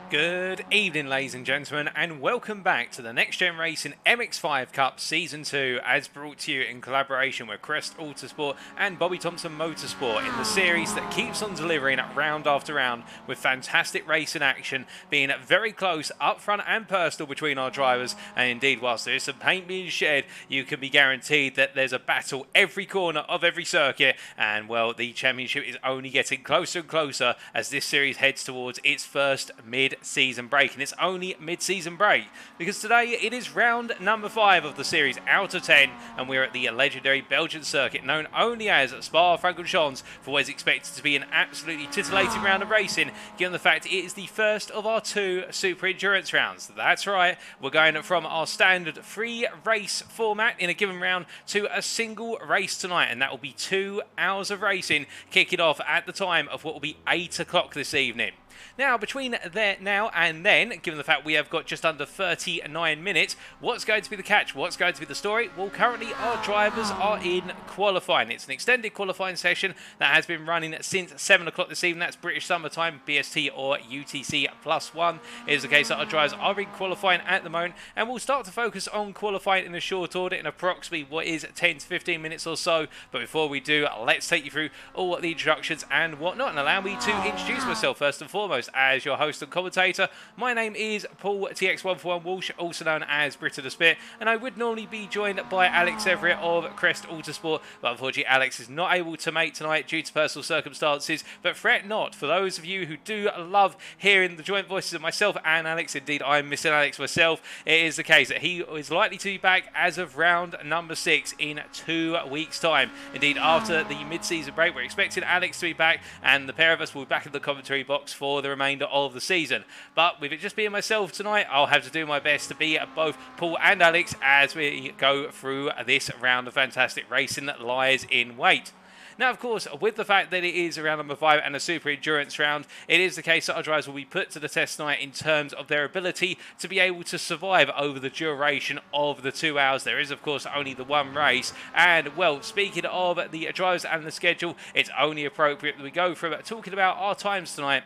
Good evening, ladies and gentlemen, and welcome back to the Next Gen Racing MX-5 Cup Season 2, as brought to you in collaboration with Crest Autosport and Bobby Thompson Motorsport, in the series that keeps on delivering round after round with fantastic racing action, being very close, up front and personal between our drivers. And indeed, whilst there is some paint being shed, you can be guaranteed that there's a battle every corner of every circuit. And well, the championship is only getting closer and closer as this series heads towards its first mid-season break. And it's only mid-season break because today it is round number 5 of the series out of 10, and we're at the legendary Belgian circuit known only as Spa-Francorchamps, for what is expected to be an absolutely titillating round of racing, given the fact it is the first of our 2 super endurance rounds. That's right, we're going from our standard 3 race format in a given round to a single race tonight, and that will be 2 hours of racing kicking off at the time of what will be 8 o'clock this evening. Now, between there now and then, given the fact we have got just under 39 minutes, what's going to be the catch? What's going to be the story? Well, currently our drivers are in qualifying. It's an extended qualifying session that has been running since 7 o'clock this evening. That's British Summer Time, BST or UTC +1. It is the case that our drivers are in qualifying at the moment, and we'll start to focus on qualifying in a short order in approximately what is 10 to 15 minutes or so. But before we do, let's take you through all the introductions and whatnot, and allow me to introduce myself first and foremost as your host and commentator. My name is Paul TX141 Walsh, also known as Britta the Spit, and I would normally be joined by Alex Everett of Crest Autosport, but unfortunately Alex is not able to make tonight due to personal circumstances. But fret not, for those of you who do love hearing the joint voices of myself and Alex, indeed I'm missing Alex myself, it is the case that he is likely to be back as of round number 6 in 2 weeks time. Indeed, after the mid-season break, we're expecting Alex to be back, and the pair of us will be back in the commentary box for the remainder of the season. But with it just being myself tonight, I'll have to do my best to be both Paul and Alex as we go through this round of fantastic racing that lies in wait. Now, of course, with the fact that it is round number 5 and a super endurance round, it is the case that our drivers will be put to the test tonight in terms of their ability to be able to survive over the duration of the 2 hours. There is, of course, only the one race. And, well, speaking of the drivers and the schedule, it's only appropriate that we go through talking about our times tonight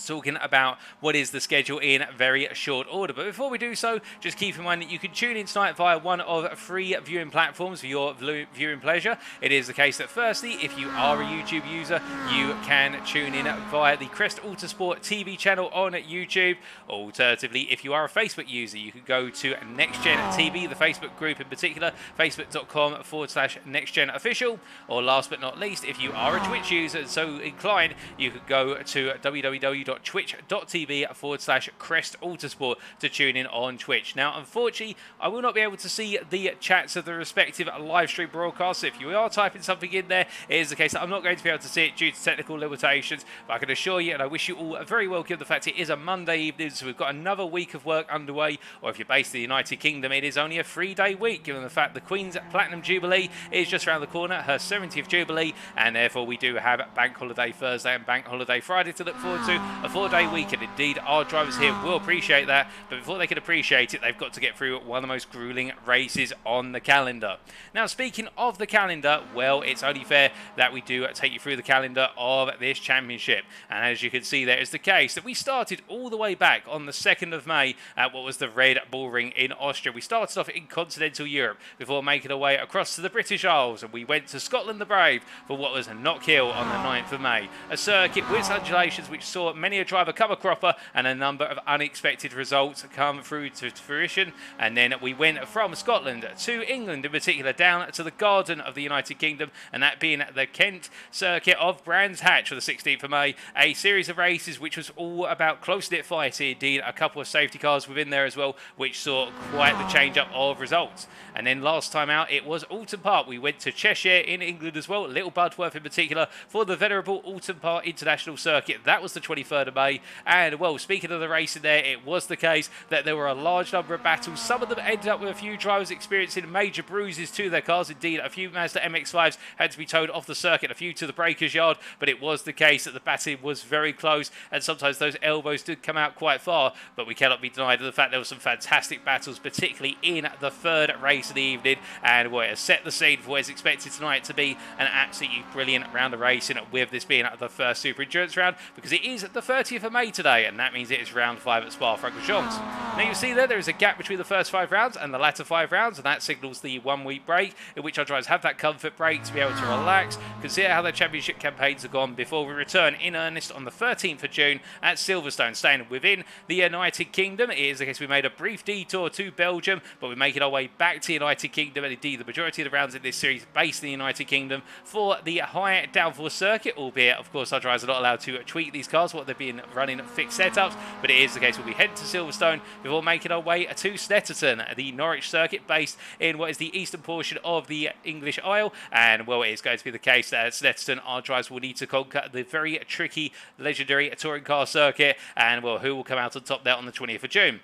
talking about what is the schedule in very short order. But before we do so, just keep in mind that you can tune in tonight via one of 3 viewing platforms for your viewing pleasure. It is the case that firstly, if you are a YouTube user, you can tune in via the Crest Autosport TV channel on YouTube. Alternatively, if you are a Facebook user, you could go to NXTGEN TV, the Facebook group in particular, facebook.com/NXTGEN official. Or last but not least, if you are a Twitch user and so inclined, you could go to www.twitch.tv/Crest Autosport to tune in on Twitch. Now, unfortunately, I will not be able to see the chats of the respective live stream broadcasts. So if you are typing something in there, it is the case that I'm not going to be able to see it due to technical limitations. But I can assure you, and I wish you all a very welcome, the fact it is a Monday evening, so we've got another week of work underway. Or if you're based in the United Kingdom, it is only a 3-day week, given the fact the Queen's Platinum Jubilee is just around the corner, her 70th Jubilee, and therefore we do have Bank Holiday Thursday and Bank Holiday Friday to look forward to. A 4-day weekend. Indeed, our drivers here will appreciate that, but before they can appreciate it, they've got to get through one of the most grueling races on the calendar. Now, speaking of the calendar, well, it's only fair that we do take you through the calendar of this championship. And as you can see, there is the case that we started all the way back on the 2nd of May at what was the Red Bull Ring in Austria. We started off in continental Europe before making our way across to the British Isles, and we went to Scotland the Brave for what was a knockhill on the 9th of May. A circuit with undulations which saw many a driver come a cropper and a number of unexpected results come through to fruition. And then we went from Scotland to England, in particular down to the Garden of the United Kingdom, and that being the Kent circuit of Brands Hatch for the 16th of May. A series of races which was all about close-knit fighting. Indeed, a couple of safety cars within there as well, which saw quite the change-up of results. And then last time out, it was Alton Park. We went to Cheshire in England as well, Little Budworth in particular, for the venerable Alton Park International Circuit. That was the 23rd of May. And, well, speaking of the racing there, it was the case that there were a large number of battles. Some of them ended up with a few drivers experiencing major bruises to their cars. Indeed, a few Mazda MX-5s had to be towed off the circuit, a few to the breaker's yard, but it was the case that the battling was very close, and sometimes those elbows did come out quite far. But we cannot be denied of the fact there were some fantastic battles, particularly in the 3rd race of the evening, and well, it has set the scene for what is expected tonight to be an absolutely brilliant round of racing, with this being the first Super Endurance round, because it is the 30th of May today, and that means it is round 5 at Spa-Francorchamps. Now you see there is a gap between the first 5 rounds and the latter 5 rounds, and that signals the 1-week break, in which our drivers have that comfort break to be able to relax, consider how their championship campaigns have gone before we return in earnest on the 13th of June at Silverstone. Staying within the United Kingdom, it is the case we made a brief detour to Belgium, but we're making our way back to the United Kingdom, and indeed the majority of the rounds in this series based in the United Kingdom for the high downforce circuit, albeit of course our drivers are not allowed to tweak these cars while they're being running fixed setups, but it is the case we'll be heading to Silverstone before making our way to Snetterton, the Norwich circuit based in what is the eastern portion of the English Isle. And well, it is going to be the case that at Snetterton our drivers will need to conquer the very tricky legendary touring car circuit, and well, who will come out on top there on the 20th of June.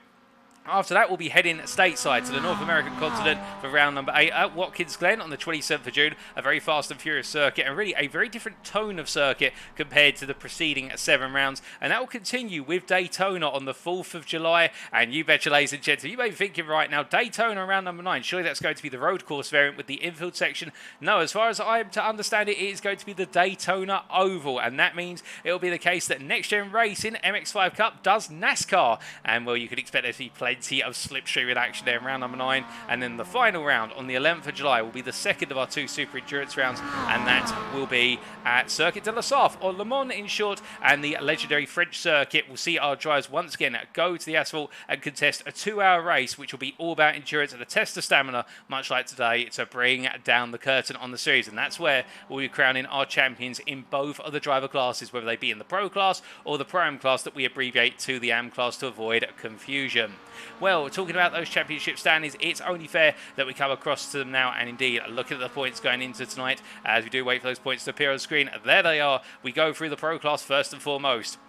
After that, we'll be heading stateside to the North American continent for round number 8 at Watkins Glen on the 27th of June. A very fast and furious circuit, and really a very different tone of circuit compared to the preceding 7 rounds. And that will continue with Daytona on the 4th of July. And you betcha, ladies and gentlemen, you may be thinking right now, Daytona round number 9, surely that's going to be the road course variant with the infield section. No, as far as I am to understand it, it is going to be the Daytona Oval. And that means it will be the case that Next Gen Racing MX-5 Cup does NASCAR. And well, you can expect there to be plenty of slipstream in action there in round number 9, and then the final round on the 11th of July will be the second of our 2 Super Endurance rounds, and that will be at Circuit de la Sarthe, or Le Mans in short, and the legendary French circuit will see our drivers once again go to the asphalt and contest a 2-hour race, which will be all about endurance and a test of stamina, much like today, to bring down the curtain on the series. And that's where we'll be crowning our champions in both of the driver classes, whether they be in the Pro class or the Pro-Am class that we abbreviate to the Am class to avoid confusion. Well, talking about those championship standings, it's only fair that we come across to them now, and indeed looking at the points going into tonight as we do wait for those points to appear on the screen. There they are. We go through the Pro class first and foremost.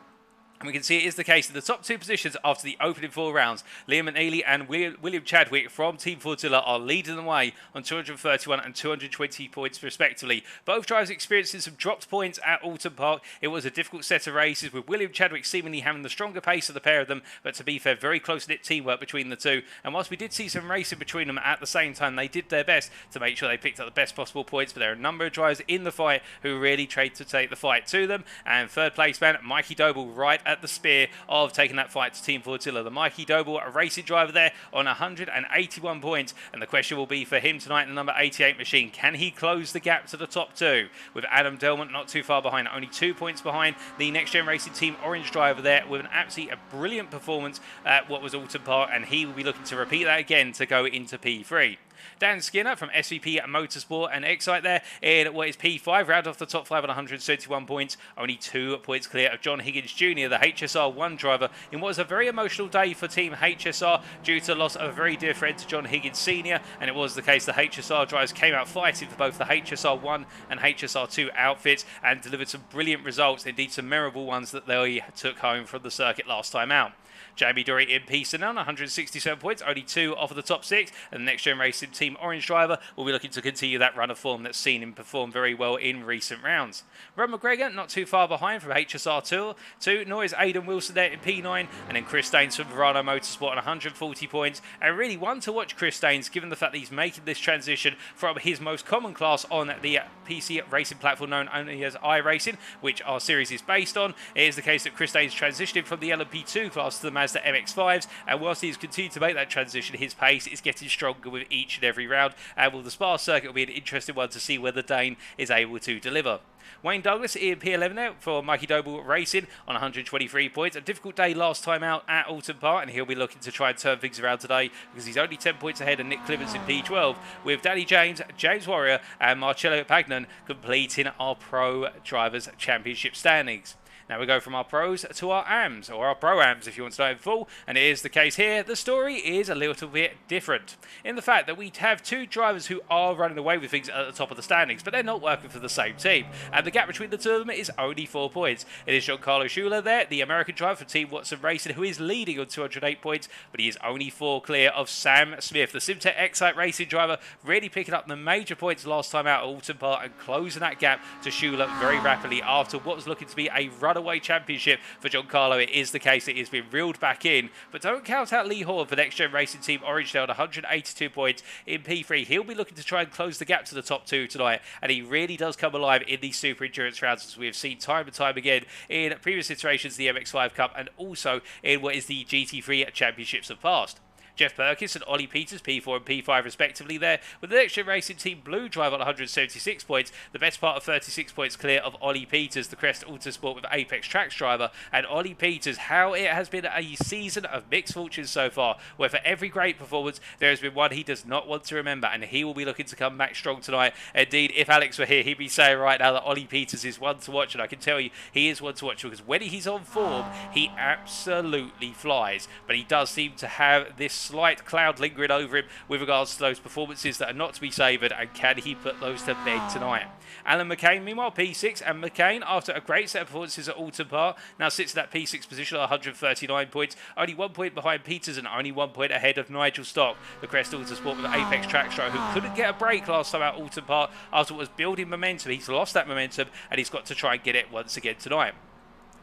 And we can see it is the case in the top 2 positions after the opening 4 rounds. Liam McNeilly and William Chadwick from Team Fortilla are leading the way on 231 and 220 points respectively. Both drivers experiencing some dropped points at Alton Park. It was a difficult set of races, with William Chadwick seemingly having the stronger pace of the pair of them, but to be fair, very close-knit teamwork between the two. And whilst we did see some racing between them at the same time, they did their best to make sure they picked up the best possible points. But there are a number of drivers in the fight who really tried to take the fight to them. And third place man Mikey Doble right at the spear of taking that fight to Team Fortilla. The Mikey Doble, a racing driver there on 181 points, and the question will be for him tonight in the number 88 machine. Can he close the gap to the top two? With Adam Delmont not too far behind, only 2 points behind the Next Gen Racing Team Orange driver there, with an absolutely brilliant performance at what was Alton Park, and he will be looking to repeat that again to go into P3. Dan Skinner from SVP Motorsport and Excite there in what is P5, round off the top 5 on 171 points, only 2 points clear of John Higgins Jr., the HSR1 driver, in what was a very emotional day for Team HSR due to the loss of a very dear friend to John Higgins Sr., and it was the case the HSR drivers came out fighting for both the HSR1 and HSR2 outfits and delivered some brilliant results, indeed some memorable ones that they took home from the circuit last time out. Jamie Dory in P7 on 167 points, only 2 off of the top 6, and the Next Gen Racing Team Orange driver will be looking to continue that run of form that's seen him perform very well in recent rounds. Rob McGregor not too far behind from HSR2, nor is Aidan Wilson there in P9, and then Chris Staines from Verano Motorsport on 140 points, and really one to watch Chris Staines given the fact that he's making this transition from his most common class on the PC racing platform known only as iRacing, which our series is based on. It is the case that Chris Staines transitioned from the LMP2 class to the Mazda MX-5s, and whilst he's continued to make that transition, his pace is getting stronger with each and every round, and will the Spa circuit will be an interesting one to see whether Dane is able to deliver. Wayne Douglas in P11 there for Mikey Doble Racing on 123 points. A difficult day last time out at Alton Park, and he'll be looking to try and turn things around today because he's only 10 points ahead of Nick Clements in P12, with Danny James, James Warrior and Marcello Pagnon completing our Pro Drivers' Championship standings. Now we go from our pros to our AMs, or our pro-AMs if you want to know in full, and it is the case here. The story is a little bit different in the fact that we have 2 drivers who are running away with things at the top of the standings, but they're not working for the same team, and the gap between the 2 of them is only 4 points. It is Joncarlo Schooler there, the American driver for Team Watson Racing, who is leading on 208 points, but he is only 4 clear of Sam Smith, the Simtech Excite Racing driver, really picking up the major points last time out at Alton Park and closing that gap to Schooler very rapidly after what was looking to be a runaway championship for Joncarlo. It is the case that he has been reeled back in, but don't count out Lee Horne for the Next Gen Racing Team Orange there on 182 points in P3. He'll be looking to try and close the gap to the top 2 tonight, and he really does come alive in these super endurance rounds, as we have seen time and time again in previous iterations of the MX-5 Cup and also in what is the GT3 Championships of past. Geoff Purkiss and Ollie Peters, P4 and P5 respectively there, with the Next Gen Racing Team Blue driver on 176 points, the best part of 36 points clear of Ollie Peters, the Crest Autosport with Apex Tracks driver. And Ollie Peters, how it has been a season of mixed fortunes so far, where for every great performance there has been one he does not want to remember, and he will be looking to come back strong tonight. Indeed, if Alex were here, he'd be saying right now that Ollie Peters is one to watch, and I can tell you he is one to watch, because when he's on form he absolutely flies, but he does seem to have this slight cloud lingering over him with regards to those performances that are not to be savoured, and can he put those to bed tonight? Alan McCain, meanwhile, P6, and McCain, after a great set of performances at Alton Park, now sits in that P6 position at 139 points, only 1 point behind Peters and only 1 point ahead of Nigel Stock, the Crest Autosport with Apex Track driver, who couldn't get a break last time out at Alton Park after what was building momentum. He's lost that momentum, and he's got to try and get it once again tonight.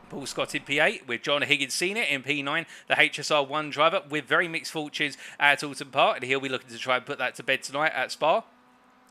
Paul Scott in P8 with John Higgins Sr. in P9, the HSR1 driver with very mixed fortunes at Alton Park, and he'll be looking to try and put that to bed tonight at Spa.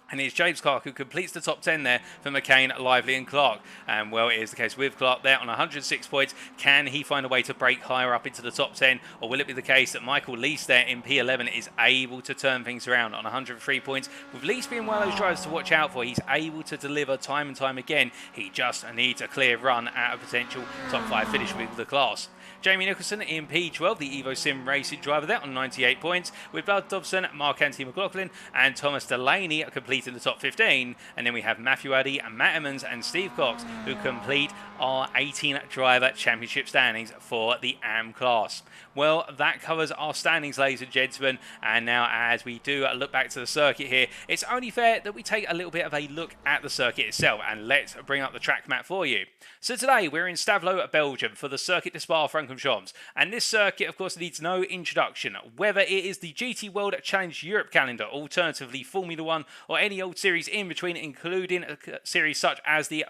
And it's James Clark who completes the top 10 there for McCain, Lively and Clark. And well, it is the case with Clark there on 106 points. Can he find a way to break higher up into the top 10? Or will it be the case that Michael Lease there in P11 is able to turn things around on 103 points? With Lease being one of those drivers to watch out for, he's able to deliver time and time again. He just needs a clear run at a potential top 5 finish with the class. Jamie Nicholson in P12, the Evo Sim Racing driver there on 98 points, with Bud Dobson, Mark-Anthony McLaughlin and Thomas Delaney completing the top 15. And then we have Matthew Addy, Matt Emmons and Steve Cox who complete our 18 driver championship standings for the AM class. Well, that covers our standings, ladies and gentlemen, and now as we do look back to the circuit here, it's only fair that we take a little bit of a look at the circuit itself, and let's bring up the track map for you. So today we're in Stavelot, Belgium for the Circuit de Spa-Francorchamps Spa-Francorchamps. And this circuit, of course, needs no introduction. Whether it is the GT World Challenge Europe calendar, alternatively Formula 1, or any old series in between, including a series such as the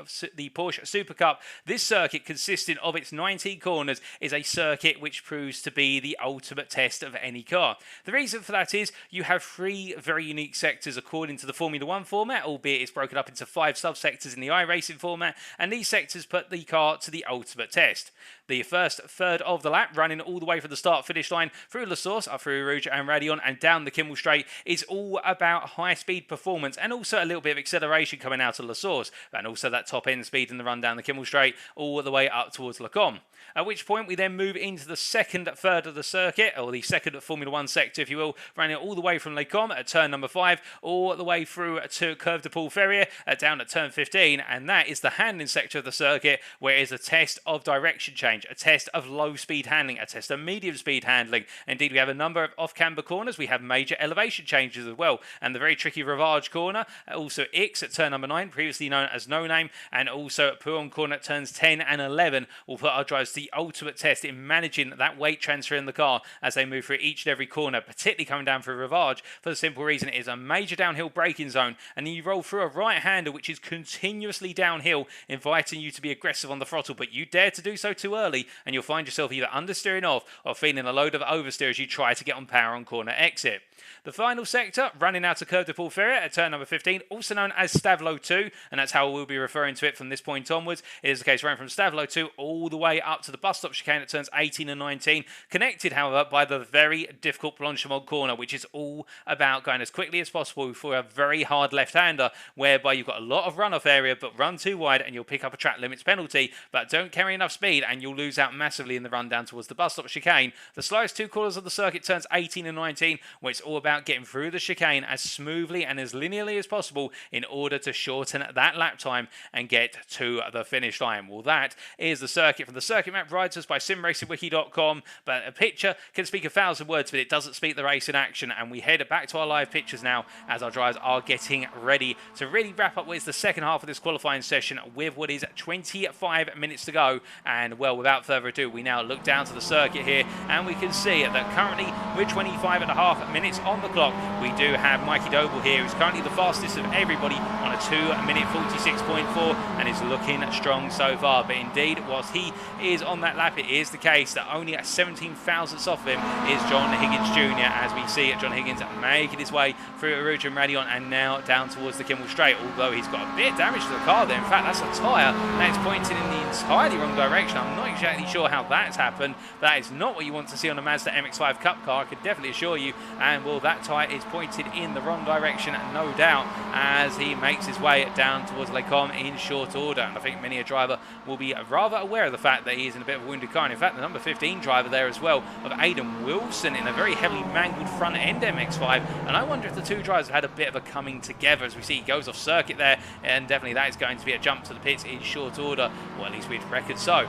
Porsche Super Cup, this circuit, consisting of its 19 corners, is a circuit which proves to be the ultimate test of any car. The reason for that is you have 3 very unique sectors according to the Formula 1 format, albeit it's broken up into 5 subsectors in the iRacing format, and these sectors put the car to the ultimate test. The first third of the lap, running all the way from the start-finish line through La Source, up through Rivage and Raidillon and down the Kimmel Straight, is all about high-speed performance and also a little bit of acceleration coming out of La Source, and also that top-end speed in the run down the Kimmel Straight all the way up towards Le Combe. At which point we then move into the second third of the circuit, or the second Formula 1 sector, if you will, running all the way from Le Combe at turn number 5, all the way through to Curve de Paul Ferrier down at turn 15, and that is the handling sector of the circuit, where it is a test of direction change, a test of low-speed handling, a test of medium-speed handling. Indeed, we have a number of off-camber corners. We have major elevation changes as well, and the very tricky Rivage corner, also Ix at turn number 9, previously known as No Name, and also at Perkins corner at turns 10 and 11 will put our drivers to the ultimate test in managing that weight transfer in the car as they move through each and every corner, particularly coming down through Rivage, for the simple reason it is a major downhill braking zone, and then you roll through a right-hander which is continuously downhill, inviting you to be aggressive on the throttle, but you dare to do so too early, and you'll find yourself either understeering off or feeling a load of oversteer as you try to get on power on corner exit. The final sector, running out of Curve de Paul Ferrier at turn number 15, also known as Stavlo 2, and that's how we'll be referring to it from this point onwards. It is the case running from Stavlo 2 all the way up to the bus stop chicane at turns 18 and 19, connected, however, by the very difficult Blanchimont corner, which is all about going as quickly as possible for a very hard left-hander, whereby you've got a lot of runoff area, but run too wide and you'll pick up a track limits penalty, but don't carry enough speed and you'll lose out massively in the run down towards the bus stop chicane. The slowest 2 corners of the circuit, turns 18 and 19, where it's all about getting through the chicane as smoothly and as linearly as possible in order to shorten that lap time and get to the finish line. Well, that is the circuit from the circuit map brought to us by simracingwiki.com, but a picture can speak 1,000 words, but it doesn't speak the race in action, and we head back to our live pictures now as our drivers are getting ready to really wrap up what is the second half of this qualifying session with what is 25 minutes to go. And well, without further ado, we now look down to the circuit here, and we can see that currently we're 25.5 minutes on the clock. We do have Mikey Doble here, who's currently the fastest of everybody on a 2-minute 46.4 and is looking strong so far. But indeed, whilst he is on that lap, it is the case that only at 17 thousandths off him is John Higgins Jr., as we see John Higgins making his way through Rivage and Raidillon and now down towards the Kimmel Straight, although he's got a bit of damage to the car there. In fact, that's a tyre that's pointed in the entirely wrong direction. I'm not exactly sure how that's happened, but that is not what you want to see on a Mazda MX-5 Cup car, I can definitely assure you. And well, that tyre is pointed in the wrong direction, no doubt, as he makes his way down towards Le Combe in short order. And I think many a driver will be rather aware of the fact that he is in a bit of a wounded car. And in fact, the number 15 driver there as well, of Aidan Wilson, in a very heavily mangled front end MX-5. And I wonder if the two drivers have had a bit of a coming together, as we see he goes off circuit there, and definitely that is going to be a jump to the pits in short order, or at least we'd reckon so.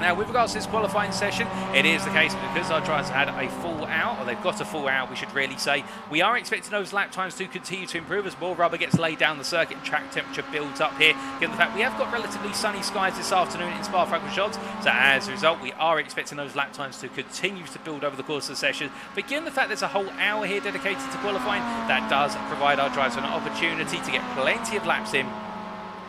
Now, with regards to this qualifying session, it is the case because our drivers had a full out, or they've got a full out, we should really say. We are expecting those lap times to continue to improve as more rubber gets laid down the circuit and track temperature builds up here, given the fact we have got relatively sunny skies this afternoon in Spa-Francorchamps. So as a result, we are expecting those lap times to continue to build over the course of the session. But given the fact there's a whole hour here dedicated to qualifying, that does provide our drivers an opportunity to get plenty of laps in.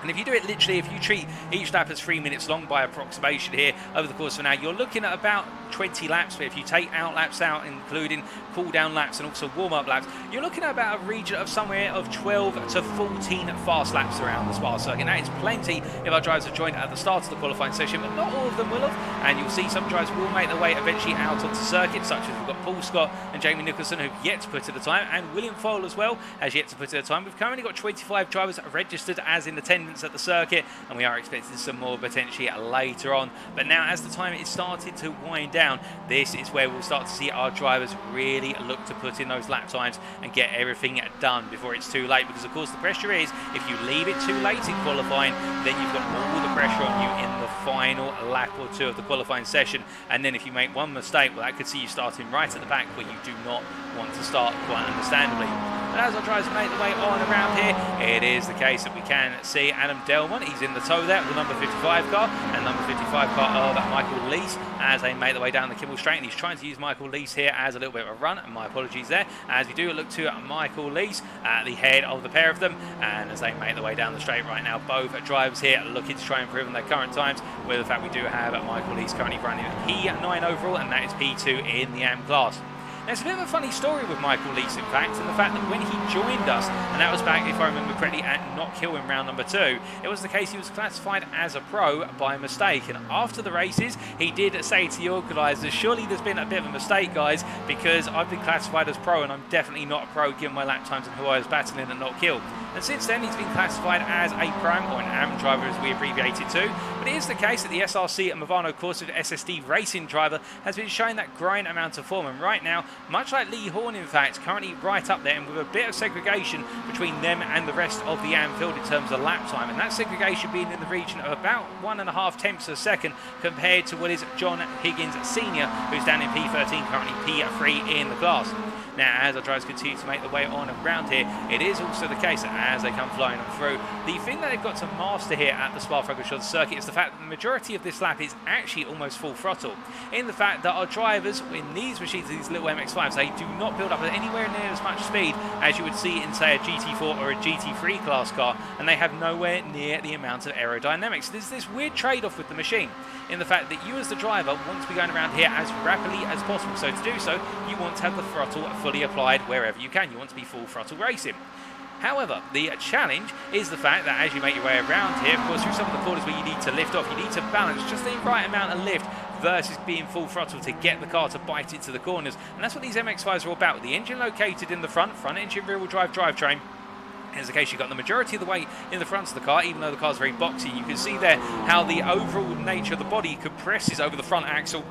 And if you do it literally, if you treat each lap as 3 minutes long by approximation here over the course of an hour, you're looking at about 20 laps. But if you take out laps out, including cool down laps and also warm up laps, you're looking at about a region of somewhere of 12 to 14 fast laps around the Spa circuit. That is plenty if our drivers have joined at the start of the qualifying session, but not all of them will have. And you'll see some drivers will make their way eventually out onto circuit, such as we've got Paul Scott and Jamie Nicholson, who've yet to put in a time, and William Foyle as well has yet to put in a time. We've currently got 25 drivers registered as in attendance at the circuit, and we are expecting some more potentially later on. But now, as the time is starting to wind down, this is where we'll start to see our drivers really look to put in those lap times and get everything done before it's too late, because of course the pressure is, if you leave it too late in qualifying, then you've got all the pressure on you in the final lap or two of the qualifying session. And then if you make one mistake, well, that could see you starting right at the back where you do not want to start, quite understandably. But as our drivers make their way on around here, it is the case that we can see Adam Delmont. He's in the tow there with the number 55 car, and number 55 car of Michael Lees as they make their way down the Kimmel Straight, and he's trying to use Michael Lees here as a little bit of a run, and my apologies there, as we do look to Michael Lees at the head of the pair of them, and as they make their way down the straight right now, both drivers here looking to try and improve on their current times, with the fact we do have Michael Lees currently running P9 overall, and that is P2 in the AM class. Now, it's a bit of a funny story with Michael Lees, in fact, and the fact that when he joined us, and that was back, if I remember correctly, at Knock Hill in round number 2, it was the case he was classified as a pro by mistake. And after the races, he did say to the organisers, surely there's been a bit of a mistake, guys, because I've been classified as pro, and I'm definitely not a pro given my lap times and who I was battling at Knock Hill. And since then, he's been classified as a Pro-Am, or an AM driver as we abbreviate it to. But it is the case that the SRC and Movano course of SSD racing driver has been showing that grind amount of form. And right now, much like Lee Horne, in fact, currently right up there, and with a bit of segregation between them and the rest of the AM field in terms of lap time. And that segregation being in the region of about 1.5 tenths a second compared to what is John Higgins Sr., who's down in P13, currently P3 in the class. Now, as our drivers continue to make their way on around here, it is also the case that as they come flying on through, the thing that they've got to master here at the Spa-Francorchamps circuit is the fact that the majority of this lap is actually almost full throttle. In the fact that our drivers in these machines, these little MX-5s, they do not build up at anywhere near as much speed as you would see in, say, a GT4 or a GT3 class car, and they have nowhere near the amount of aerodynamics. There's this weird trade-off with the machine, in the fact that you as the driver want to be going around here as rapidly as possible. So to do so, you want to have the throttle fully applied wherever you can. You want to be full throttle racing. However, the challenge is the fact that as you make your way around here, of course, through some of the corners where you need to lift off, you need to balance just the right amount of lift versus being full throttle to get the car to bite into the corners. And that's what these MX-5s are all about. The engine located in the front engine rear-wheel drive drivetrain. As the case, you've got the majority of the weight in the front of the car, even though the car's very boxy. You can see there how the overall nature of the body compresses over the front axle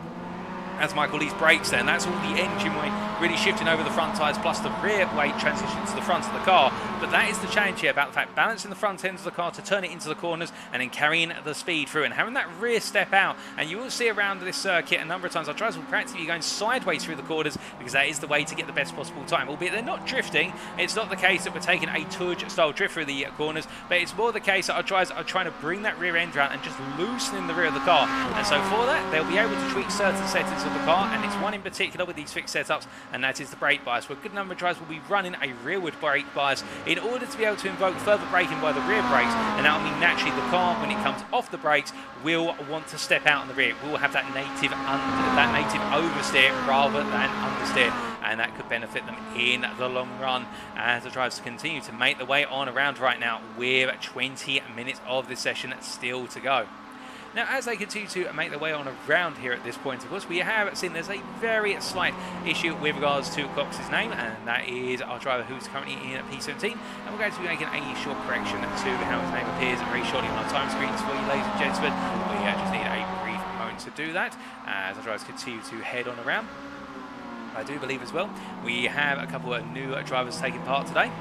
as Michael Lees brakes there, and that's all the engine weight really shifting over the front tyres, plus the rear weight transitions to the front of the car. But that is the challenge here, about the fact balancing the front end of the car to turn it into the corners and then carrying the speed through and having that rear step out. And you will see around this circuit a number of times our drivers will practically be going sideways through the corners, because that is the way to get the best possible time. Albeit they're not drifting, it's not the case that we're taking a Tudge style drift through the corners, but it's more the case that our drivers are trying to bring that rear end around and just loosening the rear of the car. And so for that, they'll be able to tweak certain settings of the car, and it's one in particular with these fixed setups, and that is the brake bias, where a good number of drivers will be running a rearward brake bias in order to be able to invoke further braking by the rear brakes, and that will mean naturally the car, when it comes off the brakes, will want to step out on the rear. It will have that native oversteer rather than understeer, and that could benefit them in the long run as the drivers continue to make their way on around right now with 20 minutes of this session still to go. Now, as they continue to make their way on around here at this point, of course, we have seen there's a very slight issue with regards to Cox's name, and that is our driver who's currently in P17, and we're going to be making a short correction to how his name appears very shortly on our time screens for you, ladies and gentlemen. We just need a brief moment to do that as our drivers continue to head on around. I do believe as well we have a couple of new drivers taking part today.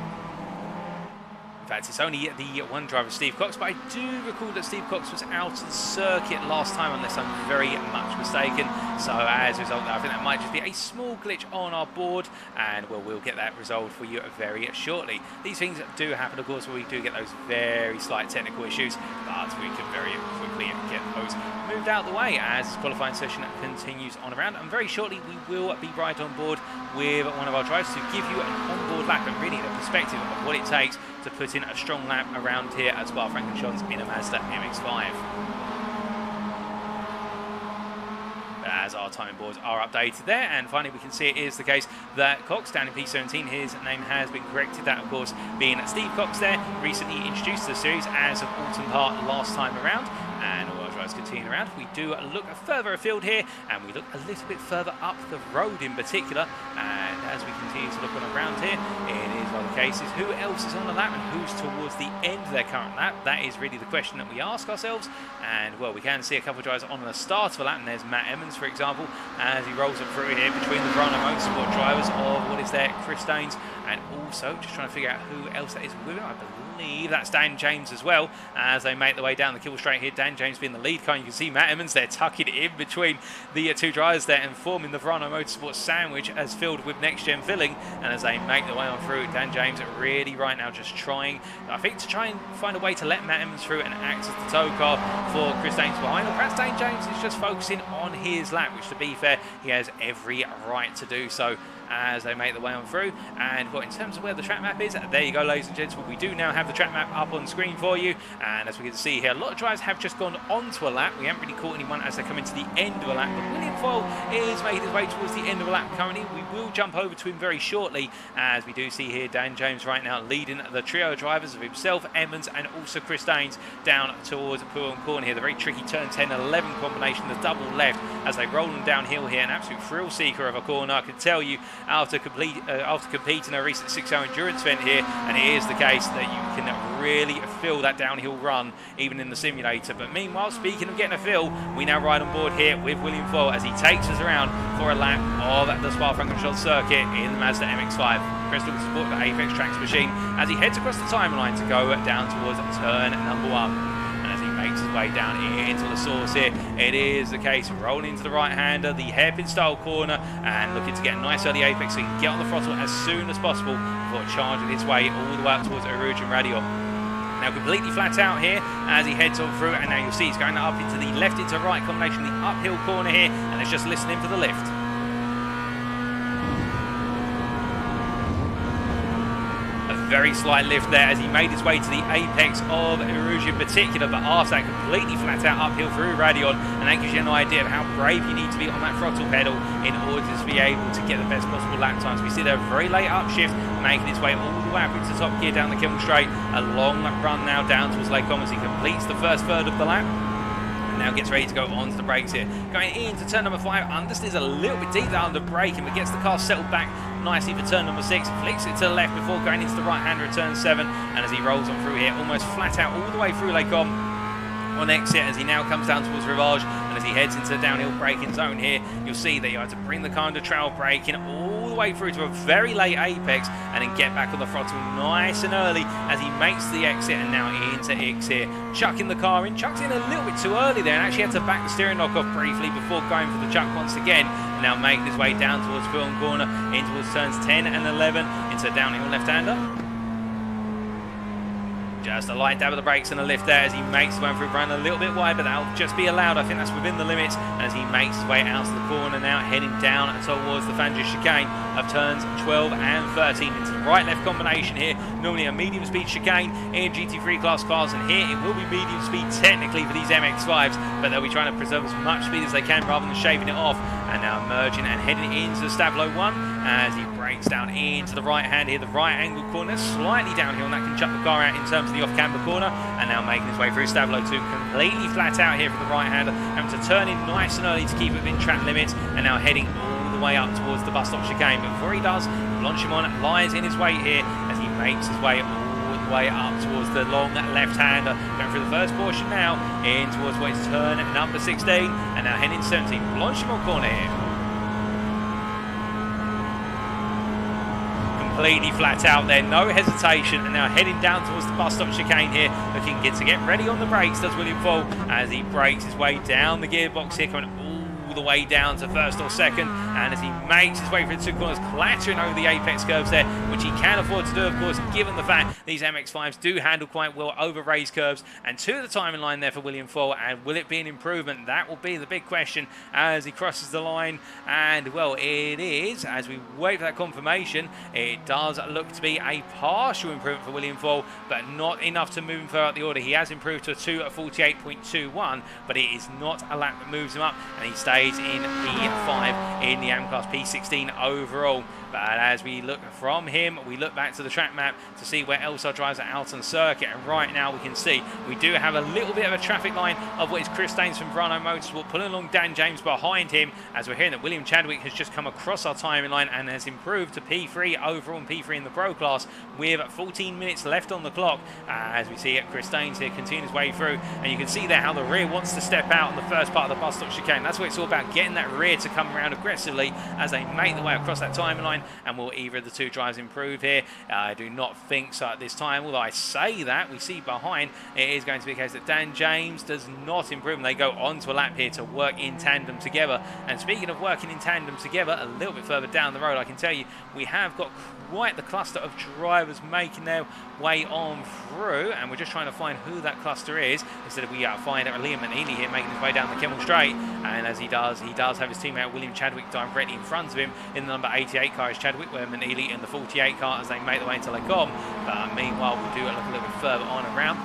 In fact, it's only the one driver, Steve Cox, but I do recall that Steve Cox was out of the circuit last time, unless I'm very much mistaken. So as a result, I think that might just be a small glitch on our board, and we'll get that resolved for you very shortly. These things do happen, of course, where we do get those very slight technical issues, but we can very quickly get those moved out of the way as this qualifying session continues on around. And very shortly, we will be right on board with one of our drivers to give you an onboard lap and really the perspective of what it takes to put in a strong lap around here at Spa-Francorchamps in a Mazda MX-5. As our timing boards are updated there, and finally we can see it is the case that Cox down in P17, his name has been corrected, that of course being Steve Cox there, recently introduced to the series as of autumn part last time around. And all our drivers continuing around, we do look further afield here, and we look a little bit further up the road in particular. And as we continue to look on around here, it is one of the cases, who else is on the lap and who's towards the end of their current lap? That is really the question that we ask ourselves. And well, we can see a couple of drivers on the start of a lap, and there's Matt Emmons, for example, as he rolls up through here between the Brano Motorsport drivers of what is there, Chris Daines, and also just trying to figure out who else that is with him. I believe that's Dan James as well, as they make their way down the kill straight here. Dan James being the lead car. You can see Matt Emmons there tucking it in between the two drivers there and forming the Verano Motorsport sandwich as filled with next-gen filling. And as they make their way on through, Dan James really right now just trying, I think, to try and find a way to let Matt Emmons through and act as the tow car for Chris Daines behind. Or perhaps Dan James is just focusing on his lap, which, to be fair, he has every right to do so as they make their way on through. And well, in terms of where the track map is, there you go, ladies and gentlemen, we do now have the track map up on screen for you. And as we can see here, a lot of drivers have just gone onto a lap. We haven't really caught anyone as they come into the end of a lap, but William Foyle is making his way towards the end of a lap currently. We will jump over to him very shortly, as we do see here Dan James right now leading the trio of drivers of himself, Emmons, and also Chris Daines down towards Corner here. The very tricky turn 10-11 combination, the double left, as they roll them downhill here. An absolute thrill seeker of a corner, I can tell you, after competing a recent 6-hour endurance event here. And it is the case that you can really feel that downhill run even in the simulator. But meanwhile, speaking of getting a feel, we now ride on board here with William Foyle as he takes us around for a lap of the Spa-Francorchamps circuit in the Mazda MX-5. Crest Autosport, the Apex Tracks machine, as he heads across the timeline to go down towards turn number 1. Makes his way down into the source here. It is the case, rolling into the right-hander, the hairpin style corner, and looking to get a nice early apex so he can get on the throttle as soon as possible before charging his way all the way up towards Rivage and Radio. Now completely flat out here as he heads on through, and now you'll see he's going up into the left into right combination, the uphill corner here, and it's just listening for the lift. Very slight lift there as he made his way to the apex of Rouge in particular, but after that completely flat out uphill through Radion, and that gives you an idea of how brave you need to be on that throttle pedal in order to be able to get the best possible lap times. We see there a very late upshift making his way all the way up into top gear down the Kimmel Straight. A long run now down towards Lake Como as he completes the first third of the lap. Now gets ready to go onto the brakes here. Going into turn number 5, understeers a little bit deep down under braking, but gets the car settled back nicely for turn number 6. Flicks it to the left before going into the right-hander at turn 7. And as he rolls on through here, almost flat out all the way through Lake Como on exit as he now comes down towards Rivage. And as he heads into the downhill braking zone here, you'll see that you have to bring the car under trail braking all the way through to a very late apex and then get back on the throttle nice and early as he makes the exit and now into X here. Chucking the car in, chucks in a little bit too early there and actually had to back the steering knock off briefly before going for the chuck once again. And now making his way down towards Film Corner, in towards turns 10 and 11 into the downhill left-hander. Just a light dab of the brakes and a lift there as he makes his way through, running a little bit wide, but that'll just be allowed. I think that's within the limits as he makes his way out to the corner now, heading down towards the Fangers chicane of turns 12 and 13 into the right-left combination here. Normally a medium-speed chicane in GT3 class cars, and here it will be medium speed technically for these MX-5s, but they'll be trying to preserve as much speed as they can rather than shaving it off. And now merging and heading into the Stavlo 1 as he breaks down into the right hand here, the right angle corner, slightly downhill, and that can chuck the car out in terms of the off-camber corner. And now making his way through Stavlo 2, completely flat out here for the right-hander, having to turn in nice and early to keep it within track limits, and now heading all the way up towards the bus stop chicane. But before he does, Blanchimon lies in his wait here as he makes his way all the way up towards the long left-hander, going through the first portion now, in towards what is turn number 16, and now heading 17, Blanchimon corner here. Completely flat out there, no hesitation, and now heading down towards the bus stop chicane here, looking good to get ready on the brakes, does William Foyle, as he breaks his way down the gearbox here, coming all the way down to first or second, and as he makes his way through the two corners, clattering over the apex curves there, which he can afford to do, of course, given the fact these MX-5s do handle quite well over raised curves. And to the timing line there for William Foyle, and will it be an improvement? That will be the big question as he crosses the line. And well, it is, as we wait for that confirmation, it does look to be a partial improvement for William Foyle, but not enough to move him further up the order. He has improved to a 2:48.21, but it is not a lap that moves him up, and he stays in P5 in the AM class, P16 overall. But as we look from him, we look back to the track map to see where else our drivers are out on the circuit. And right now we can see we do have a little bit of a traffic line of what is Chris Daines from Verano Motorsport pulling along Dan James behind him, as we're hearing that William Chadwick has just come across our timing line and has improved to P3 overall and P3 in the Pro class with 14 minutes left on the clock. As we see Chris Daines here continue his way through, and you can see there how the rear wants to step out on the first part of the bus stop chicane. That's what it's all about. about getting that rear to come around aggressively as they make the way across that timeline. And will either of the two drivers improve here? I do not think so at this time, although I say that, we see behind it is going to be a case that Dan James does not improve, and they go onto a lap here to work in tandem together. And speaking of working in tandem together, a little bit further down the road, I can tell you we have got quite the cluster of drivers making their way on through, and we're just trying to find who that cluster is. Instead of we find out Liam McNeilly here making his way down the Kemmel Straight, and as he does have his teammate William Chadwick directly in front of him in the number 88 car is Chadwick, where McNeilly in the 48 car as they make their way into Lecom. But meanwhile, we do look a little bit further on around,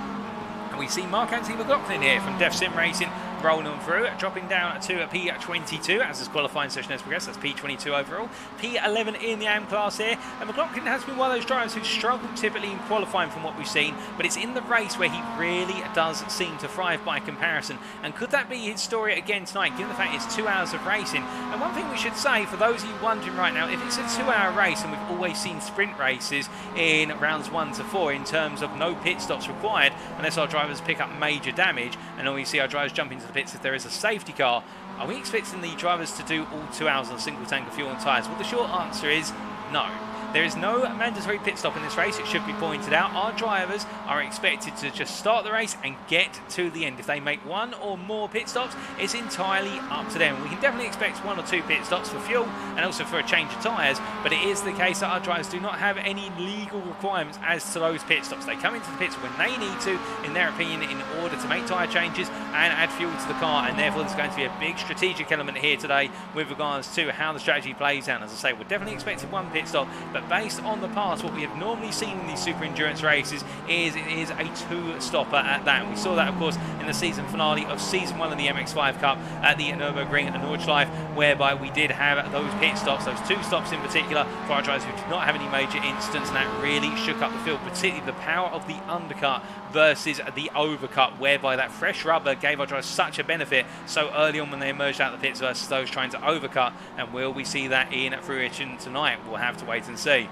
and we see Mark-Anthony McLaughlin here from Def Sim Racing rolling on through, dropping down to a P22 as this qualifying session has progressed. That's P22 overall, P11 in the AM class here. And McLaughlin has been one of those drivers who struggled typically in qualifying from what we've seen, but it's in the race where he really does seem to thrive by comparison. And could that be his story again tonight, given the fact it's 2 hours of racing? And one thing we should say, for those of you wondering right now, if it's a 2-hour race, and we've always seen sprint races in rounds 1 to 4 in terms of no pit stops required unless our drivers pick up major damage, and then we see our drivers jump into the pits if there is a safety car, are we expecting the drivers to do all 2 hours on a single tank of fuel and tyres? Well, the short answer is no. There is no mandatory pit stop in this race, it should be pointed out. Our drivers are expected to just start the race and get to the end. If they make one or more pit stops, it's entirely up to them. We can definitely expect 1 or 2 pit stops for fuel and also for a change of tyres, but it is the case that our drivers do not have any legal requirements as to those pit stops. They come into the pits when they need to, in their opinion, in order to make tyre changes and add fuel to the car, and therefore there's going to be a big strategic element here today with regards to how the strategy plays out. As I say, we're definitely expecting 1 pit stop, but based on the past, what we have normally seen in these super endurance races is it is a 2-stopper at that. And we saw that, of course, in the season finale of season 1 of the MX-5 Cup at the Nürburgring and Nordschleife, whereby we did have those pit stops, those 2 stops in particular, for our drivers who did not have any major incidents, and that really shook up the field, particularly the power of the undercut versus the overcut, whereby that fresh rubber gave our drivers such a benefit so early on when they emerged out of the pits versus those trying to overcut. And will we see that in fruition tonight? We'll have to wait and see.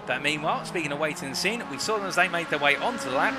But meanwhile, speaking of waiting and seeing, we saw them as they made their way onto the lap.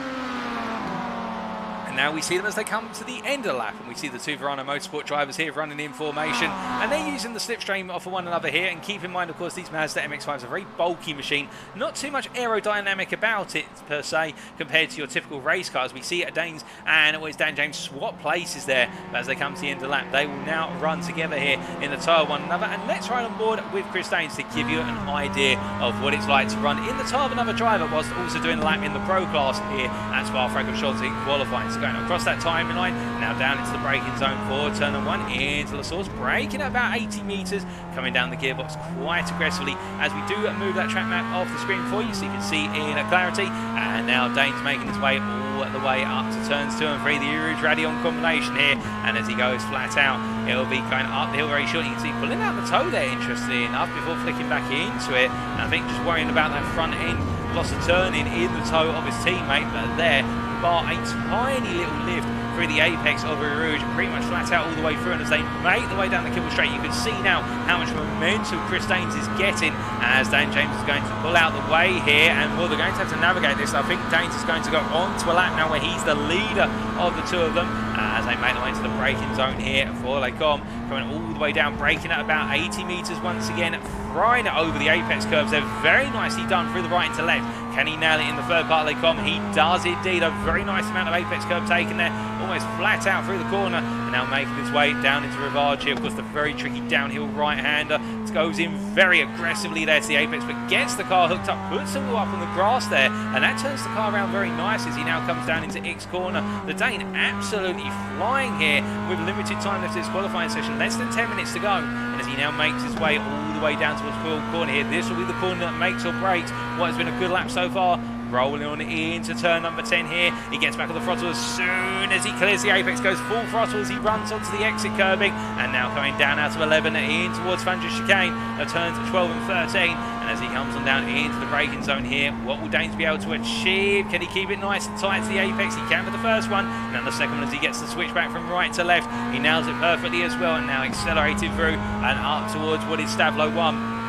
And now we see them as they come to the end of the lap, and we see the 2 Verano Motorsport drivers here running in formation, and they're using the slipstream off of one another here. And keep in mind, of course, these Mazda MX-5 is a very bulky machine, not too much aerodynamic about it per se compared to your typical race cars. We see Danes and always Dan James swap places there, but as they come to the end of the lap, they will now run together here in the tyre one another. And let's ride on board with Chris Danes to give you an idea of what it's like to run in the tyre of another driver whilst also doing a lap in the pro class here at Spa-Francorchamps in qualifying. So going across that timing line, now down into the braking zone for turn 1, into the source, braking at about 80 metres, coming down the gearbox quite aggressively as we do move that track map off the screen for you so you can see in clarity. And now Dane's making his way all the way up to turns 2 and 3, the Rivage Radion combination here, and as he goes flat out, he'll be going up the hill very short. You can see pulling out the toe there, interestingly enough, before flicking back into it, and I think just worrying about that front end loss of turning in the toe of his teammate. But there, bar a tiny little lift through the apex of Rivage, pretty much flat out all the way through, and as they make the way down the Kemmel Straight, you can see now how much momentum Chris Danes is getting as Dan James is going to pull out the way here, and well, they're going to have to navigate this. I think Danes is going to go on to a lap now where he's the leader of the 2 of them as they make their way into the braking zone here for Lecom, coming all the way down, braking at about 80 metres once again, flying it over the apex curves. They're very nicely done through the right into left. Can he nail it in the third part of Lecom? He does indeed. A very nice amount of apex curve taken there, almost flat out through the corner, and now making his way down into Rivage here. Of course, the very tricky downhill right-hander goes in very aggressively there to the apex, but gets the car hooked up, puts the wheel up on the grass there, and that turns the car around very nice as he now comes down into X corner. The Dane absolutely flying here with limited time left in his qualifying session, less than 10 minutes to go, and as he now makes his way all the way down towards Will corner here, this will be the corner that makes or breaks what has been a good lap so far. Rolling on into turn number 10 here. He gets back on the throttle as soon as he clears the apex, goes full throttle as he runs onto the exit curbing, and now coming down out of 11 in towards Fanja Chicane, turns 12 and 13, and as he comes on down into the braking zone here, what will Danes be able to achieve? Can he keep it nice and tight to the apex? He can for the first one, and then the second one as he gets the switch back from right to left, he nails it perfectly as well, and now accelerated through and up towards what is Stavlo 1.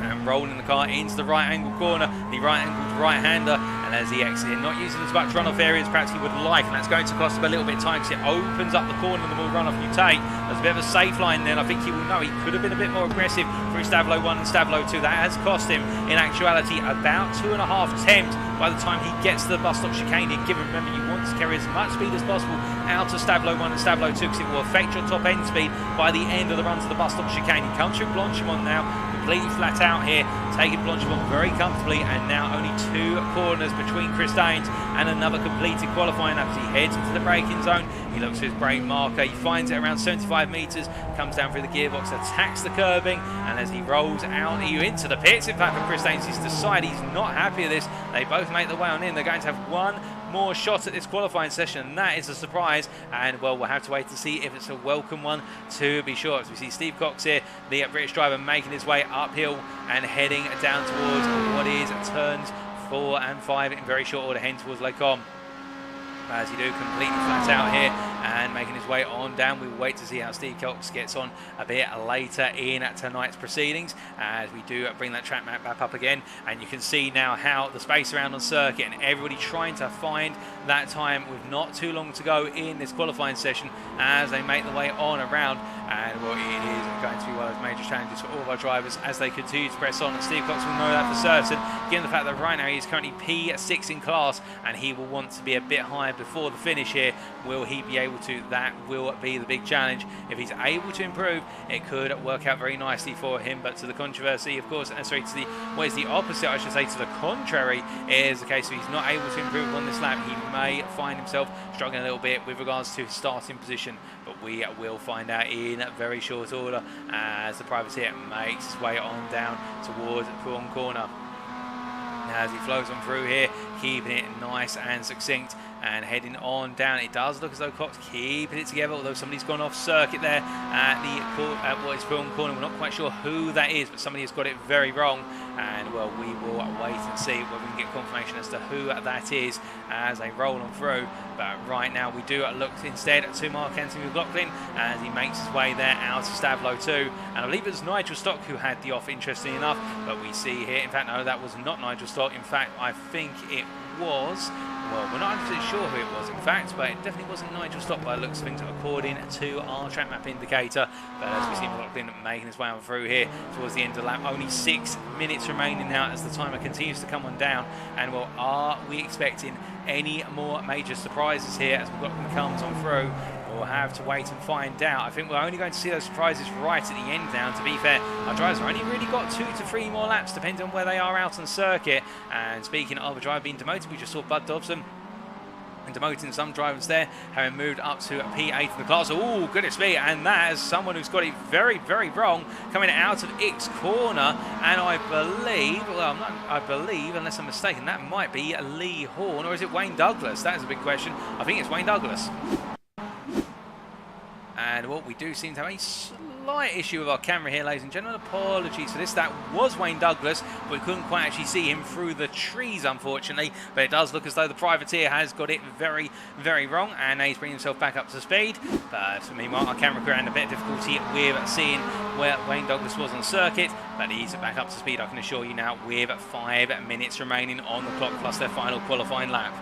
And rolling the car into the right angle corner, the right angled right-hander, and And as he exits, not using as much runoff area as perhaps he would like, and that's going to cost him a little bit of time because it opens up the corner and the will run off Mutate. There's a bit of a safe line then. I think he will know he could have been a bit more aggressive through Stavlo 1 and Stavlo 2. That has cost him, in actuality, about 2.5 attempts by the time he gets to the bus stop chicane. Given, remember, you want to carry as much speed as possible out of Stavlo 1 and Stavlo 2 because it will affect your top end speed by the end of the run to the bus stop chicane. He comes through Blanchimont now, completely flat out here, taking Blanchimont very comfortably, and now only 2 corners between Chris Daines and another completed qualifying lap as he heads into the braking zone. He looks for his brake marker, he finds it around 75 metres, comes down through the gearbox, attacks the curbing, and as he rolls out into the pits, in fact, for Chris Daines, he's decided he's not happy with this. They both make the way on in. They're going to have one more shot at this qualifying session, and that is a surprise, and well, we'll have to wait to see if it's a welcome one to be sure. As we see Steve Cox here, the British driver, making his way uphill and heading down towards what is turns 4 and 5 in very short order, heading towards Les Combes. As he do, completely flat out here and making his way on down. We will wait to see how Steve Cox gets on a bit later in tonight's proceedings as we do bring that track map back up again, and you can see now how the space around on circuit and everybody trying to find that time with not too long to go in this qualifying session as they make the way on around. And well, it is going to be one of those major challenges for all of our drivers as they continue to press on, and Steve Cox will know that for certain, given the fact that right now he is currently P6 in class and he will want to be a bit higher before the finish here. Will he be able to? That will be the big challenge. If he's able to improve, it could work out very nicely for him, but to the controversy, of course, sorry, to the, what is the opposite, I should say, to the contrary, is the case if he's not able to improve on this lap, he may find himself struggling a little bit with regards to his starting position, but we will find out in very short order as the privateer makes his way on down towards Horne corner. As he flows on through here, keeping it nice and succinct and heading on down. It does look as though Cox keeping it together, although somebody's gone off circuit there at what is Horne corner. We're not quite sure who that is, but somebody has got it very wrong, and well, we will wait and see whether we can get confirmation as to who that is as they roll on through. But right now we do look instead to Mark Anthony McLaughlin as he makes his way there out of Stavlo 2, and I believe it was Nigel Stock who had the off, interestingly enough, but we see here, in fact no, that was not Nigel Stock. In fact, I think it was, well, we're not absolutely sure who it was in fact, but it definitely wasn't Nigel Stock by the looks of things according to our track map indicator. But as we see McLaughlin making his way on through here towards the end of the lap, only 6 minutes remaining now as the timer continues to come on down, and well, are we expecting any more major surprises here as McLaughlin comes on through? We'll have to wait and find out. I think we're only going to see those surprises right at the end now. To be fair, our drivers have only really got 2 to 3 more laps, depending on where they are out on circuit. And speaking of a driver being demoted, we just saw Bud Dobson and demoting some drivers there, having moved up to P8 in the class. Oh, goodness me, and that is someone who's got it very, very wrong, coming out of X corner, and I believe, well, I believe, unless I'm mistaken, that might be Lee Horne, or is it Wayne Douglas? That is a big question. I think it's Wayne Douglas. And well, we do seem to have a slight issue with our camera here, ladies and gentlemen. Apologies for this. That was Wayne Douglas, but we couldn't quite actually see him through the trees, unfortunately. But it does look as though the privateer has got it very, very wrong, and he's bringing himself back up to speed. But meanwhile, our camera crew had a bit of difficulty with seeing where Wayne Douglas was on circuit, but he's back up to speed, I can assure you now, with 5 minutes remaining on the clock, plus their final qualifying lap.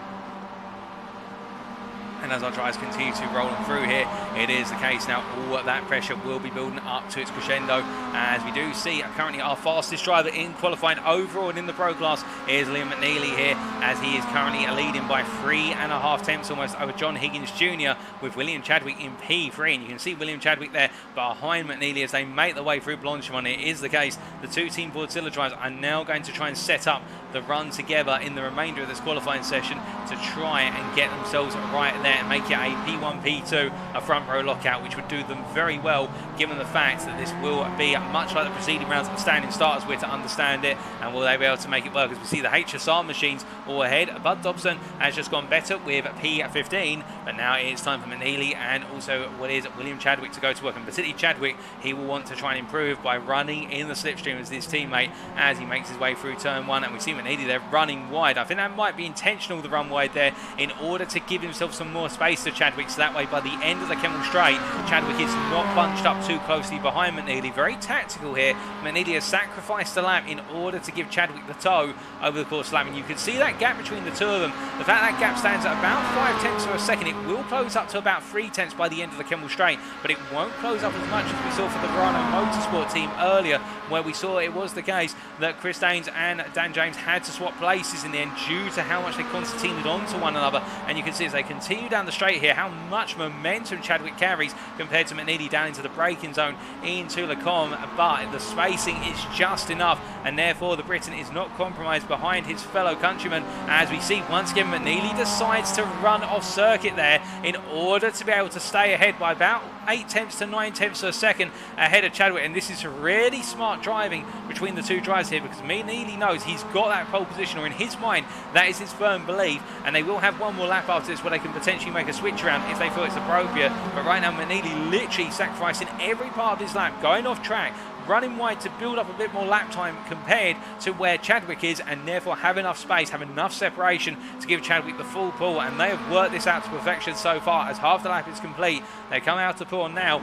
And as our drivers continue to roll through here, it is the case now, all that pressure will be building up to its crescendo, as we do see currently our fastest driver in qualifying overall and in the pro class is Liam McNeilly here, as he is currently leading by 3.5 tenths almost over John Higgins Jr. with William Chadwick in P3, and you can see William Chadwick there behind McNeilly as they make their way through Blanchimont. It is the case, the 2 Team Bordzilla drivers are now going to try and set up the run together in the remainder of this qualifying session to try and get themselves right there and make it a P1, P2, a front row lockout, which would do them very well, given the fact that this will be much like the preceding rounds of standing starters were to understand it, and will they be able to make it work? As we see the HSR machines all ahead. Bud Dobson has just gone better with P15, but now it's time for McNeilly and also what is William Chadwick to go to work, and particularly Chadwick, he will want to try and improve by running in the slipstream as his teammate as he makes his way through turn 1, and we see McNeilly there running wide. I think that might be intentional, the run wide there, in order to give himself some more space to Chadwick, so that way by the end of the Kemmel Straight. Chadwick is not bunched up too closely behind McNeilly. Very tactical here. McNeilly has sacrificed the lap in order to give Chadwick the toe over the course of the lap. And you can see that gap between the two of them. The fact that gap stands at about 5/10 of a second. It will close up to about 3/10 by the end of the Kemmel Straight, but it won't close up as much as we saw for the Verano Motorsport team earlier, where we saw it was the case that Chris Daines and Dan James had to swap places in the end due to how much they concertinaed onto one another. And you can see as they continue down the straight here how much momentum Chadwick carries compared to McNeilly down into the braking zone into Lecombe, but the spacing is just enough, and therefore the Briton is not compromised behind his fellow countrymen. As we see once again McNeilly decides to run off circuit there in order to be able to stay ahead by about 8/10 to 9/10 of a second ahead of Chadwick. And this is really smart driving between the two drivers here, because McNeilly knows he's got that pole position, or in his mind that is his firm belief, and they will have one more lap after this where they can potentially make a switch around if they feel it's appropriate. But right now McNeilly literally sacrificing every part of his lap, going off track, running wide to build up a bit more lap time compared to where Chadwick is, and therefore have enough space, have enough separation to give Chadwick the full pull. And they have worked this out to perfection so far. As half the lap is complete, they come out to pull now.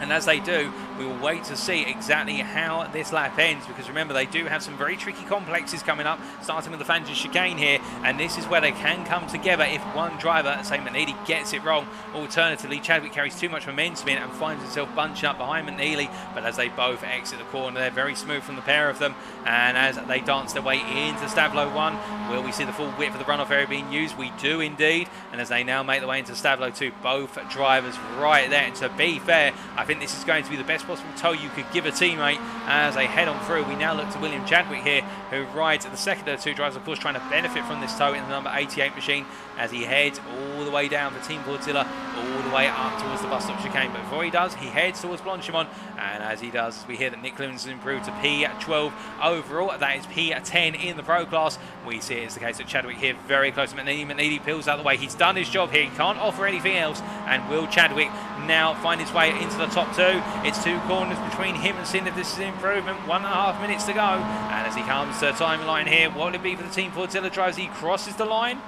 And as they do, we will wait to see exactly how this lap ends, because remember, they do have some very tricky complexes coming up, starting with the Fangin chicane here, and this is where they can come together if one driver, say McNeilly, gets it wrong. Alternatively, Chadwick carries too much momentum in and finds himself bunching up behind McNeilly. But as they both exit the corner, they're very smooth from the pair of them, and as they dance their way into Stavlo 1, will we see the full width of the runoff area being used? We do indeed. And as they now make their way into Stavlo 2, both drivers right there. And to be fair, I think this is going to be the best possible tow you could give a teammate as they head on through. We now look to William Chadwick here, who rides at the second of the two drivers, of course, trying to benefit from this tow in the number 88 machine as he heads all the way down for Team Portilla, all the way up towards the bus stop chicane. But before he does, he heads towards Blanchimont, and as he does, we hear that Nick Clemens has improved to P12 overall. That is P10 in the pro class. We see it's the case that Chadwick here very close to McNeilly. McNeilly peels out the way. He's done his job here. He can't offer anything else. And will Chadwick now find his way into the top two? It's two corners between him and Sin if this is an improvement. 1.5 minutes to go. And as he comes to the timeline here, what will it be for the Team Portilla drivers? He crosses the line.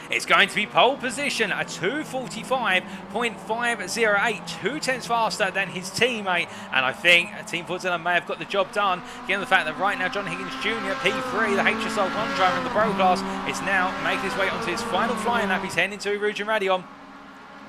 It's going to be pole position, a 2:45.508, 2/10 faster than his teammate. And I think Team Portilla may have got the job done, given the fact that right now John Higgins Jr., P3, the HSR1 driver in the Pro class, is now making his way onto his final flying lap. He's heading to Rouge and Radion.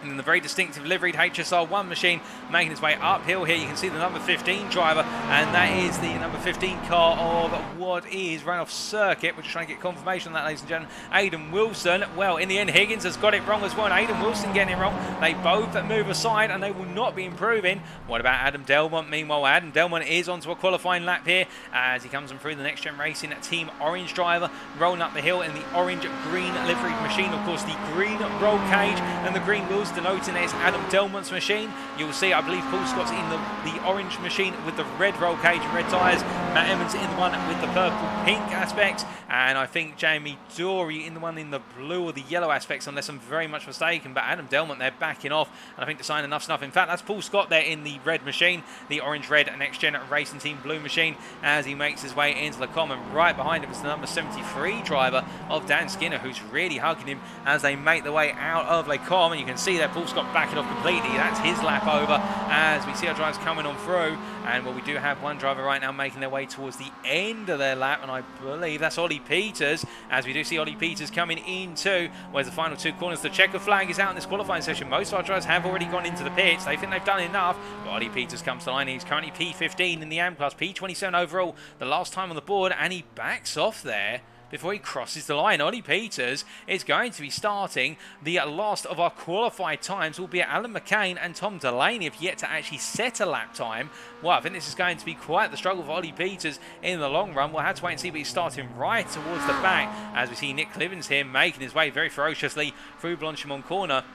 And in the very distinctive liveried HSR1 machine, making his way uphill here. You can see the number 15 driver, and that is the number 15 car of what is run off circuit. We're just trying to get confirmation on that, ladies and gentlemen. Aidan Wilson. Well, in the end, Higgins has got it wrong as well. And Aidan Wilson getting it wrong. They both move aside, and they will not be improving. What about Adam Delmont? Meanwhile, Adam Delmont is onto a qualifying lap here as he comes on through the Next Gen Racing Team Orange driver, rolling up the hill in the orange-green liveried machine. Of course, the green roll cage and the green wheels denoting that it's Adam Delmont's machine. You'll see, I believe, Paul Scott's in the orange machine with the red roll cage and red tyres. Matt Emmons in the one with the purple-pink aspects. And I think Jamie Dory in the one in the blue or the yellow aspects, unless I'm very much mistaken. But Adam Delmont, they're backing off. And I think to sign enough's enough. In fact, that's Paul Scott there in the red machine, the orange-red Next Gen Racing Team blue machine, as he makes his way into the common. Right behind him is the number 73 driver of Dan Skinner, who's really hugging him as they make their way out of Lake Com. And you can see that Paul Scott backing off completely. That's his lap over as we see our drivers coming on through. And well, we do have one driver right now making their way towards the end of their lap, and I believe that's Ollie Peters, as we do see Ollie Peters coming in too. Where's the final two corners? The checker flag is out in this qualifying session. Most of our drivers have already gone into the pits. They think they've done enough, but Ollie Peters comes to the line. He's currently P15 in the AM class, P27 overall the last time on the board, and he backs off there before he crosses the line. Ollie Peters is going to be starting the last of our qualified times, albeit Alan McCain and Tom Delaney have yet to actually set a lap time. Well, I think this is going to be quite the struggle for Ollie Peters in the long run. We'll have to wait and see, but he's starting right towards the back as we see Nick Clivens here making his way very ferociously through Blanchimont Corner.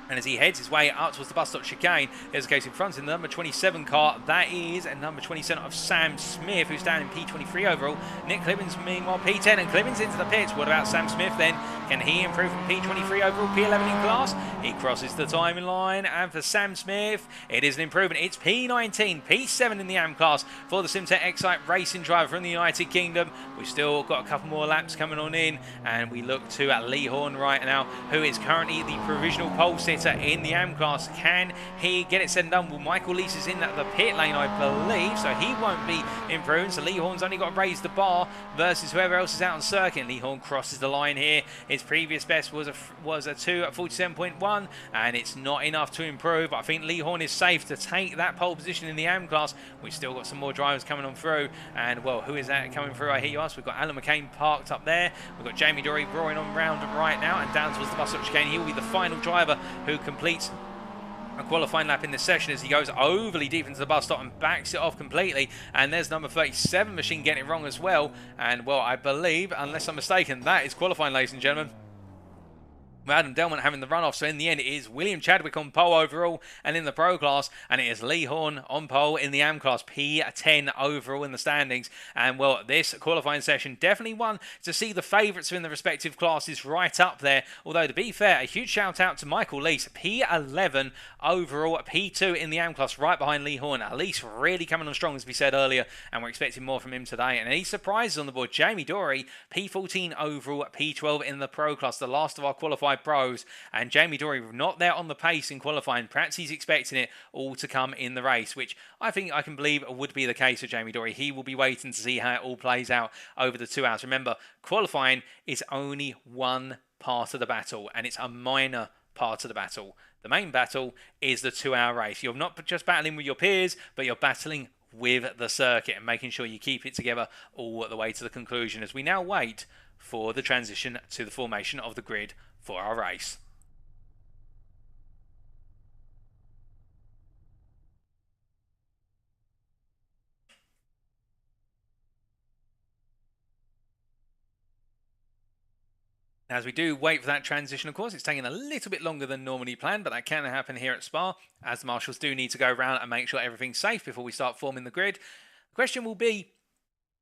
And as he heads his way up towards the bus stop chicane, there's a case in front in the number 27 car. That is a number 27 of Sam Smith, who's down in P23 overall. Nick Clibbins, meanwhile, P10, and Clibbins into the pits. What about Sam Smith then? Can he improve from P23 overall, P11 in class? He crosses the timing line, and for Sam Smith, it is an improvement. It's P19, P7 in the AM class for the Simtech Excite racing driver from the United Kingdom. We've still got a couple more laps coming on in, and we look to Lee Horne right now, who is currently the provisional pole sitter in the AM class. Can he get it said and done? Well, Michael Lees is in the pit lane, I believe, so he won't be improving. So Lee Horne's only got to raise the bar versus whoever else is out on circuit. Lee Horne crosses the line here. His previous best was a 2 at 47.1, and it's not enough to improve. I think Lee Horne is safe to take that pole position in the AM class. We've still got some more drivers coming on through, and well, who is that coming through? I hear you ask. We've got Alan McCain parked up there. We've got Jamie Dory roaring on round right now, and down towards the bus stop chicane. He will be the final driver who completes a qualifying lap in this session as he goes overly deep into the bus stop and backs it off completely. And there's number 37 machine getting it wrong as well. And well, I believe, unless I'm mistaken, that is qualifying, ladies and gentlemen. Adam Delmont having the runoff, so in the end it is William Chadwick on pole overall and in the pro class, and it is Lee Horne on pole in the AM class, P10 overall in the standings. And well, this qualifying session definitely one to see the favourites in the respective classes right up there, although to be fair, a huge shout out to Michael Lees, P11 overall, P2 in the AM class right behind Lee Horne. Lees really coming on strong as we said earlier, and we're expecting more from him today. And any surprises on the board? Jamie Dory, P14 overall, P12 in the pro class, the last of our qualified pros, and Jamie Dory not there on the pace in qualifying. Perhaps he's expecting it all to come in the race, which I think I can believe would be the case for Jamie Dory. He will be waiting to see how it all plays out over the 2 hours. Remember, qualifying is only one part of the battle, and it's a minor part of the battle. The main battle is the 2-hour race. You're not just battling with your peers, but you're battling with the circuit and making sure you keep it together all the way to the conclusion, as we now wait for the transition to the formation of the grid for our race. As we do wait for that transition, of course, it's taking a little bit longer than normally planned, but that can happen here at Spa, as the marshals do need to go around and make sure everything's safe before we start forming the grid. The question will be,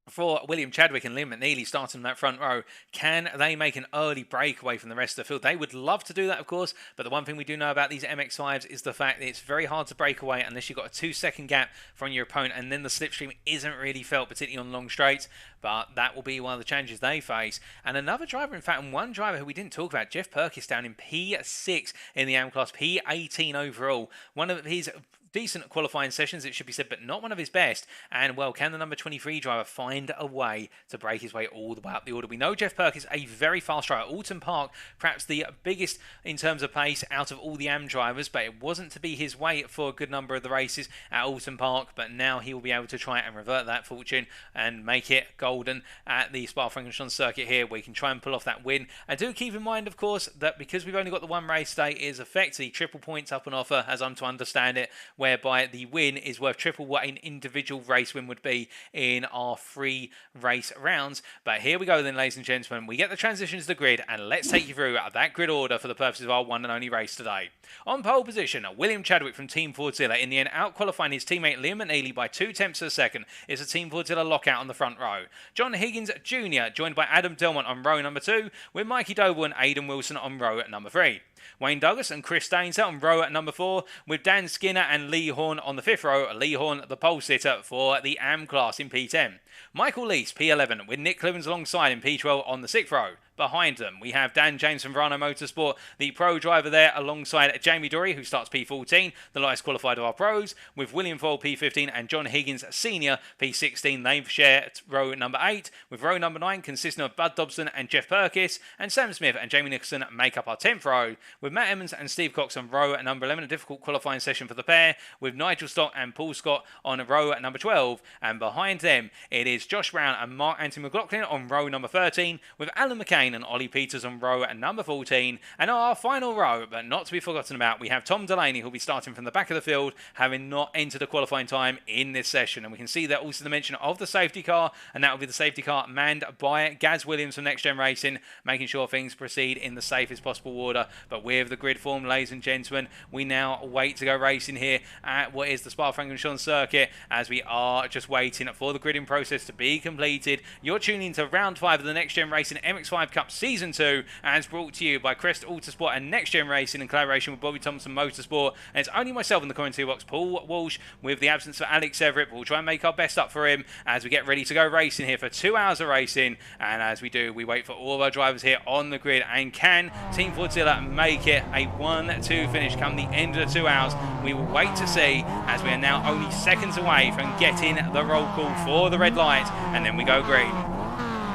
for William Chadwick and Liam McNeilly starting in that front row, can they make an early breakaway from the rest of the field? They would love to do that, of course, but the one thing we do know about these MX-5s is the fact that it's very hard to break away unless you've got a 2-second gap from your opponent, and then the slipstream isn't really felt, particularly on long straights, but that will be one of the challenges they face. And another driver, in fact, and one driver who we didn't talk about, Geoff Purkiss, down in P6 in the AM class, P18 overall. One of his decent qualifying sessions, it should be said, but not one of his best. And well, can the number 23 driver find a way to break his way all the way up the order? We know Geoff Purkiss, a very fast driver. Alton Park, perhaps the biggest in terms of pace out of all the AM drivers, but it wasn't to be his way for a good number of the races at Alton Park. But now he will be able to try and revert that fortune and make it golden at the Spa-Francorchamps circuit here, where he can try and pull off that win. And do keep in mind, of course, that because we've only got the one race today, it is effectively triple points up on offer, as I'm to understand it, whereby the win is worth triple what an individual race win would be in our 3 race rounds. But here we go then, ladies and gentlemen. We get the transitions to the grid, and let's take you through that grid order for the purposes of our one and only race today. On pole position, William Chadwick from Team Fordzilla, in the end out-qualifying his teammate Liam McNeilly by 2/10 of a second. It's a Team Fordzilla lockout on the front row. John Higgins Jr. joined by Adam Delmont on row number 2, with Mikey Doble and Aidan Wilson on row at number 3. Wayne Douglas and Chris Staines on row at number 4, with Dan Skinner and Lee Horne on the 5th row. Lee Horne, the pole sitter for the AM class in P10. Michael Lees, P11, with Nick Clibbins alongside in P12 on the 6th row. Behind them, we have Dan James from Verano Motorsport, the pro driver there, alongside Jamie Dory, who starts P14, the lightest qualified of our pros, with William Fole P15 and John Higgins Senior P16. They share row number 8, with row number 9 consisting of Bud Dobson and Geoff Purkiss, and Sam Smith and Jamie Nicholson make up our 10th row, with Matt Emmons and Steve Cox on row at number 11, a difficult qualifying session for the pair, with Nigel Stock and Paul Scott on row at number 12, and behind them it is Josh Brown and Mark Anthony McLaughlin on row number 13, with Alan McCain Chicane and Ollie Peters on row number 14. And our final row, but not to be forgotten about, we have Tom Delaney, who'll be starting from the back of the field, having not entered a qualifying time in this session. And we can see that also the mention of the safety car, and that will be the safety car manned by Gaz Williams from NXTGEN Racing, making sure things proceed in the safest possible order. But with the grid form, ladies and gentlemen, we now wait to go racing here at what is the Spa-Francorchamps circuit, as we are just waiting for the gridding process to be completed. You're tuning into round 5 of the NXTGEN Racing MX-5 Cup Season 2, as brought to you by Crest, Autosport and NXTGEN Racing in collaboration with Bobby Thompson Motorsport. And it's only myself in the commentary box, Paul Walsh, with the absence of Alex Everett. We'll try and make our best up for him as we get ready to go racing here for 2 hours of racing. And as we do, we wait for all of our drivers here on the grid. And can Team Fordzilla make it a 1-2 finish come the end of the 2 hours? We will wait to see, as we are now only seconds away from getting the roll call for the red light, and then we go green.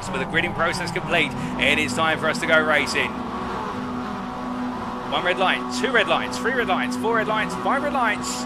So with the gridding process complete, it is time for us to go racing. 1 red light, 2 red lights, 3 red lights, 4 red lights, 5 red lights.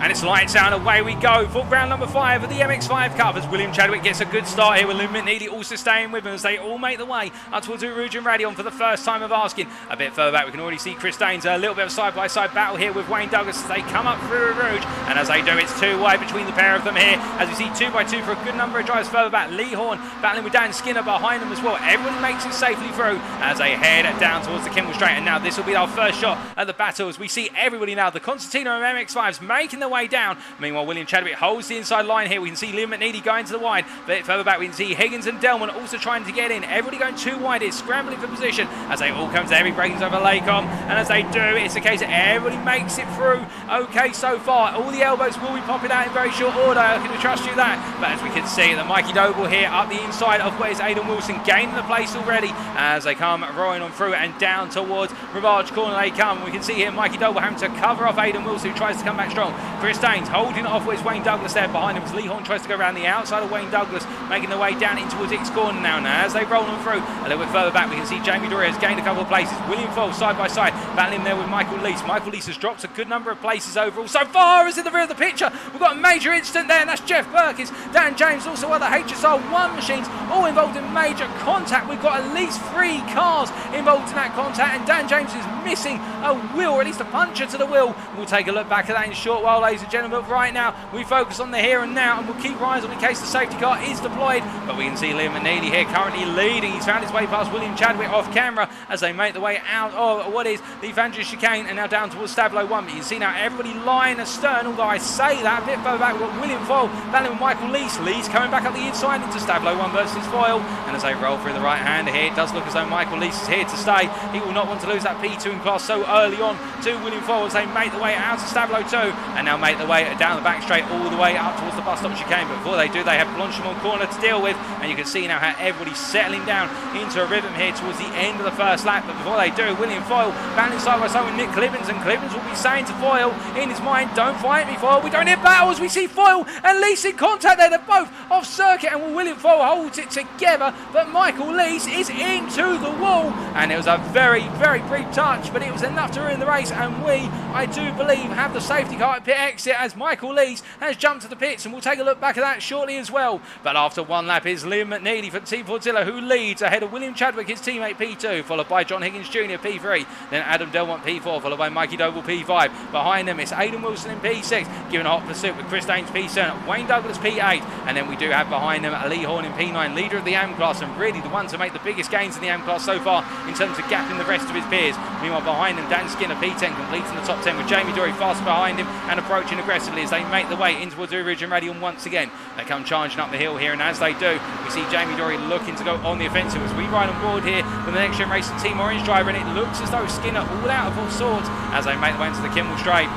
And it's lights out, away we go for round number 5 of the MX-5 Cup, as William Chadwick gets a good start here with Liam McNeilly also staying with him as they all make the way up towards Rivage and Radion for the first time of asking. A bit further back, we can already see Chris Danes, a little bit of side-by-side battle here with Wayne Douglas as they come up through Rivage, and as they do, it's 2 wide between the pair of them here, as we see 2 by 2 for a good number of drivers further back. Lee Horne battling with Dan Skinner behind them as well. Everyone makes it safely through as they head down towards the Kimmel Straight, and now this will be our first shot at the battle as we see everybody now, the Constantino and MX-5s making their way down. Meanwhile, William Chadwick holds the inside line here. We can see Liam McNeilly going to the wide. A bit further back, we can see Higgins and Delmont also trying to get in. Everybody going 2 wide here, scrambling for position as they all come to heavy breakings over Lacom. And as they do, it's a case that everybody makes it through okay so far. All the elbows will be popping out in very short order. I can trust you that. But as we can see, the Mikey Doble here up the inside of where is Aidan Wilson, gaining the place already as they come rolling on through and down towards Rivage corner they come. We can see here Mikey Doble having to cover off Aidan Wilson, who tries to come back strong. Chris Danes holding off where's Wayne Douglas there behind him as Lee Horne tries to go around the outside of Wayne Douglas, making their way down in towards X corner now. Now as they roll on through a little bit further back, we can see Jamie Dory has gained a couple of places. William Foles side by side battling there with Michael Lease. Michael Lease has dropped a good number of places overall so far as in the rear of the picture. We've got a major incident there, and that's Geoff Purkiss, Dan James, also other HSR1 machines all involved in major contact. We've got at least 3 cars involved in that contact, and Dan James is missing a wheel, or at least a puncture to the wheel. We'll take a look back at that in a short while, ladies and gentlemen, but right now we focus on the here and now, and we'll keep our eyes on in case the safety car is deployed. But we can see Liam McNeilly here currently leading. He's found his way past William Chadwick off camera as they make the way out of what is the Evangelist Chicane and now down towards Stablo 1. But you can see now everybody lying astern, although I say that a bit further back, we've got William Foyle battling with Michael Lease. Lease coming back up the inside into Stablo 1 versus Foyle, and as they roll through the right hander here, it does look as though Michael Lease is here to stay. He will not want to lose that P2 in class so early on to William Foyle as they make the way out to Stablo 2 and now make the way down the back straight all the way up towards the bus stop chicane. But before they do, they have Blanchimont corner to deal with, and you can see now how everybody's settling down into a rhythm here towards the end of the first lap. But before they do, William Foyle battling side by side with Nick Clibbins, and Clibbins will be saying to Foyle in his mind, don't fight me, Foyle. We don't need battles. We see Foyle and Lease in contact there. They're both off circuit, and William Foyle holds it together, but Michael Lease is into the wall, and it was a very, very brief touch, but it was enough to ruin the race. And we, I do believe, have the safety car at pit exit as Michael Lease has jumped to the pits, and we'll take a look back at that shortly as well. But after one lap is Liam McNeilly for Team Fordzilla, who leads ahead of William Chadwick, his teammate P2, followed by John Higgins Jr. P3, then Adam Delmont P4, followed by Mikey Doble P5. Behind them it's Aidan Wilson in P6, giving a hot pursuit with Chris Danes P7, Wayne Douglas P8, and then we do have behind them Lee Horne in P9, leader of the AM class, and really the one to make the biggest gains in the AM class so far in terms of gapping the rest of his peers. Meanwhile behind them Dan Skinner P10 completing the top 10 with Jamie Dory fast behind him and approaching aggressively as they make the way in towards Rivage and Radion once again. They come charging up the hill here, and as they do, we see Jamie Dory looking to go on the offensive as we ride on board here with the NXTGEN Racing Team Orange driver, and it looks as though Skinner all out of all sorts as they make the way into the Kimmel Straight.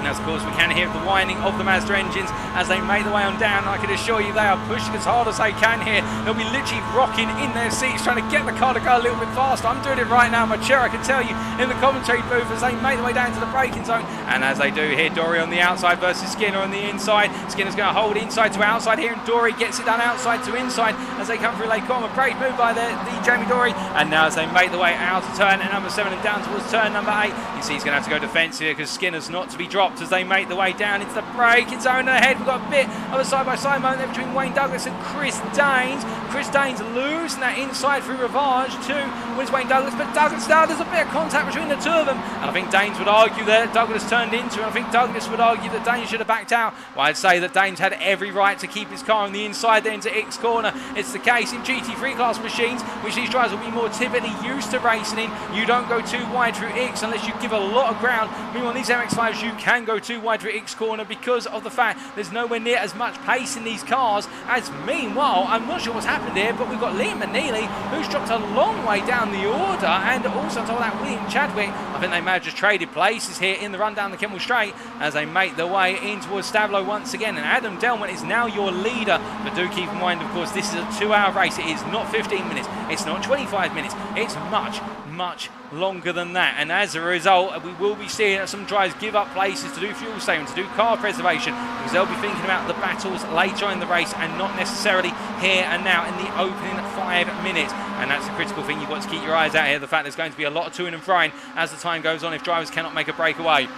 And of course we can hear the whining of the Mazda engines as they make the way on down. I can assure you they are pushing as hard as they can here. They'll be literally rocking in their seats trying to get the car to go a little bit faster. I'm doing it right now in my chair, I can tell you, in the commentary booth as they make their way down to the braking zone. And as they do here, Dory on the outside versus Skinner on the inside. Skinner's going to hold inside to outside here, and Dory gets it done outside to inside as they come through Lake Corma. Great move by the Jamie Dory. And now as they make the way out of turn number 7 and down towards turn number 8, you see he's going to have to go defensive here because Skinner's not to be dropped. interrupt as they make the way down into the braking zone ahead. We've got a bit of a side-by-side moment there between Wayne Douglas and Chris Daines. Chris Daines losing that inside through Rivage to wins Wayne Douglas, but Douglas now, there's a bit of contact between the two of them, and I think Daines would argue that Douglas turned into, and I think Douglas would argue that Daines should have backed out. Well, I'd say that Daines had every right to keep his car on the inside there into X corner. It's the case in GT3 class machines, which these drivers will be more typically used to racing in. You don't go too wide through X unless you give a lot of ground. Meanwhile, these MX-5s, you can go too wide through X corner because of the fact there's nowhere near as much pace in these cars. As meanwhile, I'm not sure what's happened here, but we've got Liam McNeilly, who's dropped a long way down the order, and also on top of that, William Chadwick. I think they may have just traded places here in the run down the Kimmel Straight as they make their way in towards Stablo once again, and Adam Delmont is now your leader. But do keep in mind, of course, this is a 2-hour race. It is not 15 minutes, it's not 25 minutes, it's much longer than that, and as a result we will be seeing some drivers give up places to do fuel saving, to do car preservation, because they'll be thinking about the battles later in the race and not necessarily here and now in the opening 5 minutes. And that's the critical thing you've got to keep your eyes out here, the fact there's going to be a lot of to-ing and froing as the time goes on if drivers cannot make a breakaway.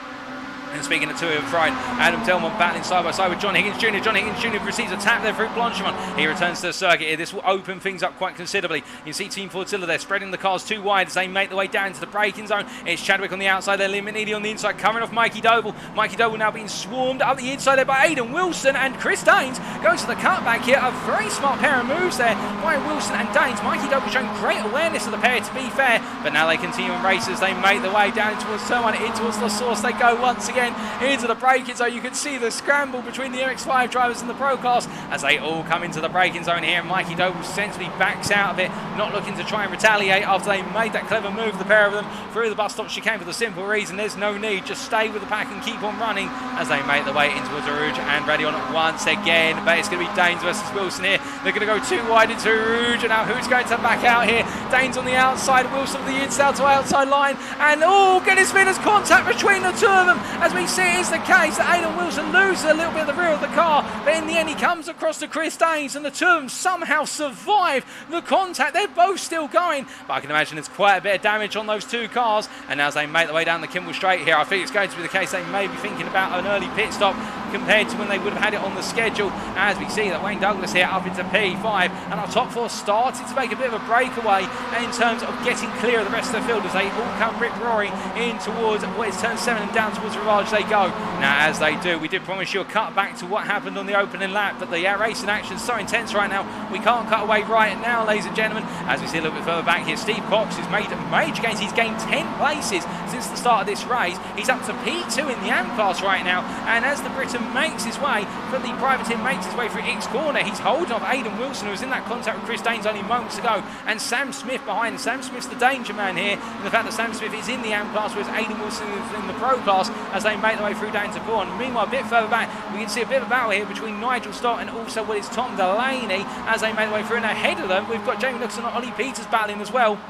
And speaking of to-ing and froing, Adam Delmont battling side by side with John Higgins Jr. John Higgins Jr. receives a tap there through Blanchimont. He returns to the circuit here. This will open things up quite considerably. You can see Team Fortilla there spreading the cars too wide as they make their way down into the braking zone. It's Chadwick on the outside there, Liam McNeilly on the inside, covering off Mikey Doble. Mikey Doble now being swarmed up the inside there by Aidan Wilson, and Chris Daines goes to the cutback here. A very smart pair of moves there by Wilson and Daines. Mikey Doble showing great awareness of the pair, to be fair, but now they continue on races. They make their way down towards turn 1, in towards the source. They go once again into the braking zone. You can see the scramble between the MX-5 drivers and the Pro class as they all come into the braking zone here. Mikey Doble sensibly backs out of it, not looking to try and retaliate after they made that clever move, the pair of them, through the bus stop chicane, for the simple reason there's no need. Just stay with the pack and keep on running as they make their way into Rivage and ready on it once again. But it's going to be Daines versus Wilson here. They're going to go too wide into Rouge, and now who's going to back out here? Daines on the outside, Wilson on the inside to outside line, and goodness me, there's contact between the two of them. As we see, it's the case that Aidan Wilson loses a little bit of the rear of the car, but in the end he comes across to Chris Daines, and the two of them somehow survive the contact. They're both still going, but I can imagine there's quite a bit of damage on those two cars. And as they make their way down the Kimmel Straight here, I think it's going to be the case they may be thinking about an early pit stop compared to when they would have had it on the schedule, as we see that Wayne Douglas here up into P5, and our top 4 started to make a bit of a breakaway in terms of getting clear of the rest of the field as they all come rip-roaring in towards what is turn 7 and down towards Rivage they go. Now as they do, we did promise you a cut back to what happened on the opening lap, but the racing action is so intense right now, we can't cut away right now, ladies and gentlemen. As we see a little bit further back here, Steve Cox has made major gains. He's gained 10 places since the start of this race. He's up to P2 in the AM class right now, and as the Briton makes his way, for the privateer makes his way through X corner, he's holding off Aidan Wilson, who was in that contact with Chris Daines only moments ago, and Sam Smith behind. Sam Smith's the danger man here, and the fact that Sam Smith is in the AM class, whereas Aidan Wilson is in the Pro class, as they make their way through down to Horne. Meanwhile, a bit further back, we can see a bit of a battle here between Nigel Stott and also what is Tom Delaney, as they make their way through, and ahead of them we've got Jamie Nicholson and Ollie Peters battling as well,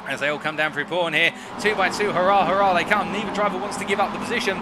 as they all come down through Horne here. 2 by 2, hurrah, hurrah, they come. Neither driver wants to give up the position.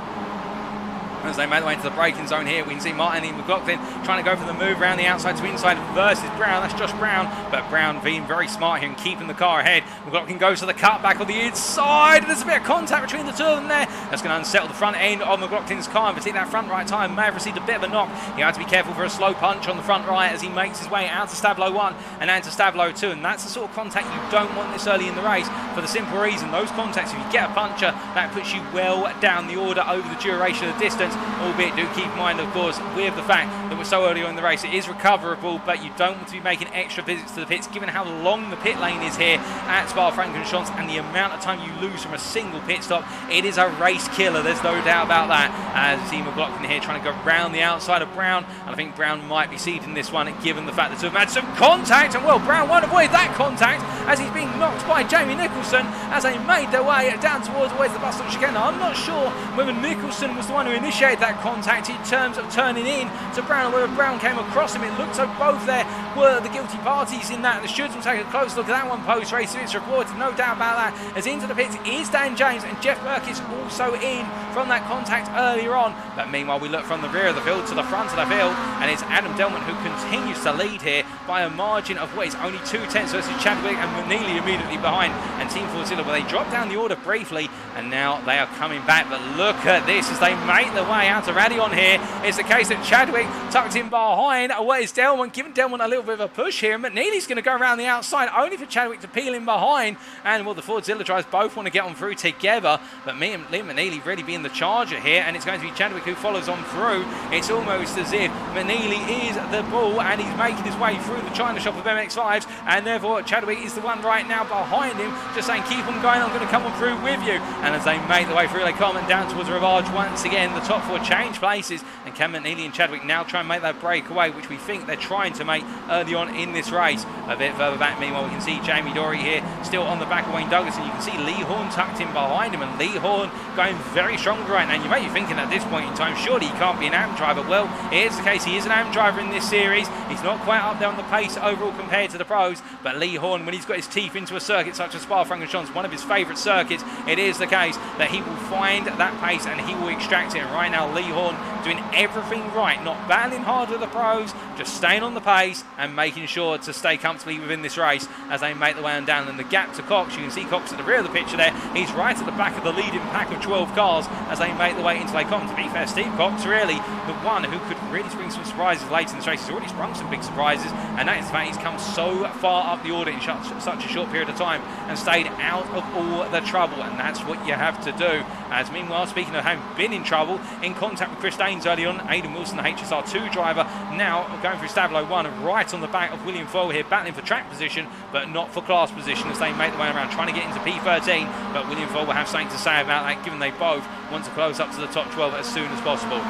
As they make their way into the braking zone here, we can see Martin and McLaughlin trying to go for the move around the outside to inside versus Brown. That's Josh Brown, but Brown being very smart here and keeping the car ahead. McLaughlin goes to the cutback on the inside. There's a bit of contact between the two of them there. That's going to unsettle the front end of McLaughlin's car. And that front right tyre may have received a bit of a knock. He had to be careful for a slow punch on the front right as he makes his way out to Stablo 1 and out to Stablo 2. And that's the sort of contact you don't want this early in the race, for the simple reason those contacts, if you get a puncher, that puts you well down the order over the duration of the distance. Albeit, do keep in mind, of course, with the fact that we're so early on in the race, it is recoverable, but you don't want to be making extra visits to the pits, given how long the pit lane is here at Spa-Francorchamps and the amount of time you lose from a single pit stop. It is a race killer, there's no doubt about that. As you see McLaughlin here trying to go round the outside of Brown, and I think Brown might be seeding this one, given the fact that two have had some contact, and well, Brown won't avoid that contact as he's being knocked by Jamie Nicholson as they made their way down towards where's the bus stop chicane. Now, I'm not sure whether Nicholson was the one who initiated that contact in terms of turning in to Brown, whether Brown came across him. It looked like both there were the guilty parties in that. The shooters will take a close look at that one post race. It's reported, no doubt about that. As into the pits is Dan James, and Geoff Purkiss also in from that contact earlier on. But meanwhile, we look from the rear of the field to the front of the field, and it's Adam Delmont who continues to lead here by a margin of what is only 2/10 versus Chadwick and McNeilly immediately behind, and Team Fordzilla, but they dropped down the order briefly, and now they are coming back. But look at this as they make their way out to Radion here. It's the case that Chadwick tucked in behind what is Delmont, giving Delmont a little bit of a push here. McNeilly's going to go around the outside, only for Chadwick to peel in behind, and well, the Fordzilla drivers both want to get on through together, but Liam McNeilly really being the charger here, and it's going to be Chadwick who follows on through. It's almost as if McNeilly is the ball, and he's making his way through the China shop of MX-5s, and therefore Chadwick is the one right now behind him, just saying keep on going, I'm going to come on through with you. And as they make their way through, they come and down towards Rivage once again. The top four change places, and can McNeilly and Chadwick now try and make that breakaway, which we think they're trying to make early on in this race. A bit further back, meanwhile, we can see Jamie Dory here still on the back of Wayne Douglas, and you can see Lee Horne tucked in behind him, and Lee Horne going very strong right now. And you may be thinking at this point in time, surely he can't be an AM driver. Well, it is the case, he is an AM driver in this series. He's not quite up there on the pace overall compared to the pros, but Lee Horne, when he's got his teeth into a circuit such as Spa-Francorchamps, one of his favourite circuits, it is the case that he will find that pace and he will extract it. And right now, Lee Horne doing everything right, not battling hard with the pros, just staying on the pace and making sure to stay comfortably within this race as they make the way on down. And the gap to Cox, you can see Cox at the rear of the picture there, he's right at the back of the leading pack of 12 cars as they make the way into Lake Common. To be fair, Steve Cox really the one who could really spring some surprises late in this race. He's already sprung some big surprises, and that is the fact he's come so far up the order in such a short period of time and stayed out of all the trouble, and that's what you have to do. As meanwhile, speaking of having been in trouble, in contact with Chris Daines early on, Aidan Wilson, the HSR2 driver, now going through Stablo 1 right on the back of William Foyle here, battling for track position but not for class position as they make their way around, trying to get into P13, but William Foyle will have something to say about that, given they both want to close up to the top 12 as soon as possible.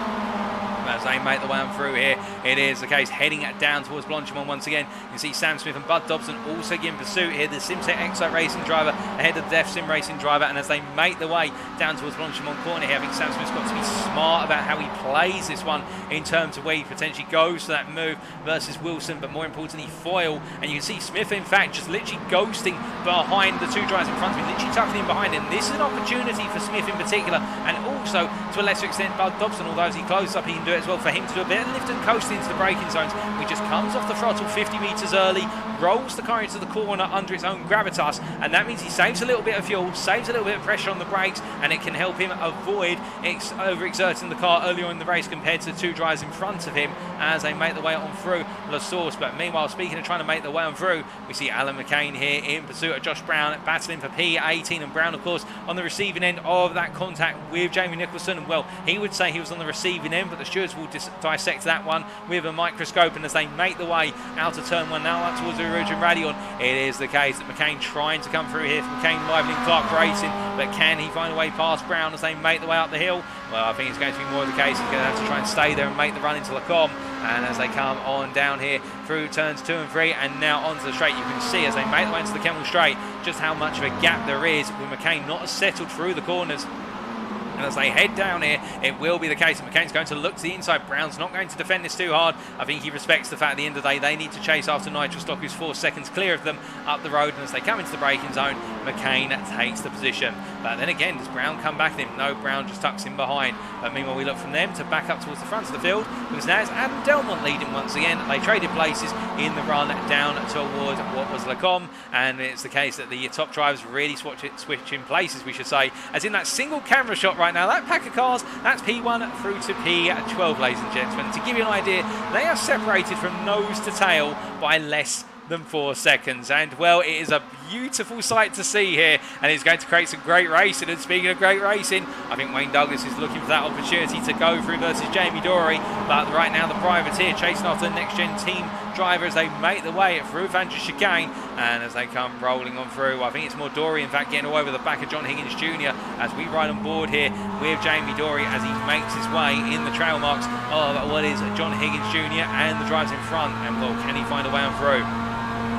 As they make the way on through here, it is the case heading down towards Blanchimont once again. You can see Sam Smith and Bud Dobson also in pursuit here. The Simtech Excite Racing driver ahead of the Def Sim Racing driver, and as they make the way down towards Blanchimont corner here, I think Sam Smith's got to be smart about how he plays this one in terms of where he potentially goes for that move versus Wilson, but more importantly Foyle. And you can see Smith in fact just literally ghosting behind the two drivers in front of him, literally tucking in behind him. This is an opportunity for Smith in particular, and also to a lesser extent Bud Dobson, although as he closes up he can do it as well, for him to do a bit of lift and coast into the braking zones. He just comes off the throttle 50 metres early, rolls the car into the corner under its own gravitas, and that means he saves a little bit of fuel, saves a little bit of pressure on the brakes, and it can help him avoid overexerting the car earlier in the race compared to the two drivers in front of him as they make the way on through La Source. But meanwhile, speaking of trying to make the way on through, we see Alan McCain here in pursuit of Josh Brown, battling for P18, and Brown of course on the receiving end of that contact with Jamie Nicholson. And well, he would say he was on the receiving end, but the stewards will dissect that one with a microscope. And as they make the way out of turn one now up towards Rivage and Radion, it is the case that McCain trying to come through here for McCain rivaling Clark Racing, but can he find a way past Brown as they make the way up the hill? Well, I think it's going to be more of the case. He's going to have to try and stay there and make the run into Lacombe. And as they come on down here through turns 2 and 3 and now onto the straight, you can see as they make the way into the Kemmel Straight just how much of a gap there is with McCain not as settled through the corners. And as they head down here, it will be the case that McCain's going to look to the inside. Brown's not going to defend this too hard. I think he respects the fact at the end of the day they need to chase after Nigel Stock, who's 4 seconds clear of them up the road. And as they come into the braking zone, McCain takes the position. But then again, does Brown come back at him? No, Brown just tucks him behind. But meanwhile, we look from them to back up towards the front of the field, because now it's Adam Delmont leading once again. They traded places in the run down towards what was Lacombe, and it's the case that the top drivers really switching places, we should say, as in that single camera shot right now, that pack of cars, that's P1 through to P12, ladies and gentlemen. To give you an idea, they are separated from nose to tail by less than 4 seconds, and well, it is a beautiful sight to see here, and it's going to create some great racing. And speaking of great racing, I think Wayne Douglas is looking for that opportunity to go through versus Jamie Dory, but right now the privateer chasing after the NXTGEN team driver as they make the way through Vantage Chicane, and as they come rolling on through, I think it's more Dory in fact getting all over the back of John Higgins Jr. as we ride on board here with Jamie Dory as he makes his way in the trail marks of what is John Higgins Jr. and the drivers in front, and well, can he find a way on through?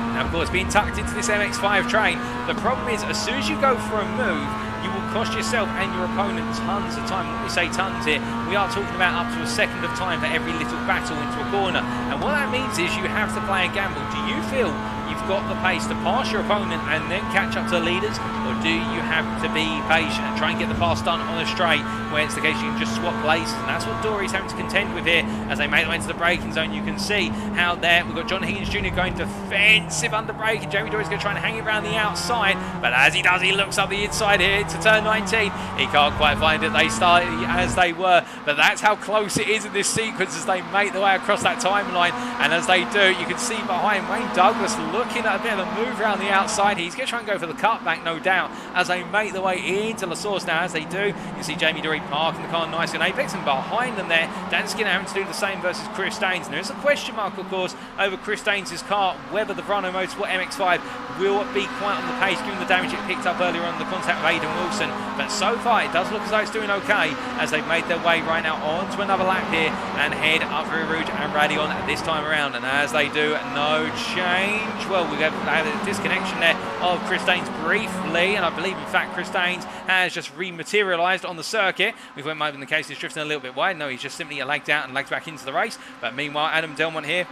Now, of course, being tucked into this MX-5 train, the problem is as soon as you go for a move, you will cost yourself and your opponent tons of time. When we say tons here, we are talking about up to a second of time for every little battle into a corner. And what that means is you have to play a gamble. Do you feel you've got the pace to pass your opponent and then catch up to the leaders, or do you have to be patient and try and get the pass done on a straight, where it's the case you can just swap places? And that's what Dory's having to contend with here as they make their way into the braking zone. You can see how there we've got John Higgins Jr. going defensive under braking. Jamie Dory's going to try and hang it around the outside, but as he does, he looks up the inside here to turn 19. He can't quite find it. They started as they were, but that's how close it is in this sequence as they make their way across that timeline. And as they do, you can see behind Wayne Douglas looking at a bit of a move around the outside. He's going to try and go for the cutback, no doubt, as they make their way into La Source. Now, as they do, you can see Jamie Dory parking the car nicely in Apex, and behind them there, Dan Skinner having to do the same versus Chris Daines. And there is a question mark, of course, over Chris Daines' car, whether the Verano Motorsport MX-5 will be quite on the pace, given the damage it picked up earlier on the contact with Aidan Wilson. But so far, it does look as though it's doing okay, as they've made their way right now onto another lap here and head up through Rivage and Radion this time around. And as they do, no change. Well, we have a disconnection there of Chris Daines briefly, and I believe, in fact, Chris Daines has just rematerialised on the circuit. We thought it might have been the case he's drifting a little bit wide. No, he's just simply lagged out and lagged back into the race. But meanwhile, Adam Delmont here,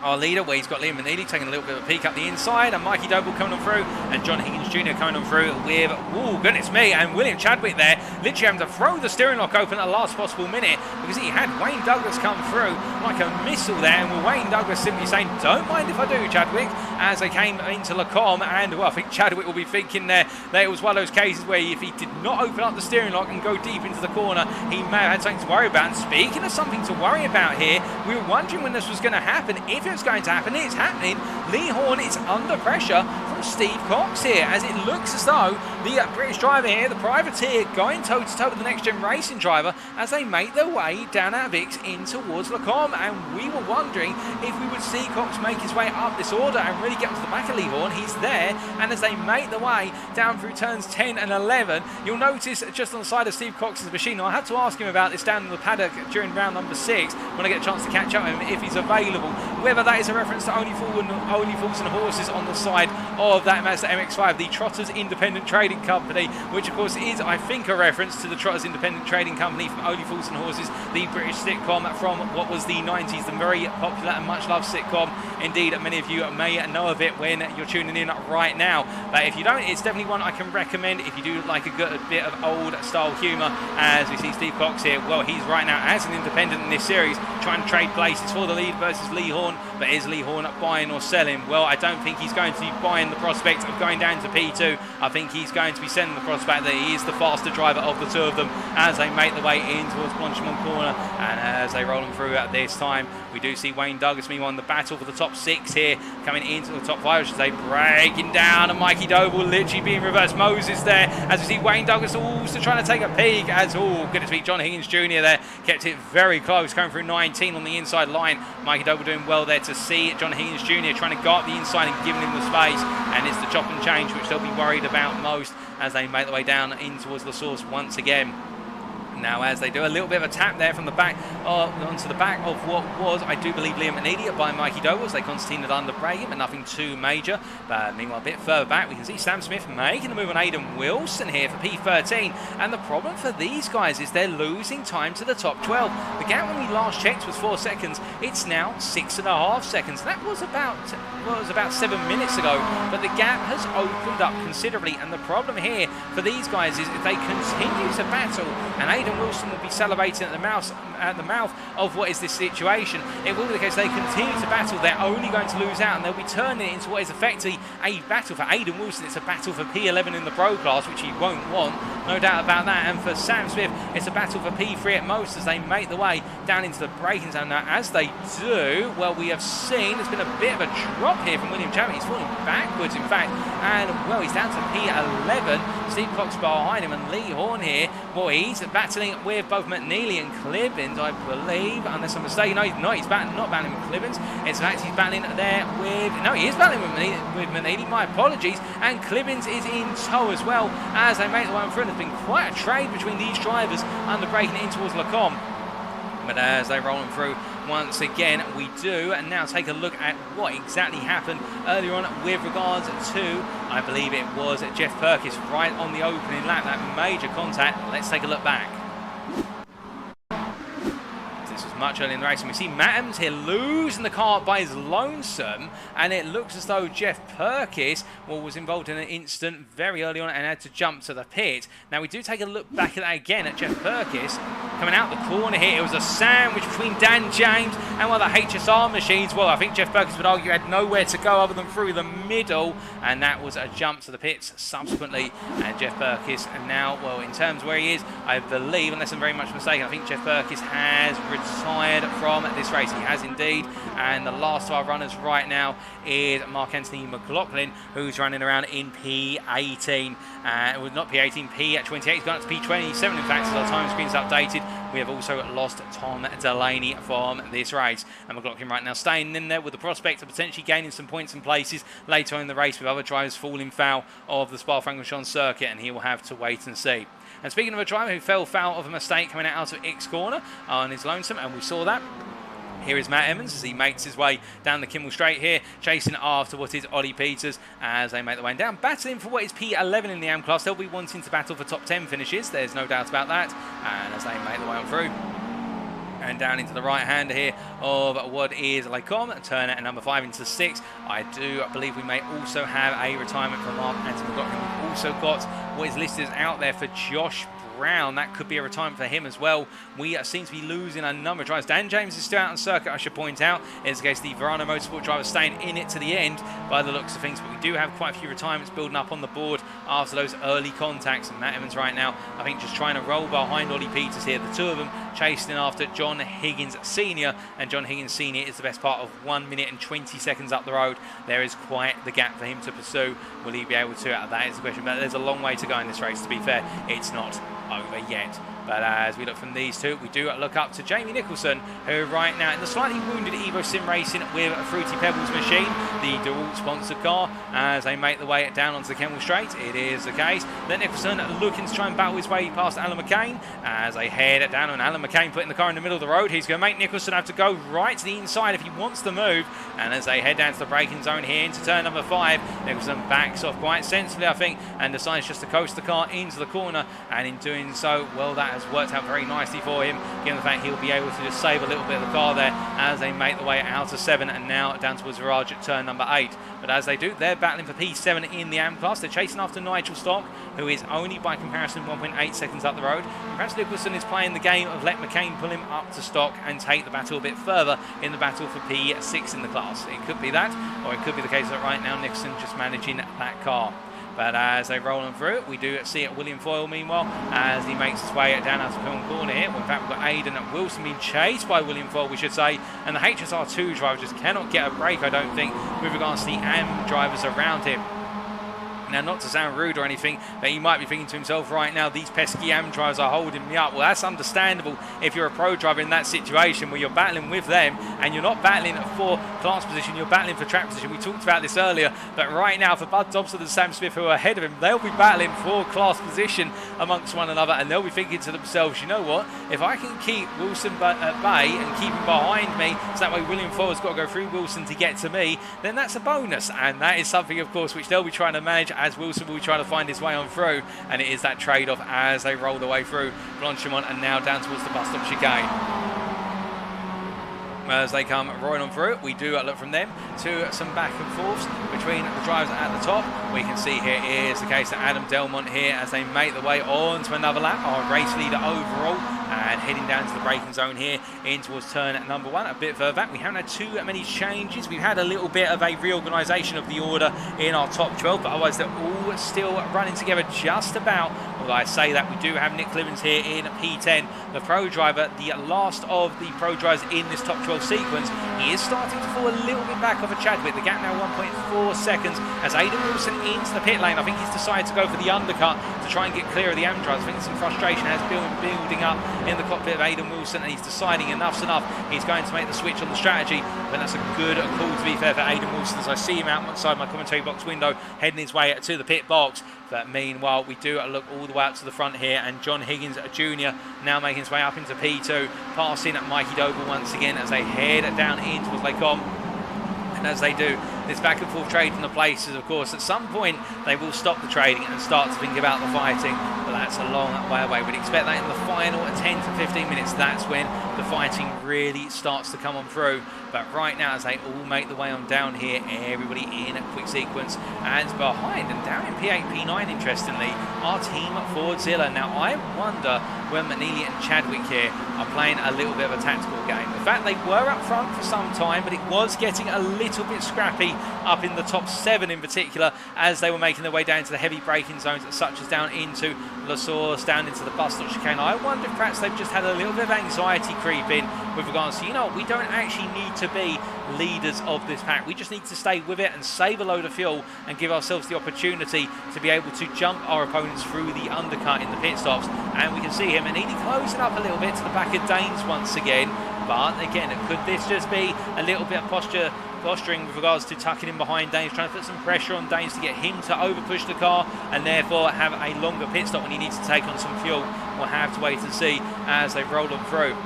our leader, where he's got Liam McNeilly taking a little bit of a peek up the inside, and Mikey Doble coming on through, and John Higgins Jr. coming on through with, oh goodness me, and William Chadwick there, literally having to throw the steering lock open at the last possible minute, because he had Wayne Douglas come through like a missile there, and with Wayne Douglas simply saying, don't mind if I do, Chadwick, as they came into Lacombe. And well, I think Chadwick will be thinking there that it was one of those cases where if he did not open up the steering lock and go deep into the corner, he may have had something to worry about. And speaking of something to worry about here, we were wondering when this was going to happen, if it was going to happen. It's happening. Lee Horne is under pressure from Steve Cox here, as it looks as though the British driver here, the privateer, going toe-to-toe with the next-gen racing driver as they make their way down out of Vix in towards Lacombe. And we were wondering if we would see Cox make his way up this order and really get onto the back of Lee Horne. He's there, and as they make their way down through turns 10 and 11, you'll notice just on the side of Steve Cox's machine, and I had to ask him about this down in the paddock during round number 6 when I get a chance to catch up with him, if he's available, whether that is a reference to Only Fools and Horses on the side of that Mazda MX-5, the Trotters Independent Trading Company, which of course is, I think, a reference to the Trotters Independent Trading Company from Only Fools and Horses, the British sitcom from what was the 90s, the very popular and much loved sitcom. Indeed, many of you may know of it when you're tuning in right now, but if you don't, it's definitely one I can recommend if you do like a good bit of old style humour. As we see Steve Cox here, well, he's right now as an independent in this series, trying to trade places for the lead versus Lee Horne. But is Lee Horne buying or selling? Well, I don't think he's going to be buying the prospect of going down to P2. I think he's going to be selling the prospect that he is the faster driver of the two of them as they make their way in towards Blanchemont Corner. And as they roll them through at this time, we do see Wayne Douglas meanwhile in the battle for the top 6 here, coming into the top 5, should they, breaking down, and Mikey Doble literally being reverse Moses there, as we see Wayne Douglas also trying to take a peek, as, oh goodness me, John Higgins Jr. there kept it very close, coming through 19 on the inside line. Mikey Doble doing well there to see John Higgins Jr. trying to go up the inside and giving him the space, and it's the chop and change which they'll be worried about most as they make their way down in towards La Source once again. Now, as they do a little bit of a tap there from the back onto the back of what was, I do believe, Liam McNeilly by Mikey Doble, as they continued under braking, but nothing too major. But meanwhile, a bit further back, we can see Sam Smith making a move on Aidan Wilson here for P13. And the problem for these guys is they're losing time to the top 12. The gap when we last checked was 4 seconds. It's now 6.5 seconds. That was about 7 minutes ago, but the gap has opened up considerably. And the problem here for these guys is if they continue to battle, and Aidan Wilson will be celebrating at the mouth of what is this situation, it will be the case they continue to battle, they're only going to lose out, and they'll be turning it into what is effectively a battle for Aidan Wilson. It's a battle for P11 in the Pro class, which he won't want, no doubt about that. And for Sam Smith, it's a battle for P3 at most as they make the way down into the braking zone. Now, as they do, well, we have seen there's been a bit of a drop here from William Chadwick. He's falling backwards, in fact, and well, he's down to P11. Steve Cox behind him, and Lee Horne here, well, he's battling with both McNeilly and Clibbins, I believe, unless I'm mistaken. No, he's not. He's not battling with Clibbins. It's fact he's battling there with... No, he is battling with McNeilly. My apologies. And Clibbins is in tow as well as they make the way through. There's been quite a trade between these drivers under braking in towards Lacombe. But as they roll them through once again, we do and now take a look at what exactly happened earlier on with regards to, I believe it was Geoff Purkiss right on the opening lap, that major contact. Let's take a look back. much earlier in the race. And we see Matt Evans here losing the car by his lonesome, and it looks as though Geoff Purkiss was involved in an incident very early on and had to jump to the pit. Now we do take a look back at that again at Geoff Purkiss coming out the corner here. It was a sandwich between Dan James and one of the HSR machines. Well, I think Geoff Purkiss would argue had nowhere to go other than through the middle, and that was a jump to the pits subsequently. And Geoff Purkiss, and now, well, in terms of where he is, I believe, unless I'm very much mistaken, I think Geoff Purkiss has retired from this race. He has indeed, and the last of our runners right now is Mark Anthony McLaughlin, who's running around in P18. Well, not P18, P28. He's gone up to P27, in fact, as our time screen's updated. We have also lost Tom Delaney from this race. And McLaughlin right now staying in there with the prospect of potentially gaining some points and places later on in the race, with other drivers falling foul of the Spa-Francorchamps circuit, and he will have to wait and see. And speaking of a driver who fell foul of a mistake coming out of X corner on his lonesome, and we saw that. Here is Matt Evans as he makes his way down the Kimmel Straight here, chasing after what is Ollie Peters as they make the way down, battling for what is P11 in the AM class. They'll be wanting to battle for top 10 finishes, there's no doubt about that. And as they make the way on through, and down into the right hand here of what is Lecom, turn at number 5 into 6. I do believe we may also have a retirement from Mark Anthony McLaughlin. We've also got what is listed out there for Josh Brown. That could be a retirement for him as well. We seem to be losing a number of drivers. Dan James is still out on circuit, I should point out. In this case, the Verano Motorsport driver staying in it to the end by the looks of things. But we do have quite a few retirements building up on the board after those early contacts. And Matt Evans right now, I think, just trying to roll behind Ollie Peters here. The two of them chasing after John Higgins Sr. And John Higgins Sr. is the best part of 1 minute and 20 seconds up the road. There is quite the gap for him to pursue. Will he be able to? That is the question. But there's a long way to go in this race, to be fair. It's not over yet. But as we look from these two, we do look up to Jamie Nicholson, who right now in the slightly wounded Evo Sim Racing with a Fruity Pebbles machine, the DeWalt sponsored car, as they make the way down onto the Kemmel Straight. It is the case that Nicholson looking to try and battle his way past Alan McCain as they head down on Alan McCain, putting the car in the middle of the road. He's going to make Nicholson have to go right to the inside if he wants to move. And as they head down to the braking zone here into turn number 5, Nicholson backs off quite sensibly, I think, and decides just to coast the car into the corner. And in doing so, well, that has worked out very nicely for him, given the fact he'll be able to just save a little bit of the car there as they make the way out of 7 and now down towards Rivage at turn number 8. But as they do, they're battling for P7 in the AM class. They're chasing after Nigel Stock, who is only by comparison 1.8 seconds up the road. And perhaps Nicholson is playing the game of let McCain pull him up to Stock and take the battle a bit further in the battle for P6 in the class. It could be that, or it could be the case that right now Nicholson just managing that car. But as they roll on through it, we do see it William Foyle, meanwhile, as he makes his way down out of Piln Corner here. Well, in fact, we've got Aidan Wilson being chased by William Foyle, we should say. And the HSR2 driver just cannot get a break, I don't think, with regards to the AM drivers around him. Now, not to sound rude or anything, but he might be thinking to himself right now, these pesky AM drivers are holding me up. Well, that's understandable if you're a pro driver in that situation where you're battling with them and you're not battling for class position, you're battling for track position. We talked about this earlier, but right now for Bud Dobson and Sam Smith, who are ahead of him, they'll be battling for class position amongst one another, and they'll be thinking to themselves, you know what, if I can keep Wilson at bay and keep him behind me, so that way William Foyle's got to go through Wilson to get to me, then that's a bonus. And that is something, of course, which they'll be trying to manage as Wilson will be trying to find his way on through, and it is that trade-off as they roll the way through Blanchimont and now down towards the bus stop chicane. As they come roaring on through it, we do look from them to some back and forths between the drivers at the top. We can see here is the case that Adam Delmont here as they make the way on to another lap, our race leader overall, and heading down to the braking zone here in towards turn number 1. A bit further back, we haven't had too many changes. We've had a little bit of a reorganisation of the order in our top 12, but otherwise they're all still running together just about. Well, I say that we do have Nick Clivens here in P10, the pro driver, the last of the pro drivers in this top 12 sequence. He is starting to fall a little bit back off of Chadwick. The gap now 1.4 seconds as Aidan Wilson into the pit lane. I think he's decided to go for the undercut to try and get clear of the AM drivers. I think some frustration has been building up in the cockpit of Aidan Wilson, and he's deciding enough's enough. He's going to make the switch on the strategy, but that's a good call, to be fair, for Aidan Wilson, as I see him outside my commentary box window heading his way to the pit box. But meanwhile, we do look all the way up to the front here, and John Higgins Jr. now making his way up into P2, passing Mikey Doble once again as they head down in towards Lecom. And as they do, this back and forth trade in the places, of course, at some point they will stop the trading and start to think about the fighting. but that's a long way away. We'd expect that in the final 10 to 15 minutes. That's when the fighting really starts to come on through. But right now, as they all make the way on down here, everybody in a quick sequence, and behind and down in P8, P9, interestingly, our team Fordzilla. Now, I wonder when McNeilly and Chadwick here are playing a little bit of a tactical game. In fact, they were up front for some time, but it was getting a little bit scrappy up in the top 7 in particular, as they were making their way down to the heavy braking zones, such as down into La Source, down into the bus stop chicane. I wonder if perhaps they've just had a little bit of anxiety creep in with regards to, we don't actually need to be leaders of this pack. We just need to stay with it and save a load of fuel and give ourselves the opportunity to be able to jump our opponents through the undercut in the pit stops. And we can see him, and he's closing up a little bit to the back of Danes once again. But again, could this just be a little bit of posturing with regards to tucking in behind Danes, trying to put some pressure on Danes to get him to over-push the car and therefore have a longer pit stop when he needs to take on some fuel? We'll have to wait and see as they roll on through.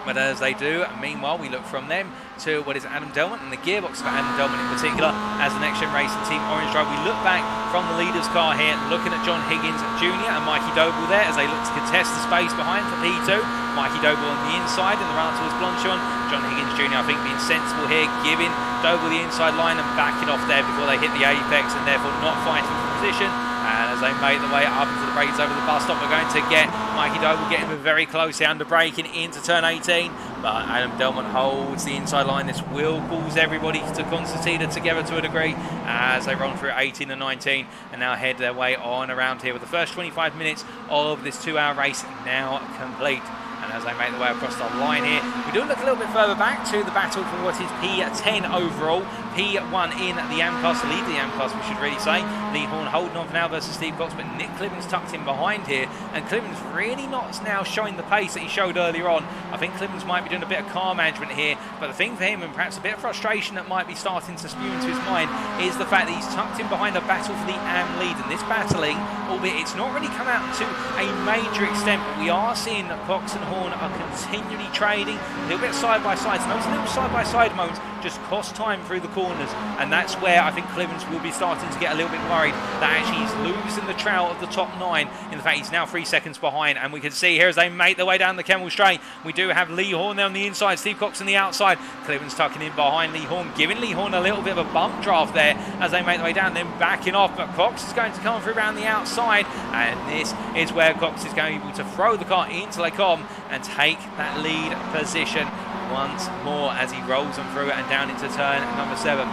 But as they do, meanwhile, we look from them to what is Adam Delmont and the gearbox for Adam Delmont in particular as the NXTGEN Racing Team Orange Drive. We look back from the leader's car here, looking at John Higgins Jr. and Mikey Doble there as they look to contest the space behind for P2. Mikey Doble on the inside in the run towards Blanchon. John Higgins Jr. I think being sensible here, giving Doble the inside line and backing off there before they hit the apex and therefore not fighting for position. And as they make their way up into the brakes over the bus stop, we're going to get Mikey Doble getting very close here under braking into turn 18. But Adam Delmont holds the inside line. This will cause everybody to concertina together to a degree as they run through 18 and 19 and now head their way on around here with the first 25 minutes of this 2-hour race now complete. And as they make their way across the line here, we do look a little bit further back to the battle for what is P10 overall. P1 in the AM class, lead the AM class, we should really say. Lee Horne holding on for now versus Steve Cox, but Nick Cliven's tucked in behind here, and Cliven's really not now showing the pace that he showed earlier on. I think Cliven's might be doing a bit of car management here, but the thing for him, and perhaps a bit of frustration that might be starting to spew into his mind, is the fact that he's tucked in behind a battle for the AM lead. And this battling, albeit it's not really come out to a major extent, but we are seeing that Cox and Horne are continually trading a little bit side by side. So those little side by side modes just cost time through the corners, and that's where I think Clivens will be starting to get a little bit worried that actually he's losing the trail of the top 9. In fact, he's now 3 seconds behind, and we can see here as they make their way down the Kemmel Straight, we do have Lee Horne there on the inside, Steve Cox on the outside, Clivens tucking in behind Lee Horne, giving Lee Horne a little bit of a bump draft there as they make their way down, then backing off, but Cox is going to come through around the outside, and this is where Cox is going to be able to throw the car into Lecom and take that lead position once more as he rolls them through and down into turn number 7.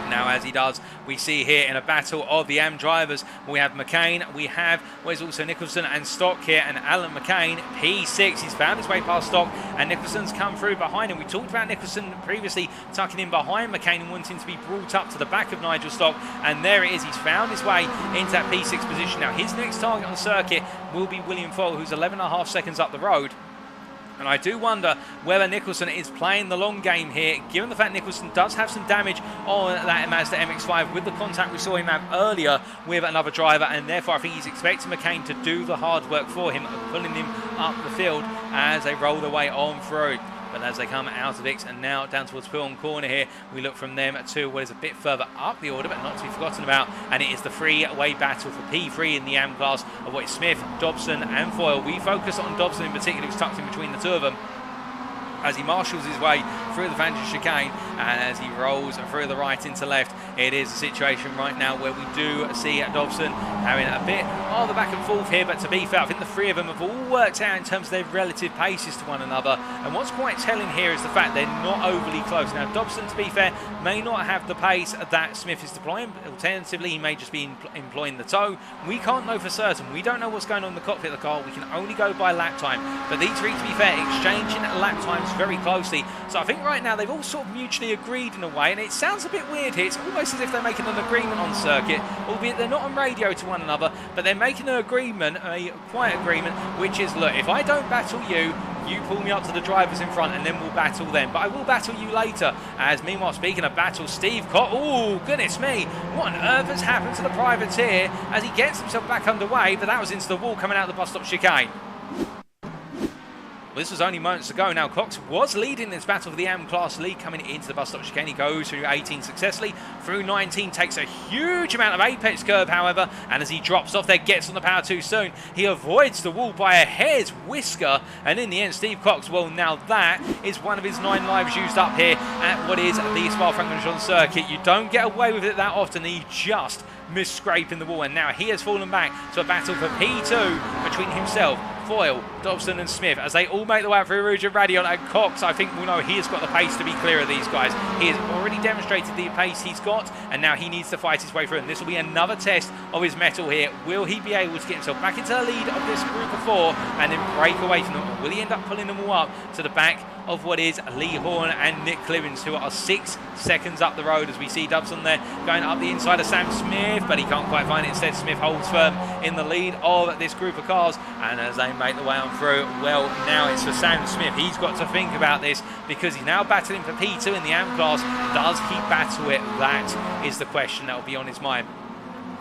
Now, as he does, we see here in a battle of the AM drivers, we have McCain, we have where's also Nicholson and Stock here, and Alan McCain, P6, he's found his way past Stock, and Nicholson's come through behind him. We talked about Nicholson previously tucking in behind McCain and wanting to be brought up to the back of Nigel Stock, and there it is, he's found his way into that P6 position. Now, his next target on the circuit will be William Foyle, who's 11.5 seconds up the road. And I do wonder whether Nicholson is playing the long game here, given the fact Nicholson does have some damage on that Mazda MX-5 with the contact we saw him have earlier with another driver, and therefore I think he's expecting McCain to do the hard work for him, pulling him up the field as they roll their way on through. But as they come out of X and now down towards Pillon Corner here, we look from them to what is a bit further up the order, but not to be forgotten about, and it is the three-way battle for P3 in the AM class of what is Smith, Dobson and Foyle. We focus on Dobson in particular, who's tucked in between the two of them, as he marshals his way through the Vantage chicane, and as he rolls through the right into left, it is a situation right now where we do see Dobson having a bit of the back and forth here, but to be fair, I think the three of them have all worked out in terms of their relative paces to one another, and what's quite telling here is the fact they're not overly close. Now, Dobson, to be fair, may not have the pace that Smith is deploying, but alternatively, he may just be employing the toe. We can't know for certain. We don't know what's going on in the cockpit of the car. We can only go by lap time, but these three, to be fair, exchanging lap times very closely. So I think right now they've all sort of mutually agreed in a way, and it sounds a bit weird here. It's almost as if they're making an agreement on circuit, albeit they're not on radio to one another, but they're making an agreement, a quiet agreement, which is, look, if I don't battle you, you pull me up to the drivers in front and then we'll battle them. But I will battle you later. As meanwhile, speaking of battle, Steve Cott, oh, goodness me, what on earth has happened to the privateer as he gets himself back underway, but that was into the wall coming out of the bus stop chicane. Well, this was only moments ago. Now, Cox was leading this battle for the AM Class lead coming into the bus stop chicane. He goes through 18 successfully, through 19, takes a huge amount of apex curve, however, and as he drops off there, gets on the power too soon. He avoids the wall by a hair's whisker, and in the end, Steve Cox, well, now that is one of his 9 lives used up here at what is the Spa-Francorchamps circuit. You don't get away with it that often. He just missed scraping the wall, and now he has fallen back to a battle for P2 between himself, Foyle, Dobson and Smith as they all make the way out through Rouge and Radion. And Cox, I think, will know he has got the pace to be clear of these guys. He has already demonstrated the pace he's got, and now he needs to fight his way through. And this will be another test of his mettle here. Will he be able to get himself back into the lead of this group of 4 and then break away from them? Or will he end up pulling them all up to the back of what is Lee Horne and Nick Clivens, who are 6 seconds up the road, as we see Dobson there going up the inside of Sam Smith, but he can't quite find it. Instead, Smith holds firm in the lead of this group of cars, and as they make the way on through, well, now it's for Sam Smith. He's got to think about this because he's now battling for P2 in the AM class. Does he battle it? That is the question that will be on his mind.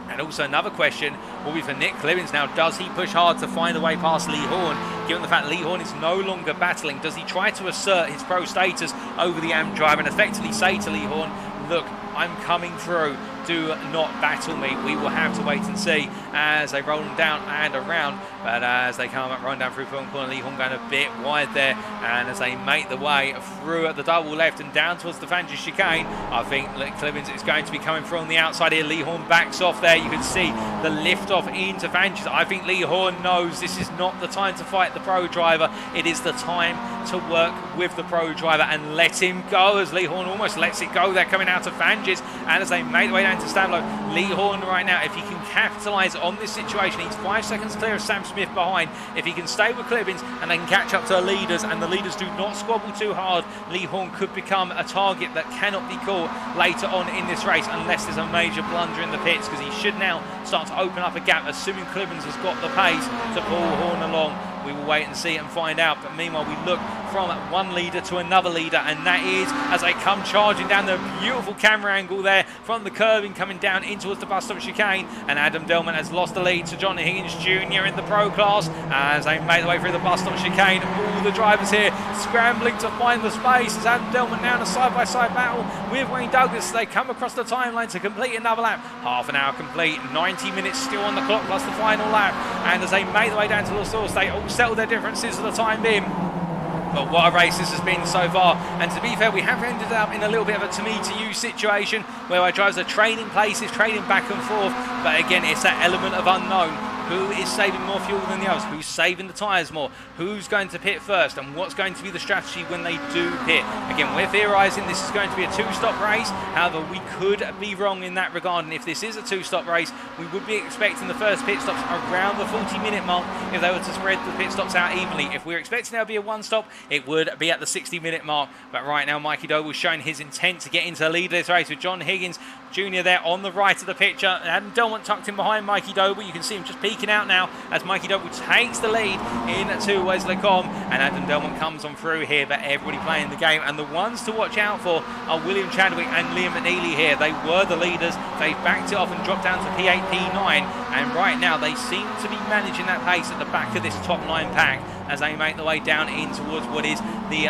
And also another question will be for Nick Clivens now. Does he push hard to find a way past Lee Horne? Given the fact Lee Horne is no longer battling, does he try to assert his pro status over the AM driver and effectively say to Lee Horne, look, I'm coming through, do not battle me? We will have to wait and see as they roll them down and around. But as they come up, run down through Fulham Corner, Lee Horne going a bit wide there. And as they make the way through at the double left and down towards the Fanges chicane, I think Clivens is going to be coming through on the outside here. Lee Horne backs off there. You can see the lift off into Fanges. I think Lee Horne knows this is not the time to fight the pro driver. It is the time to work with the pro driver and let him go, as Lee Horne almost lets it go there coming out of Fanges. And as they make the way down to Stablo, Lee Horne right now, if he can capitalise on this situation, he's 5 seconds clear of Sam Smith behind. If he can stay with Clivens and they can catch up to the leaders, and the leaders do not squabble too hard, Lee Horne could become a target that cannot be caught later on in this race unless there's a major blunder in the pits, because he should now start to open up a gap, assuming Clivens has got the pace to pull Horne along. We will wait and see and find out. But meanwhile, we look from one leader to another leader, and that is as they come charging down the beautiful camera angle there from the curving coming down in towards the bus stop chicane. And Adam Delmont has lost the lead to John Higgins Jr. in the pro class as they make their way through the bus stop chicane. All the drivers here scrambling to find the space as Adam Delmont now in a side-by-side battle with Wayne Douglas. They come across the timeline to complete another lap. Half an hour complete, 90 minutes still on the clock plus the final lap. And as they make their way down to the source, they all settle their differences for the time being. But what a race this has been so far. And to be fair, we have ended up in a little bit of a to me to you situation where our drivers are trading places, trading back and forth. But again, it's that element of unknown. Who is saving more fuel than the others? Who's saving the tyres more? Who's going to pit first? And what's going to be the strategy when they do pit? Again, we're theorising this is going to be a 2-stop race. However, we could be wrong in that regard. And if this is a 2-stop race, we would be expecting the first pit stops around the 40-minute mark if they were to spread the pit stops out evenly. If we're expecting there to be a 1-stop, it would be at the 60-minute mark. But right now, Mikey Doble showing his intent to get into the lead of this race with John Higgins Jr. there on the right of the picture. Adam Delmont tucked in behind Mikey Doble. You can see him just peeking out now as Mikey Doble takes the lead into Wesley-Combe, and Adam Delmont comes on through here. But everybody playing the game, and the ones to watch out for are William Chadwick and Liam McNeilly here. They were the leaders. They backed it off and dropped down to P8, P9, and right now they seem to be managing that pace at the back of this top 9 pack as they make the way down in towards what is the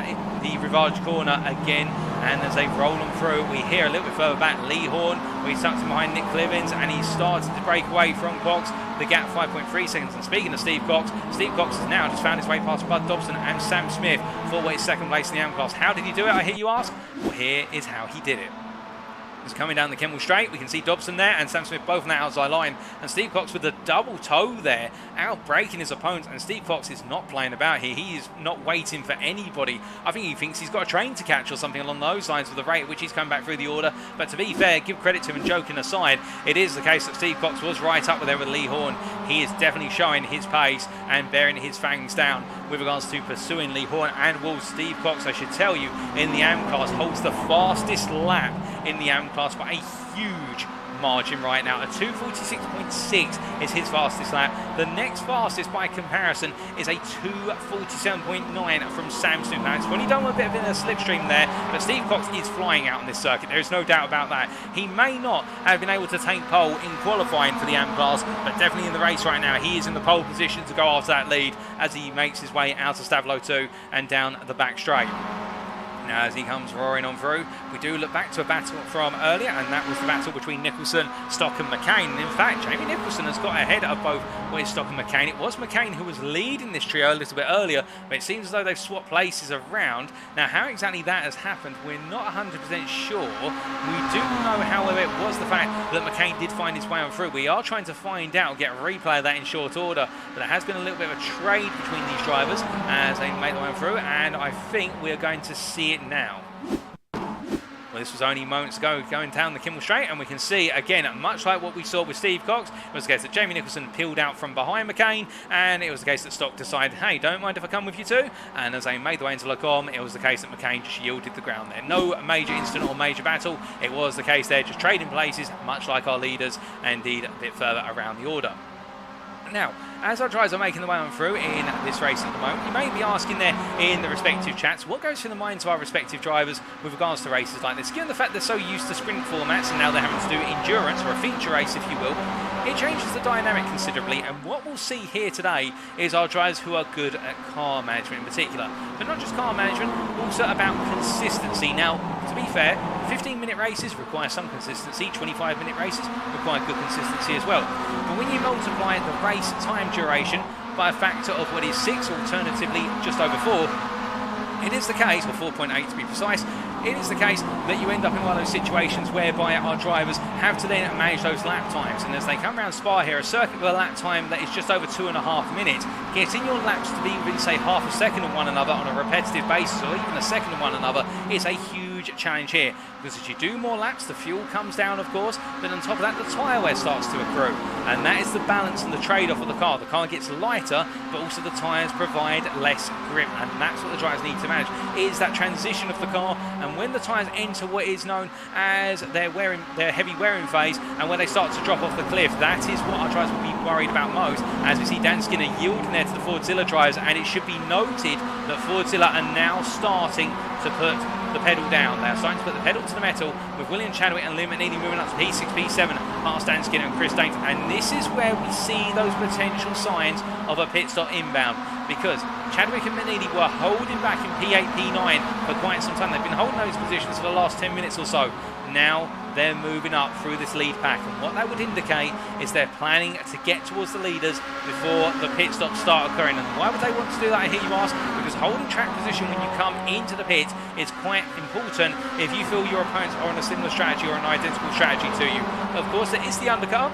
Rivage corner again. And as they roll them through, we hear a little bit further back Lee Horne, where he's tucked in behind Nick Clivens, and he's starting to break away from Cox. The gap 5.3 seconds. And speaking of Steve Cox has now just found his way past Bud Dobson and Sam Smith for what is second place in the AM class. How did he do it, I hear you ask? Well, here is how he did it. He's coming down the Kemmel Straight. We can see Dobson there and Sam Smith both on the outside line. And Steve Cox with the double toe there, out braking his opponent. And Steve Cox is not playing about here. He is not waiting for anybody. I think he thinks he's got a train to catch or something along those lines with the rate at which he's come back through the order. But to be fair, give credit to him and joking aside, it is the case that Steve Cox was right up there with Lee Horne. He is definitely showing his pace and bearing his fangs down with regards to pursuing Lee Horne and Wolves. Steve Cox, I should tell you, in the AM class holds the fastest lap in the AM class by a huge margin right now. A 2:46.6 is his fastest lap. The next fastest by comparison is a 2:47.9 from Sam Stupin. It's only done a bit of a slipstream there, but Steve Cox is flying out on this circuit. There is no doubt about that. He may not have been able to take pole in qualifying for the AM class, but definitely in the race right now, he is in the pole position to go after that lead as he makes his way out of Stavlo 2 and down the back straight. Now, as he comes roaring on through, we do look back to a battle from earlier, and that was the battle between Nicholson, Stock and McCain. And in fact, Jamie Nicholson has got ahead of both Stock and McCain. It was McCain who was leading this trio a little bit earlier, but it seems as though they've swapped places around. Now, how exactly that has happened, we're not 100% sure. We do know, however, it was the fact that McCain did find his way on through. We are trying to find out, get a replay of that in short order, but there has been a little bit of a trade between these drivers as they make their way on through, and I think we're going to see it now. Well, this was only moments ago going down the Kimmel Straight, and we can see again, much like what we saw with Steve Cox, it was the case that Jamie Nicholson peeled out from behind McCain, and it was the case that Stock decided, hey, don't mind if I come with you too, and as they made their way into Lacombe, it was the case that McCain just yielded the ground there. No major incident or major battle, it was the case there, just trading places, much like our leaders, and indeed a bit further around the order. Now, as our drivers are making their way on through in this race at the moment, you may be asking there in the respective chats, what goes through the minds of our respective drivers with regards to races like this? Given the fact they're so used to sprint formats and now they're having to do endurance or a feature race, if you will, it changes the dynamic considerably, and what we'll see here today is our drivers who are good at car management in particular. But not just car management, also about consistency. Now, to be fair, 15-minute races require some consistency, 25-minute races require good consistency as well. But when you multiply the race time duration by a factor of what is 6, alternatively just over 4, it is the case, or 4.8 to be precise, it is the case that you end up in one of those situations whereby our drivers have to then manage those lap times. And as they come around Spa here, a circuit with a lap time that is just over 2.5 minutes, getting your laps to be within, say, half a second of one another on a repetitive basis, or even a second of one another, is a huge challenge here. Because as you do more laps, the fuel comes down, of course, but on top of that, the tyre wear starts to accrue. And that is the balance and the trade-off of the car. The car gets lighter, but also the tyres provide less grip, and that's what the drivers need to manage, is that transition of the car. And when the tyres enter what is known as their heavy wearing phase, and when they start to drop off the cliff, that is what our drivers will be worried about most, as we see Dan Skinner yielding there to the Fordzilla drivers. And it should be noted that Fordzilla are now starting to put the pedal down. They are starting to put the pedal to the metal, with William Chadwick and Liam McNeilly moving up to P6, P7 past Dan Skinner and Chris Dainton. And this is where we see those potential signs of a pit stop inbound, because Chadwick and McNeilly were holding back in P8, P9 for quite some time. They've been holding those positions for the last 10 minutes or so. Now they're moving up through this lead pack, and what that would indicate is they're planning to get towards the leaders before the pit stops start occurring. And why would they want to do that, I hear you ask? Because holding track position when you come into the pit is quite important if you feel your opponents are on a similar strategy or an identical strategy to you. Of course, there is the undercut,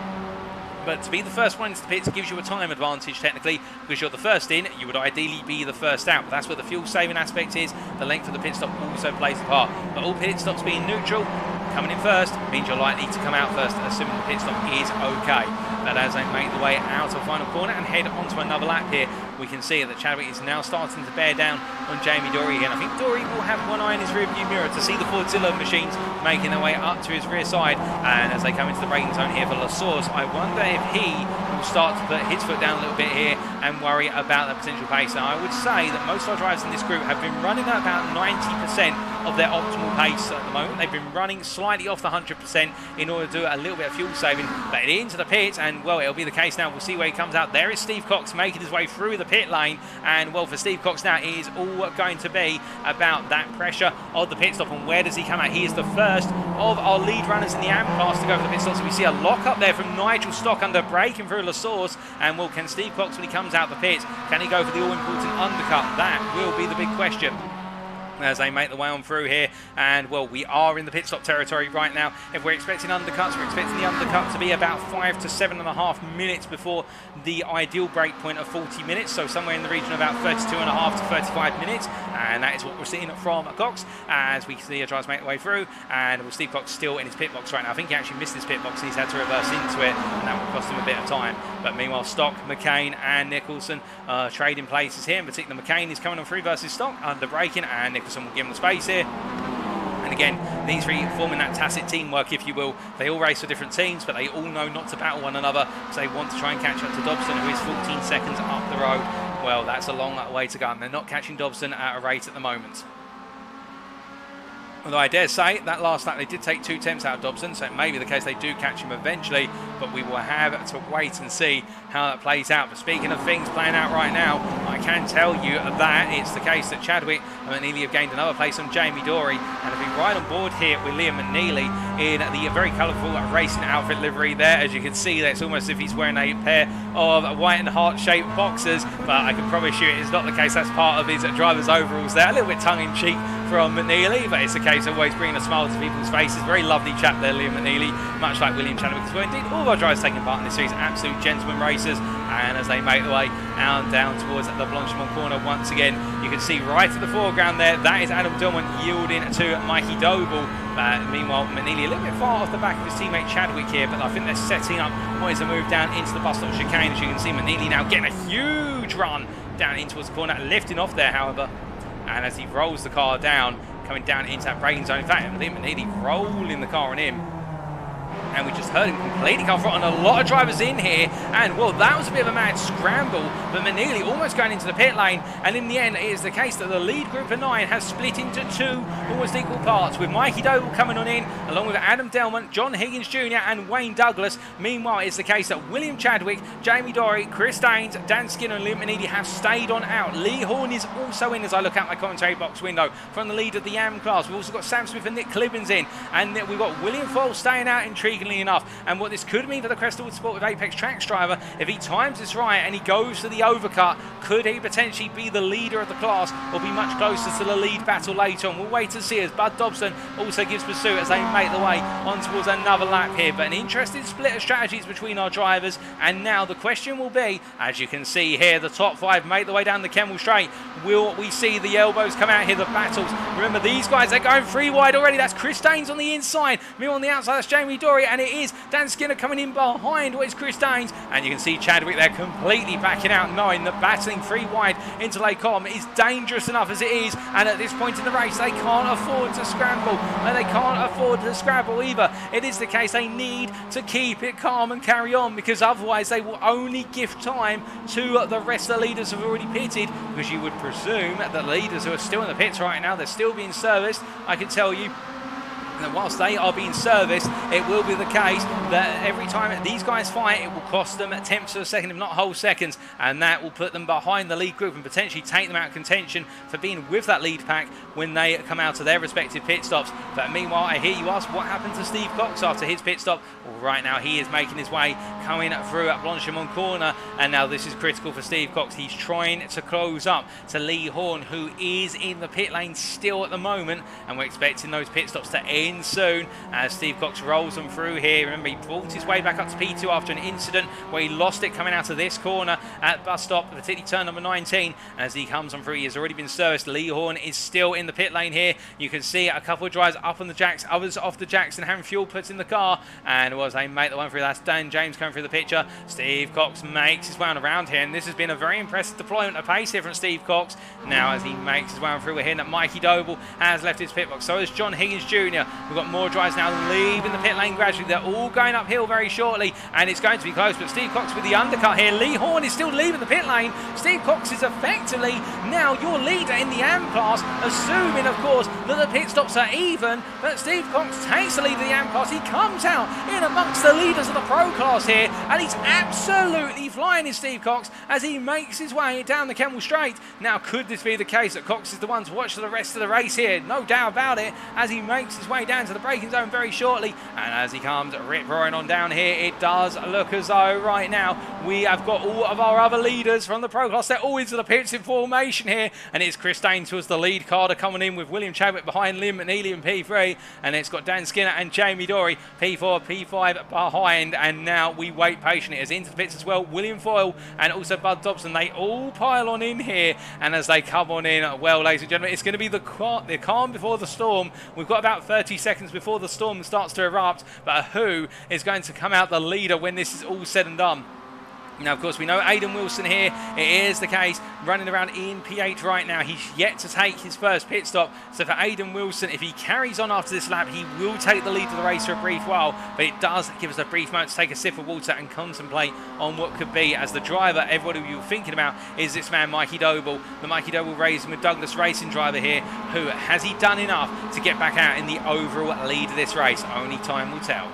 but to be the first one into the pits gives you a time advantage technically, because you're the first in, you would ideally be the first out. But that's where the fuel saving aspect is. The length of the pit stop also plays a part. But all pit stops being neutral, coming in first means you're likely to come out first, assuming the pit stop is okay. But as they make the way out of the final corner and head onto another lap here, we can see that Chadwick is now starting to bear down on Jamie Dory again. I think Dory will have one eye in his rearview mirror to see the Fordzilla machines making their way up to his rear side. And as they come into the braking zone here for La Source, I wonder if he will start to put his foot down a little bit here and worry about the potential pace. Now, I would say that most of our drivers in this group have been running at about 90% of their optimal pace at the moment. They've been running slightly off the 100% in order to do a little bit of fuel saving. But into the pits, and well, it'll be the case now. We'll see where he comes out. There is Steve Cox making his way through the pit lane, and well, for Steve Cox now, it is all going to be about that pressure of the pit stop, and where does he come out? He is the first of our lead runners in the AM class to go for the pit stop. So we see a lock up there from Nigel Stock under braking through La Source, and well, can Steve Cox, when he comes out the pits, can he go for the all-important undercut? That will be the big question as they make the way on through here. And well, we are in the pit stop territory right now. If we're expecting undercuts, we're expecting the undercut to be about 5 to 7.5 minutes before the ideal break point of 40 minutes, so somewhere in the region of about 32.5 to 35 minutes, and that is what we're seeing from Cox as we see a driver make the way through. And well, Steve Cox still in his pit box right now. I think he actually missed his pit box and he's had to reverse into it, and that will cost him a bit of time. But meanwhile, Stock, McCain and Nicholson trading places here. In particular, McCain is coming on through versus Stock under braking, and Nicholson will give him the space here. And And again, these three forming that tacit teamwork, if you will. They all race for different teams, but they all know not to battle one another, so they want to try and catch up to Dobson, who is 14 seconds up the road. Well, that's a long way to go, and they're not catching Dobson at a rate at the moment. Although I dare say that last lap they did take 2 attempts out of Dobson, so it may be the case they do catch him eventually, but we will have to wait and see how that plays out. But speaking of things playing out right now, I can tell you that it's the case that Chadwick and McNeilly have gained another place on Jamie Dory and have been right on board here with Liam McNeilly in the very colourful racing outfit livery there. As you can see, it's almost as if he's wearing a pair of white and heart-shaped boxers, but I can promise you it's not the case. That's part of his driver's overalls there. A little bit tongue-in-cheek from McNeilly, but it's the case of always bringing a smile to people's faces. Very lovely chap there, Liam McNeilly, much like William Chadwick as well. Indeed, all of our drivers taking part in this series, absolute gentleman racers. And as they make their way down towards the Blanchimont corner once again, you can see right at the foreground there, that is Adam Delmont yielding to Mikey Doble. Meanwhile, McNeilly a little bit far off the back of his teammate Chadwick here, but I think they're setting up wanting to move down into the bus stop chicane. As you can see, McNeilly now getting a huge run down in towards the corner, lifting off there, however. And as he rolls the car down, coming down into that braking zone. In fact, Liam McNeilly rolling the car on him. And we just heard him completely come front on a lot of drivers in here. And, well, that was a bit of a mad scramble. But McNeilly almost going into the pit lane. And in the end, it is the case that the lead group of 9 has split into 2 almost equal parts, with Mikey Doble coming on in, along with Adam Delmont, John Higgins Jr. and Wayne Douglas. Meanwhile, it's the case that William Chadwick, Jamie Dory, Chris Daines, Dan Skinner and Liam McNeilly have stayed on out. Lee Horne is also in as I look out my commentary box window from the lead of the AM class. We've also got Sam Smith and Nick Clibbins in. And we've got William Foyle staying out intriguingly enough. And what this could mean for the Crest Autosport with Apex Tracks driver, if he times this right and he goes to the overcut, could he potentially be the leader of the class or be much closer to the lead battle later on? We'll wait to see as Bud Dobson also gives pursuit as they make their way on towards another lap here. But an interesting split of strategies between our drivers. And now the question will be, as you can see here, the top 5 make their way down the Kemmel Straight. Will we see the elbows come out here, the battles? Remember, these guys, they're going 3 wide already. That's Chris Daines on the inside. Me on the outside, that's Jamie Dory. And it is Dan Skinner coming in behind what is Chris Daines. And you can see Chadwick there completely backing out, knowing that battling 3 wide into Lake Com is dangerous enough as it is. And at this point in the race, they can't afford to scramble. And they can't afford to scramble either. It is the case they need to keep it calm and carry on, because otherwise they will only give time to the rest of the leaders who have already pitted, because you would presume that the leaders who are still in the pits right now, they're still being serviced. I can tell you that whilst they are being serviced, it will be the case that every time these guys fight, it will cost them tenths of a second, if not whole seconds, and that will put them behind the lead group and potentially take them out of contention for being with that lead pack when they come out of their respective pit stops. But meanwhile, I hear you ask, what happened to Steve Cox after his pit stop? Well, right now he is making his way coming through at Blanchimont corner, and now this is critical for Steve Cox. He's trying to close up to Lee Horne, who is in the pit lane still at the moment, and we're expecting those pit stops to end soon as Steve Cox rolls them through here. Remember, he brought his way back up to P2 after an incident where he lost it coming out of this corner at bus stop, particularly turn number 19. As he comes on through, he has already been serviced. Lee Horne is still in the pit lane here. You can see a couple of drivers up on the jacks, others off the jacks, and having fuel put in the car. And as they make the one through, that's Dan James coming through the picture. Steve Cox makes his way on around here, and this has been a very impressive deployment of pace here from Steve Cox. Now as he makes his way on through, we're hearing that Mikey Doble has left his pit box. So has John Higgins Jr. We've got more drivers now leaving the pit lane gradually. They're all going uphill very shortly, and it's going to be close, but Steve Cox with the undercut here. Lee Horne is still leaving the pit lane. Steve Cox is effectively now your leader in the AM class, assuming of course that the pit stops are even, but Steve Cox takes the lead of the AM class. He comes out in amongst the leaders of the pro class here, and he's absolutely flying, is Steve Cox, as he makes his way down the Kemmel Straight. Now could this be the case that Cox is the one to watch for the rest of the race here? No doubt about it, as he makes his way down to the braking zone very shortly, and as he comes rip-roaring on down here, it does look as though right now we have got all of our other leaders from the pro class. They're all into the pits in formation here, and it's Chris Daines who is the lead carder coming in with William Chadwick behind Liam McNeilly in P3, and it's got Dan Skinner and Jamie Dory P4, P5 behind, and now we wait patiently as into the pits as well. William Foyle and also Bud Dobson, they all pile on in here, and as they come on in, well, ladies and gentlemen, it's going to be the calm before the storm. We've got about 30 seconds before the storm starts to erupt, but who is going to come out the leader when this is all said and done? Now, of course, we know Aidan Wilson here. It is the case, running around in P8 right now. He's yet to take his first pit stop. So for Aidan Wilson, if he carries on after this lap, he will take the lead of the race for a brief while. But it does give us a brief moment to take a sip of water and contemplate on what could be. As the driver, everybody we were thinking about is this man, Mikey Doble. The Mikey Doble Racing with Douglas Racing driver here. Who has he done enough to get back out in the overall lead of this race? Only time will tell.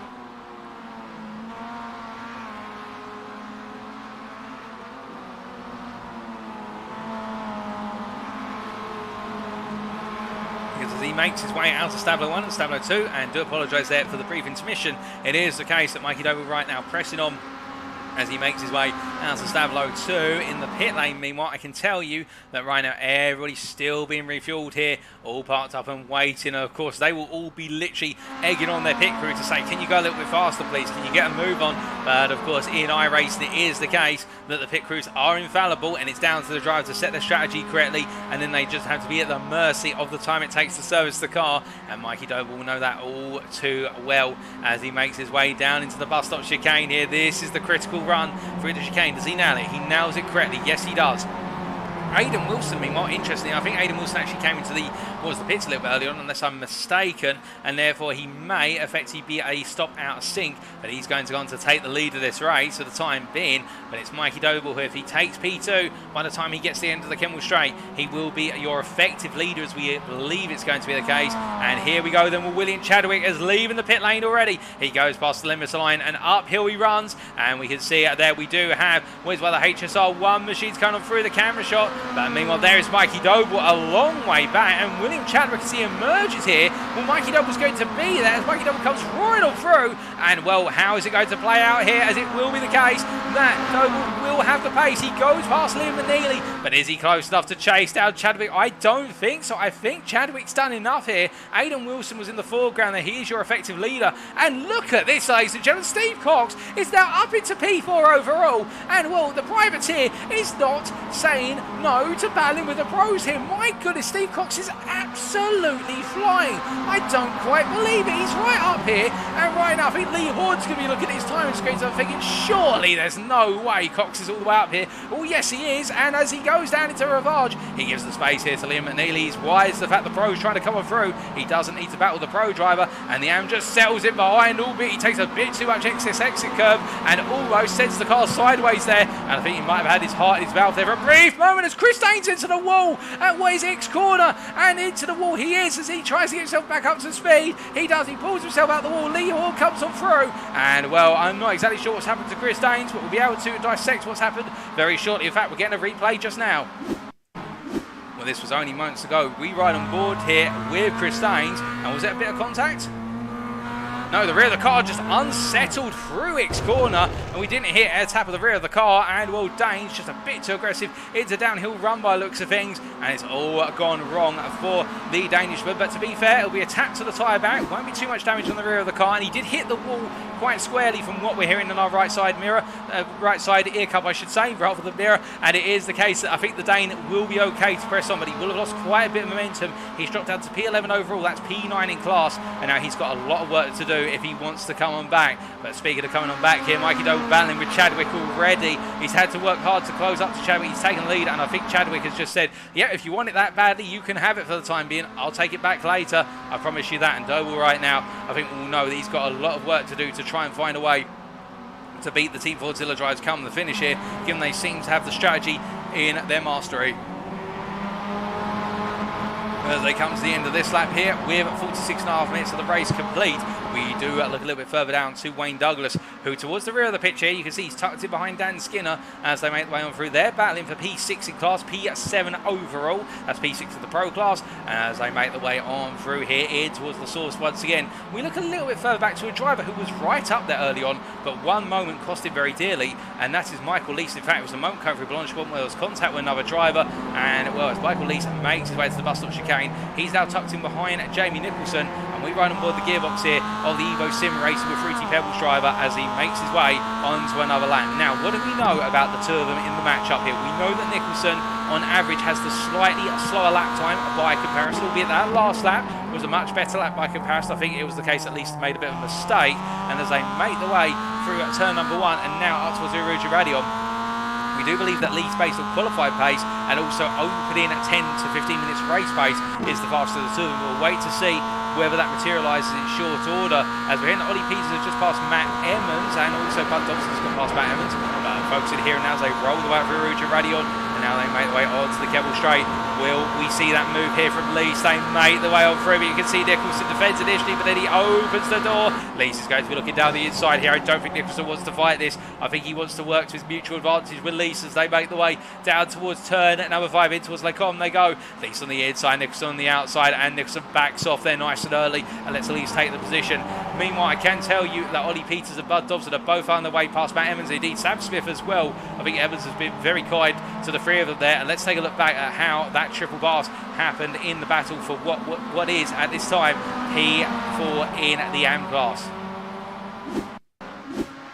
As he makes his way out of Stablo 1 and Stablo 2, and do apologise there for the brief intermission. It is the case that Mikey Doble right now pressing on as he makes his way out of Stablo 2 in the pit lane. Meanwhile, I can tell you that right now everybody's still being refueled here, all parked up and waiting. Of course, they will all be literally egging on their pit crew to say, can you go a little bit faster, please? Can you get a move on? But of course, in iRacing, it is the case that the pit crews are infallible, and it's down to the driver to set their strategy correctly, and then they just have to be at the mercy of the time it takes to service the car. And Mikey Doble will know that all too well as he makes his way down into the bus stop chicane here. This is the critical run through the chicane. Does he nail it? He nails it correctly. Yes, he does. Aidan Wilson, meanwhile, interesting. I think Aidan Wilson actually came into the pits a little bit early on, unless I'm mistaken, and therefore he may effectively be a stop out of sync, but he's going to go on to take the lead of this race for the time being. But it's Mikey Doble who, if he takes P2, by the time he gets to the end of the Kenmore Straight, he will be your effective leader, as we believe it's going to be the case. And here we go then with William Chadwick is leaving the pit lane already. He goes past the limiter line and uphill he runs, and we can see there we do have where's where the HSR1 machine's coming on through the camera shot. But meanwhile, there is Mikey Doble a long way back, and William Chadwick, as he emerges here, well, Mikey Doble's going to be there as Mikey Doble comes roaring on through. And well, how is it going to play out here? As it will be the case that Doble will have the pace. He goes past Liam McNeilly, but is he close enough to chase down Chadwick? I don't think so. I think Chadwick's done enough here. Aidan Wilson was in the foreground there. He is your effective leader. And look at this, ladies and gentlemen. Steve Cox is now up into P4 overall. And well, the privateer is not saying no to battling with the pros here. My goodness, Steve Cox is absolutely flying. I don't quite believe it. He's right up here. And right now, I think Lee Horne's going to be looking at his timing screens and thinking, surely there's no way Cox is all the way up here. Oh, yes, he is. And as he goes down into Rivage, he gives the space here to Liam McNeilly. He's wise to the fact the pro's trying to come on through. He doesn't need to battle the pro driver. And the AM just settles it behind, albeit he takes a bit too much excess exit curve and almost sends the car sideways there. And I think he might have had his heart in his mouth there for a brief moment as Chris Daines into the wall at Ways X corner, and into the wall he is as he tries to get himself back up to speed. He does, he pulls himself out the wall. Lee Horne comes on through, and well, I'm not exactly sure what's happened to Chris Daines, but we'll be able to dissect what's happened very shortly. In fact, we're getting a replay just now. Well, this was only moments ago. We ride on board here with Chris Daines, and was it a bit of contact? No, the rear of the car just unsettled through X corner, and we didn't hit a tap of the rear of the car, and well, Daines just a bit too aggressive. It's a downhill run by looks of things, and it's all gone wrong for the Danishman. But to be fair, it'll be a tap to the tyre back. Won't be too much damage on the rear of the car, and he did hit the wall quite squarely from what we're hearing on our right side mirror, right side ear cup, I should say, rather than mirror. And it is the case that I think the Dane will be okay to press on, but he will have lost quite a bit of momentum. He's dropped down to P11 overall. That's P9 in class, and now he's got a lot of work to do if he wants to come on back. But speaking of coming on back here, Mikey Doble battling with Chadwick already. He's had to work hard to close up to Chadwick. He's taken the lead, and I think Chadwick has just said, yeah, if you want it that badly, you can have it for the time being. I'll take it back later. I promise you that. And Doble right now, I think we'll know that he's got a lot of work to do to try and find a way to beat the Team Fordzilla drivers come the finish here, given they seem to have the strategy in their mastery. As they come to the end of this lap here, with 46.5 minutes of the race complete, we do look a little bit further down to Wayne Douglas, who towards the rear of the pitch here, you can see he's tucked in behind Dan Skinner as they make the way on through. They're battling for P6 in class, P7 overall. That's P6 of the pro class. And as they make the way on through here, in towards the source once again, we look a little bit further back to a driver who was right up there early on, but one moment cost him very dearly, and that is Michael Lease. In fact, it was a moment coming through Blanchemont where there was contact with another driver, and well, as Michael Lease makes his way to the bus stop chicane, he's now tucked in behind Jamie Nicholson, and we ride on board the gearbox here of the Evo Sim Racing with Fruity Pebbles driver as he makes his way onto another lap. Now, what do we know about the two of them in the match-up here? We know that Nicholson, on average, has the slightly slower lap time by comparison, albeit that last lap was a much better lap by comparison. I think it was the case at least made a bit of a mistake, and as they make the way through turn number one and now up towards Rouge Radion, We do believe that leads based on qualified pace and also opening at 10 to 15 minutes race pace is the fastest of the two. And we'll wait to see whether that materialises in short order. As we're hearing that Ollie Peters has just passed Matt Emmons and also Bud Dobson's got past Matt Emmons. Focusing here and now as they roll the way through Rivage and Radion, and now they make their way onto the Keble Straight. Will we see that move here from Lease? They make the way on through, but you can see Nicholson defends initially, but then he opens the door. Lease is going to be looking down the inside here. I don't think Nicholson wants to fight this. I think he wants to work to his mutual advantage with Lease as they make the way down towards turn number 5 in towards Lecom. They go. Lease on the inside, Nicholson on the outside, and Nicholson backs off there nice and early and lets Lease take the position. Meanwhile, I can tell you that Ollie Peters and Bud Dobson are both on their way past Matt Emmons. Indeed, Sam Smith as well. I think Evans has been very kind to the three of them there, and let's take a look back at how that triple pass happened in the battle for what is at this time P4 in the AM class.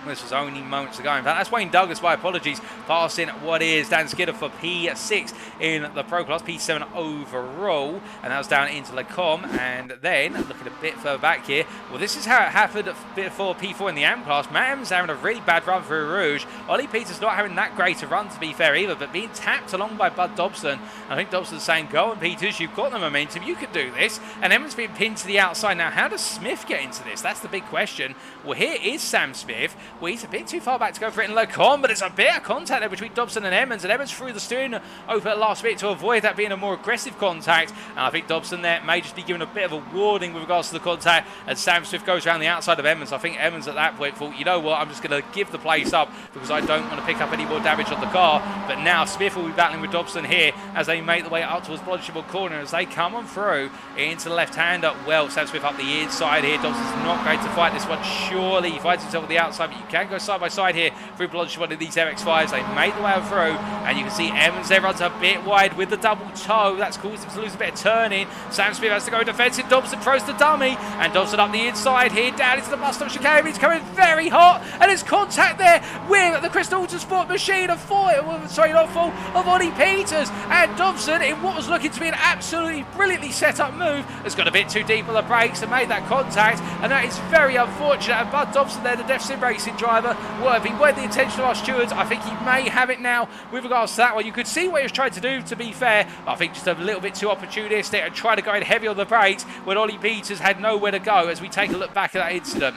This was only moments ago. In fact, that's Wayne Douglas, my apologies, passing what is Dan Skidder for P6 in the Pro Class, P7 overall, and that was down into Lecom. And then, looking a bit further back here, well, this is how it happened for P4 in the AM class. Matt Emmons having a really bad run through Rouge. Ollie Peters not having that great a run, to be fair, either, but being tapped along by Bud Dobson. I think Dobson's saying, go on, Peters, you've got the momentum, you can do this. And Emmons being pinned to the outside. Now, how does Smith get into this? That's the big question. Well, here is Sam Smith. Well, he's a bit too far back to go for it in Lecom, but it's a bit of contact there between Dobson and Emmons threw the steering over at last bit to avoid that being a more aggressive contact. And I think Dobson there may just be given a bit of a warning with regards to the contact as Sam Smith goes around the outside of Emmons. I think Emmons at that point thought, you know what, I'm just going to give the place up because I don't want to pick up any more damage on the car. But now Smith will be battling with Dobson here as they make the way up towards Blanchard corner as they come on through into the left-hander. Well, Sam Smith up the inside here. Dobson's not going to fight this one. Surely he fights himself on the outside, but you can go side by side here through Blanchard one of these MX-5s. They make the way on through, and you can see Emmons there runs a bit wide with the double toe. That's caused him to lose a bit of turning. Sam Smith has to go defensive. Dobson throws the dummy, and Dobson up the inside here, down into the Mustang chicane. He's coming very hot, and there's contact there with the Crest Autosport machine of Ollie Peters. And Dobson, in what was looking to be an absolutely brilliantly set up move, has got a bit too deep on the brakes and made that contact, and that is very unfortunate. And Bud Dobson there, the Def Sim Racing driver, well, if he weren't the intention of our stewards, I think he may have it now with regards to that one. You could see what he was trying to do, to be fair. I think just a little bit too opportunistic and try to go in heavy on the brakes when Ollie Peters had nowhere to go as we take a look back at that incident.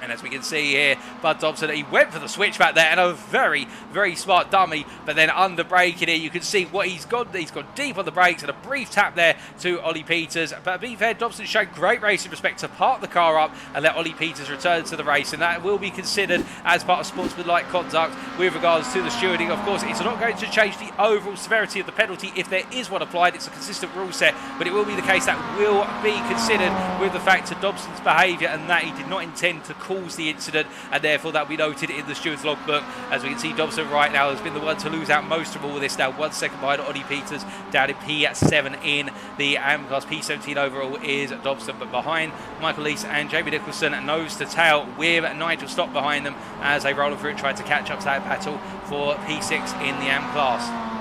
And as we can see here, Bud Dobson, he went for the switch back there and a very, very smart dummy, but then under braking here, you can see what he's got. He's gone deep on the brakes and a brief tap there to Ollie Peters. But to be fair, Dobson showed great racing respect to park the car up and let Ollie Peters return to the race, and that will be considered as part of sportsmanlike conduct with regards to the stewarding. Of course, it's not going to change the overall severity of the penalty if there is one applied. It's a consistent rule set, but it will be the case that will be considered with the fact of Dobson's behaviour and that he did not intend to cause the incident, and therefore that will be noted in the steward's logbook. As we can see, Dobson right now has been the one to lose out most of all of this, now 1 second behind Ollie Peters, down in P7 in the AM class. P17 overall is Dobson, but behind Michael Lease and Jamie Nicholson, nose to tail with Nigel Stott behind them as they roll through and try to catch up to that battle for P6 in the AM class.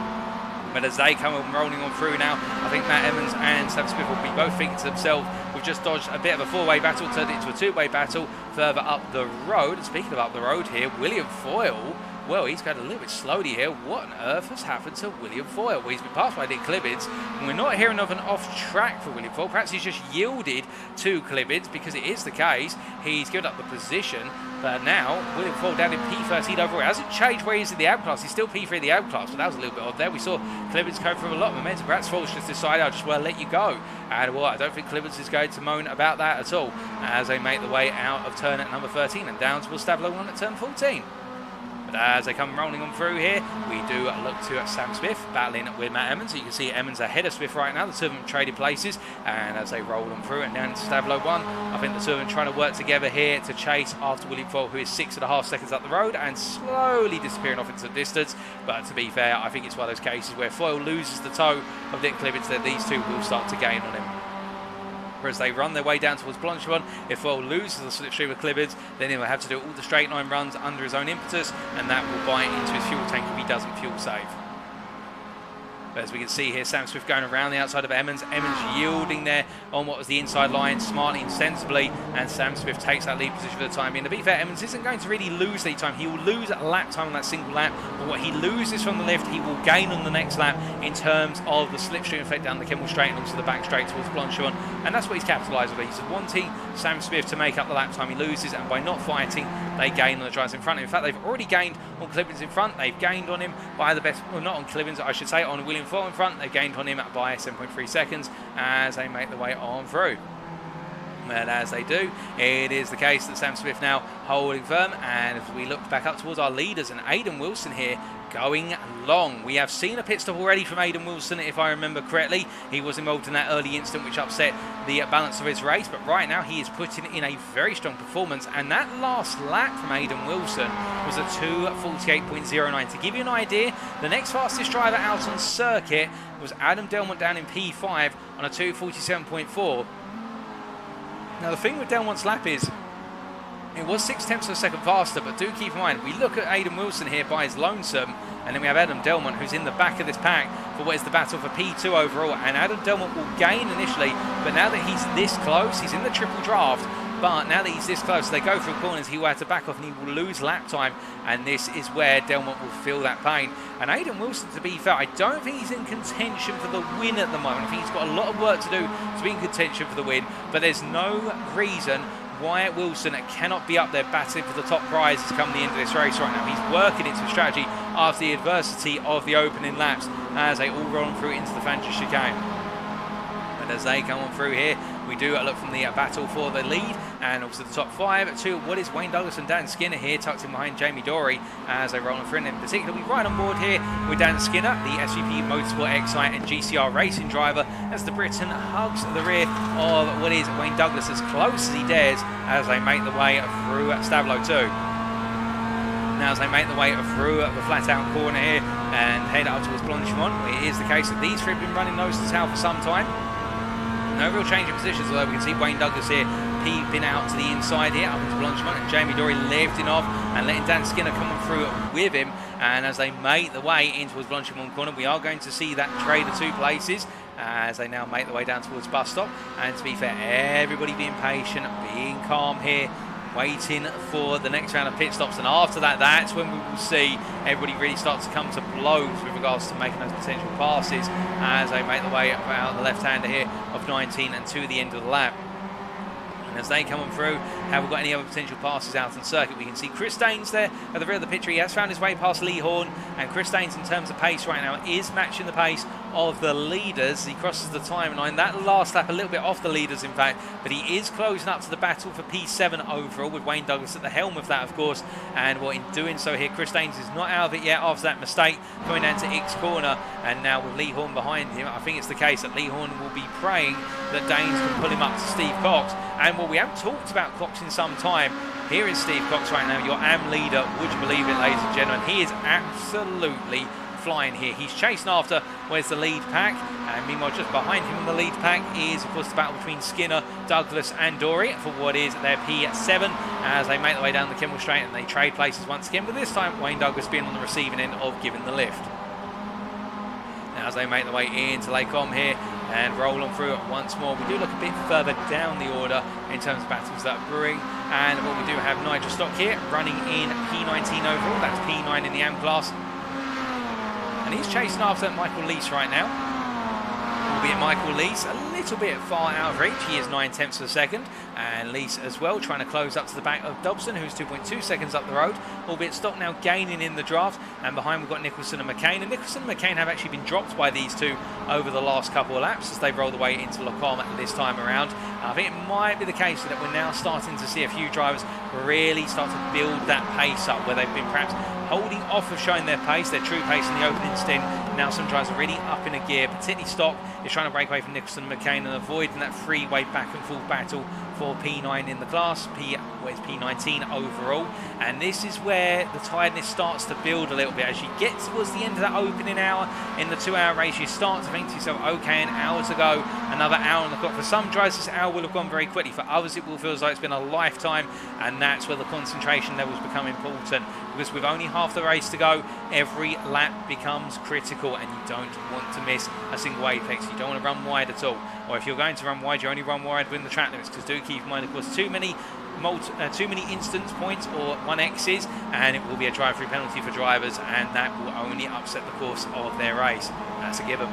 But as they come rolling on through now, I think Matt Emmons and Sam Smith will be both thinking to themselves, we've just dodged a bit of a four-way battle, turned it into a two-way battle further up the road. And speaking of up the road here, William Foyle, well, he's going a little bit slowly here. What on earth has happened to William Foyle? Well, he's been passed by Nick Clibbins, and we're not hearing of an off-track for William Foyle. Perhaps he's just yielded to Clibbins, because it is the case. He's given up the position, but now William Foyle down in P13 overall. It hasn't changed where he's in the AM class. He's still P3 in the AM class, but that was a little bit odd there. We saw Clibbins come from a lot of momentum. Perhaps Foyle's just decided, I'll just well let you go. And well, I don't think Clibbins is going to moan about that at all as they make the way out of turn at number 13 and down towards Stavlo 1 at turn 14. But as they come rolling on through here, we do look to Sam Smith battling with Matt Emmons. So you can see Emmons ahead of Smith right now. The two of them trading places. And as they roll on through and down to Stavlo 1, I think the two of them trying to work together here to chase after William Foyle, who is 6.5 seconds up the road and slowly disappearing off into the distance. But to be fair, I think it's one of those cases where Foyle loses the toe of Nick Clibbins, then these two will start to gain on him. As they run their way down towards Blanchard, if Foyle loses the slipstream of Clibbins, then he'll have to do all the straight line runs under his own impetus, and that will bite into his fuel tank if he doesn't fuel save. But as we can see here, Sam Swift going around the outside of Emmons. Emmons yielding there on what was the inside line, smartly and sensibly, and Sam Swift takes that lead position for the time being. To be fair, Emmons isn't going to really lose lead time. He will lose lap time on that single lap, but what he loses from the lift, he will gain on the next lap in terms of the slipstream effect down the Kemmel Straight and also the back straight towards Blanchard, and that's what he's capitalised on. He's wanting Sam Swift to make up the lap time he loses, and by not fighting, they gain on the drivers in front of him. In fact, they've already gained on Clibbins in front. They've gained on him by the best, well, not on Clibbins, I should say, on William Foyle in front. They've gained on him by 7.3 seconds as they make the way on through. And as they do, it is the case that Sam Swift now holding firm, and as we look back up towards our leaders, and Aidan Wilson here going long. We have seen a pit stop already from Aidan Wilson, if I remember correctly. He was involved in that early incident which upset the balance of his race, but right now he is putting in a very strong performance, and that last lap from Aidan Wilson was a 2:48.09. To give you an idea, the next fastest driver out on circuit was Adam Delmont down in P5 on a 2:47.4. Now the thing with Delmont's lap is, it was 0.6 of a second faster, but do keep in mind, we look at Aidan Wilson here by his lonesome, and then we have Adam Delmont, who's in the back of this pack for what is the battle for P2 overall, and Adam Delmont will gain initially, but now that he's this close, he's in the triple draft, but now that he's this close, they go through corners, he will have to back off and he will lose lap time, and this is where Delmont will feel that pain. And Aidan Wilson, to be fair, I don't think he's in contention for the win at the moment. I think he's got a lot of work to do to be in contention for the win, but there's no reason why Wilson cannot be up there battling for the top prizes come the end of this race right now. He's working into a strategy after the adversity of the opening laps as they all roll through into the Fancher chicane. And as they come on through here, we do look from the battle for the lead, and also the top five to what is Wayne Douglas and Dan Skinner here, tucked in behind Jamie Dory as they roll through. And in particular, we right on board here with Dan Skinner, the SVP Motorsport Excite and GCR racing driver, as the Briton hugs the rear of what is Wayne Douglas as close as he dares as they make the way through Stablo 2. Now as they make the way through the flat out corner here and head up towards Blanchimont, it is the case that these three have been running nose to tail for some time. No real change in positions, although we can see Wayne Douglas here peeping out to the inside here, up into Blanchimont, and Jamie Dory lifting off and letting Dan Skinner come through with him. And as they make the way in towards Blanchimont corner, we are going to see that trade of two places as they now make the way down towards bus stop. And to be fair, everybody being patient, being calm here, waiting for the next round of pit stops, and after that, that's when we will see everybody really start to come to blows with regards to making those potential passes as they make the way out the left-hander here of 19 and to the end of the lap. And as they come on through, have we got any other potential passes out on circuit? We can see Chris Daines there at the rear of the picture. He has found his way past Lee Horne, and Chris Daines in terms of pace right now is matching the pace of the leaders. He crosses the timeline. That last lap a little bit off the leaders, in fact, but he is closing up to the battle for P7 overall with Wayne Douglas at the helm of that, of course. And well, in doing so here, Chris Daines is not out of it yet after that mistake coming down to X corner, and now with Lee Horne behind him, I think it's the case that Lee Horne will be praying that Daines can pull him up to Steve Cox. And well, we haven't talked about Cox in some time. Here is Steve Cox right now, your AM leader, would you believe it, ladies and gentlemen? He is absolutely flying here. He's chasing after where's the lead pack, and meanwhile just behind him in the lead pack is of course the battle between Skinner, Douglas and Dory for what is their P7 as they make their way down the Kemmel Straight, and they trade places once again, but this time Wayne Douglas being on the receiving end of giving the lift. Now as they make their way into Lake Om here and roll on through it once more, we do look a bit further down the order in terms of battles that are brewing, and what we do have Nigel Stock here running in P19 overall, that's P9 in the AM class. And he's chasing after Michael Lease right now. Albeit Michael Lease a little bit far out of reach. He is 9/10 of a second. And Lease as well trying to close up to the back of Dobson, who's 2.2 seconds up the road. Albeit Stock now gaining in the draft. And behind we've got Nicholson and McCain. And Nicholson and McCain have actually been dropped by these two over the last couple of laps as they roll the way into Lacombe this time around. I think it might be the case that we're now starting to see a few drivers really start to build that pace up, where they've been perhaps holding off of showing their pace, their true pace in the opening stint. Now some drivers are really up in a gear, particularly Stock is trying to break away from Nicholson and McCain and avoiding that three-way back and forth battle for P9 in the class, P19 overall. And this is where the tiredness starts to build a little bit. As you get towards the end of that opening hour in the 2-hour race, you start to think to yourself, okay, an hour to go, another hour on the clock. For some drivers, this hour will have gone very quickly. For others, it will feel as though it's been a lifetime, and that's where the concentration levels become important. because with only half the race to go, every lap becomes critical and you don't want to miss a single apex. You don't want to run wide at all, or if you're going to run wide, you only run wide within the track limits, because do keep in mind, of course, too many instance points or 1x's and it will be a drive-through penalty for drivers, and that will only upset the course of their race. That's a given.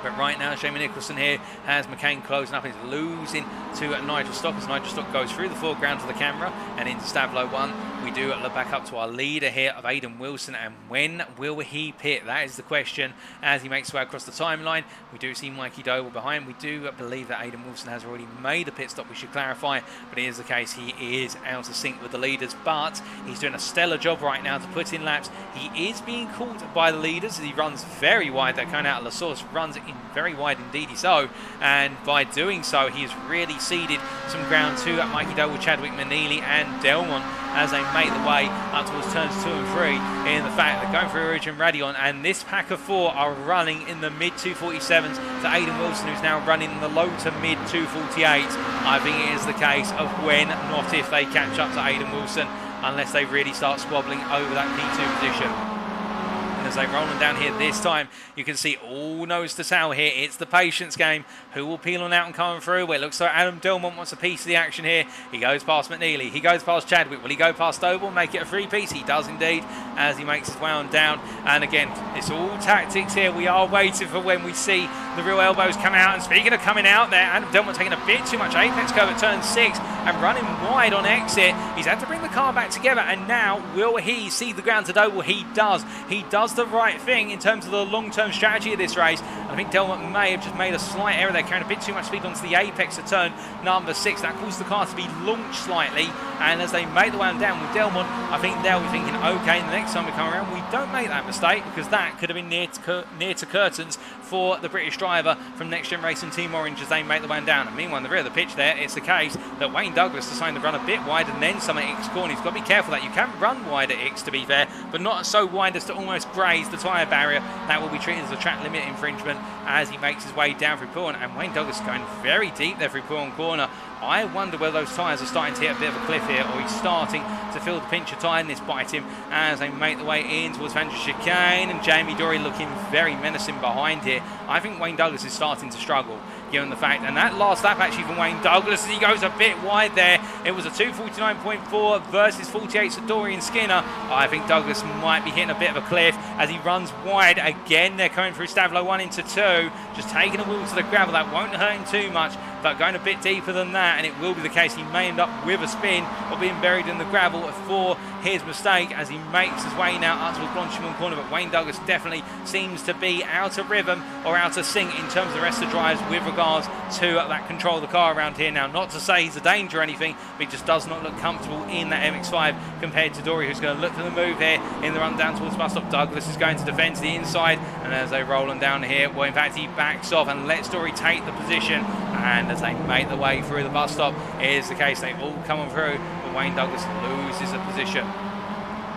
But right now, Nicholson here has McCain closing up. He's losing to Nigel Stock as Nigel Stock goes through the foreground to the camera and into Stavlo 1. We do look back up to our leader here of Aidan Wilson, and when will he pit? That is the question as he makes his way across the timeline. We do see Mikey Doble behind. We do believe that Aidan Wilson has already made a pit stop, we should clarify, but it is the case. He is out of sync with the leaders, but he's doing a stellar job right now to put in laps. He is being caught by the leaders as he runs very wide. That coming out of La Source runs in very wide indeed so, and by doing so he has really ceded some ground to Mikey Doble, Chadwick, McNeilly and Delmont as they make the way up towards turns 2 and 3, in the fact that going through Rivage and Radion, and this pack of 4 are running in the mid 247s to Aidan Wilson, who's now running in the low to mid 248s. I think it is the case of when, not if, they catch up to Aidan Wilson, unless they really start squabbling over that P2 position. As they roll on down here this time, you can see all nose to tail here. It's the patience game. Who will peel on out and come through? Well, it looks like Adam Delmont wants a piece of the action here. He goes past McNeilly. He goes past Chadwick. Will he go past Doble, make it a 3-piece? He does indeed as he makes his way on down. And again, it's all tactics here. We are waiting for when we see the real elbows come out. And speaking of coming out there, Adam Delmont taking a bit too much apex curve at turn 6 and running wide on exit. He's had to bring the car back together, and now will he see the ground to Doble? He does. He does the right thing in terms of the long-term strategy of this race. I think Delmont may have just made a slight error there, carrying a bit too much speed onto the apex at turn number 6. That caused the car to be launched slightly, and as they make the way down with Delmont, I think they'll be thinking, okay, the next time we come around, we don't make that mistake, because that could have been near to curtains for the British driver from Next Gen Racing Team Orange as they make the way down. And meanwhile, in the rear of the pitch there, it's the case that Wayne Douglas decided to run a bit wide and then some at X corner. He's got to be careful that you can run wide at X, to be fair, but not so wide as to almost graze the tyre barrier. That will be treated as a track limit infringement as he makes his way down through Pullen, and Wayne Douglas is going very deep there through Pullen corner. I wonder whether those tyres are starting to hit a bit of a cliff here, or he's starting to feel the pinch of tiredness bite him as they make the way in towards Van der Chicane, and Jamie Dory looking very menacing behind here. I think Wayne Douglas is starting to struggle, given the fact, and that last lap actually from Wayne Douglas as he goes a bit wide there. It was a 2:49.4 versus 48 to Dorian Skinner. I think Douglas might be hitting a bit of a cliff as he runs wide again. They're coming through Stavlo 1 into 2, just taking a wheel to the gravel. That won't hurt him too much, but going a bit deeper than that, and it will be the case. He may end up with a spin or being buried in the gravel for his mistake as he makes his way now up towards Blanchimont corner. But Wayne Douglas definitely seems to be out of rhythm or out of sync in terms of the rest of the drives with regards to that control of the car around here now. Not to say he's a danger or anything, but he just does not look comfortable in that MX-5 compared to Dory, who's going to look for the move here in the run down towards the bus stop. Douglas is going to defend to the inside, and as they roll on down here, well, in fact, he backs off and lets Dory take the position. And as they make the way through the bus stop, it is the case they all come on through, but Wayne Douglas loses a position.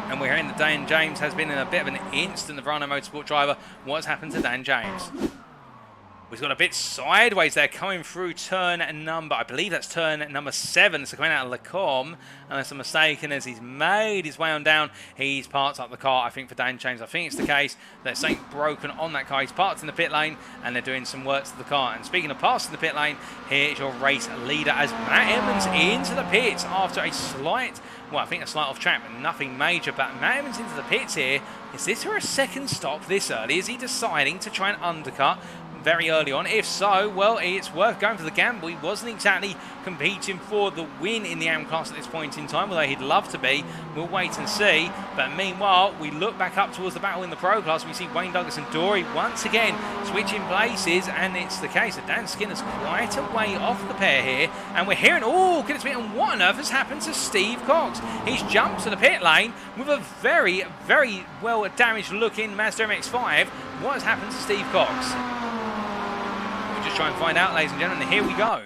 And we're hearing that Dan James has been in a bit of an instant, the Verano Motorsport driver. What's happened to Dan James? He's got a bit sideways there, coming through turn number, I believe that's turn number 7. So coming out of Lacombe, unless I'm mistaken, as he's made his way on down, he's parked up the car, I think, for Dan James. I think it's the case that something broken on that car. He's parked in the pit lane, and they're doing some work to the car. And speaking of parts in the pit lane, here's your race leader as Matt Edmonds into the pits after a slight, well, I think a slight off track, but nothing major. But Matt Edmonds into the pits here. Is this for a second stop this early? Is he deciding to try and undercut very early on? If so, well, it's worth going for the gamble. He wasn't exactly competing for the win in the AM class at this point in time, although he'd love to be. We'll wait and see. But meanwhile, we look back up towards the battle in the Pro class. We see Wayne Douglas and Dory once again switching places, and it's the case that Dan Skinner's quite a way off the pair here. And we're hearing, oh, goodness me, and what on earth has happened to Steve Cox? He's jumped to the pit lane with a very, very well damaged looking Mazda MX-5. What has happened to Steve Cox? Just try and find out, ladies and gentlemen. Here we go.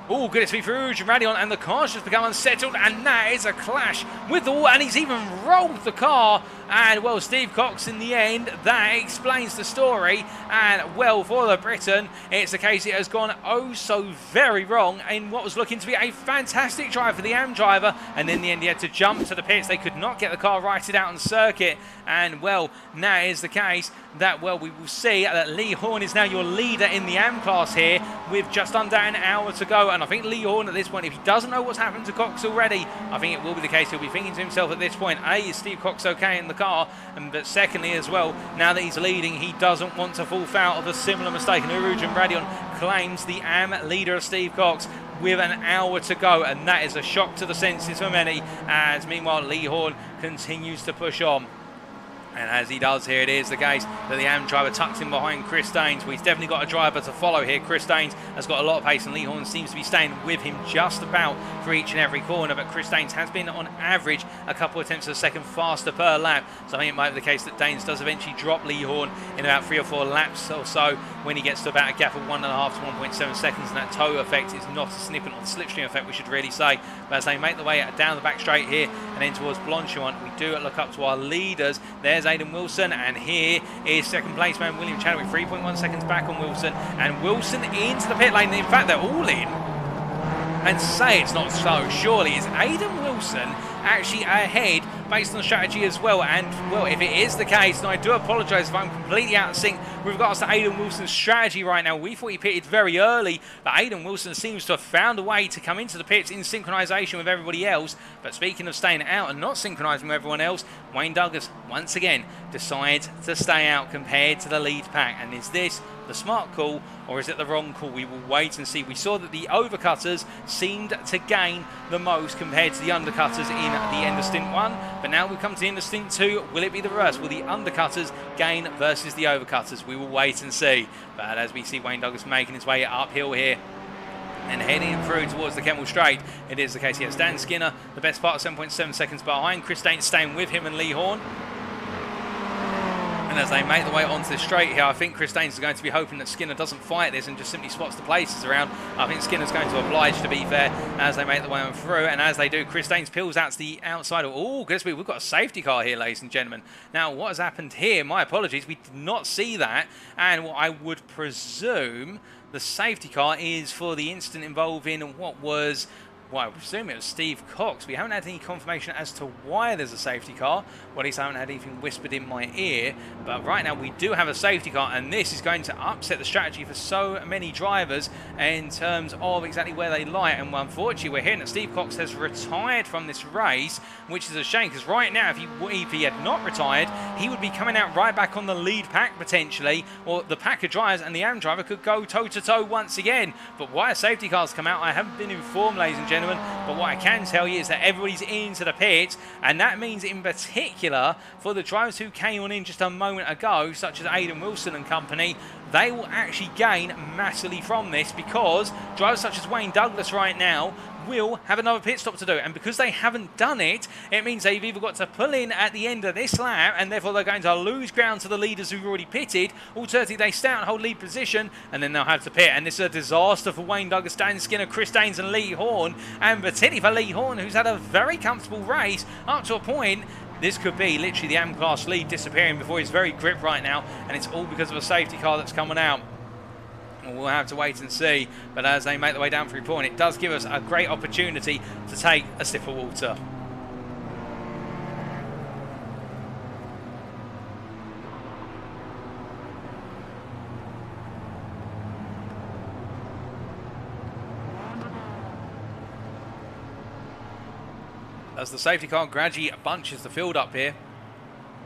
Oh, goodness me, for Rouge and Radion, and the car's just become unsettled, and that is a clash with all, and he's even rolled the car And, well, Steve Cox in the end, that explains the story. And, well, for the Briton, it's a case it has gone oh so very wrong in what was looking to be a fantastic drive for the AM driver. And in the end, he had to jump to the pits. They could not get the car righted out on circuit. And, well, now is the case that, well, we will see that Lee Horne is now your leader in the AM class here with just under an hour to go. And I think Lee Horne at this point, if he doesn't know what's happened to Cox already, I think it will be the case. He'll be thinking to himself at this point, A, is Steve Cox okay in the car? But secondly as well, now that he's leading, he doesn't want to fall foul of a similar mistake. And Urujan Radion claims the AM leader of Steve Cox with an hour to go. And that is a shock to the senses for many, as meanwhile Lee Horne continues to push on. And as he does here, it is the case that the AM driver tucks in behind Chris Daines. Well, he's definitely got a driver to follow here. Chris Daines has got a lot of pace, and Lee Horne seems to be staying with him just about for each and every corner. But Chris Daines has been, on average, a couple of tenths of a second faster per lap. So I think it might be the case that Daines does eventually drop Lee Horne in about 3 or 4 laps or so when he gets to about a gap of 1.5 to 1.7 seconds. And that toe effect is not a snippet, or the slipstream effect, we should really say. But as they make the way down the back straight here and then towards Blanchimont, we do look up to our leaders. There's Aidan Wilson, and here is second place man William Chadwick, 3.1 seconds back on Wilson, and Wilson into the pit lane. In fact, they're all in. And say it's not so, surely is Aidan Wilson actually ahead based on the strategy as well? And, well, if it is the case, and I do apologise if I'm completely out of sync with regards to Aidan Wilson's strategy right now. We thought he pitted very early, but Aidan Wilson seems to have found a way to come into the pits in synchronisation with everybody else. But speaking of staying out and not synchronising with everyone else, Wayne Douglas once again decides to stay out compared to the lead pack. And is this the smart call, or is it the wrong call? We will wait and see. We saw that the overcutters seemed to gain the most compared to the undercutters in the end of stint 1, but now we come to the end of stint 2. Will it be the reverse? Will the undercutters gain versus the overcutters? We will wait and see. But as we see Wayne Douglas making his way uphill here and heading through towards the Kemmel Straight, it is the case he has Dan Skinner, the best part of 7.7 seconds behind. Chris Daines staying with him and Lee Horne. And as they make the way onto the straight here, I think Chris Daines is going to be hoping that Skinner doesn't fight this and just simply spots the places around. I think Skinner's going to oblige, to be fair, as they make the way on through. And as they do, Chris Daines peels out to the outside. Oh, goodness me, we've got a safety car here, ladies and gentlemen. Now, what has happened here? My apologies, we did not see that. And what I would presume the safety car is for the incident involving what was... well, I presume it was Steve Cox. We haven't had any confirmation as to why there's a safety car. Well, at least I haven't had anything whispered in my ear. But right now we do have a safety car, and this is going to upset the strategy for so many drivers in terms of exactly where they lie. And unfortunately, we're hearing that Steve Cox has retired from this race, which is a shame, because right now, if he had not retired, he would be coming out right back on the lead pack potentially, or the pack of drivers and the AM driver could go toe-to-toe once again. But why a safety car's come out, I haven't been informed, ladies and gentlemen. But what I can tell you is that everybody's into the pits, and that means in particular for the drivers who came on in just a moment ago, such as Aidan Wilson and company, they will actually gain massively from this, because drivers such as Wayne Douglas right now will have another pit stop to do, and because they haven't done it, it means they've either got to pull in at the end of this lap, and therefore they're going to lose ground to the leaders who've already pitted. Alternatively, they stay out and hold lead position, and then they'll have to pit. And this is a disaster for Wayne Douglas, Dan Skinner, Chris Daines and Lee Horne, and particularly for Lee Horne, who's had a very comfortable race up to a point. This could be literally the AM class lead disappearing before his very grip right now, and it's all because of a safety car that's coming out. We'll have to wait and see, but as they make the way down through point, it does give us a great opportunity to take a sip of water. As the safety car gradually bunches the field up here,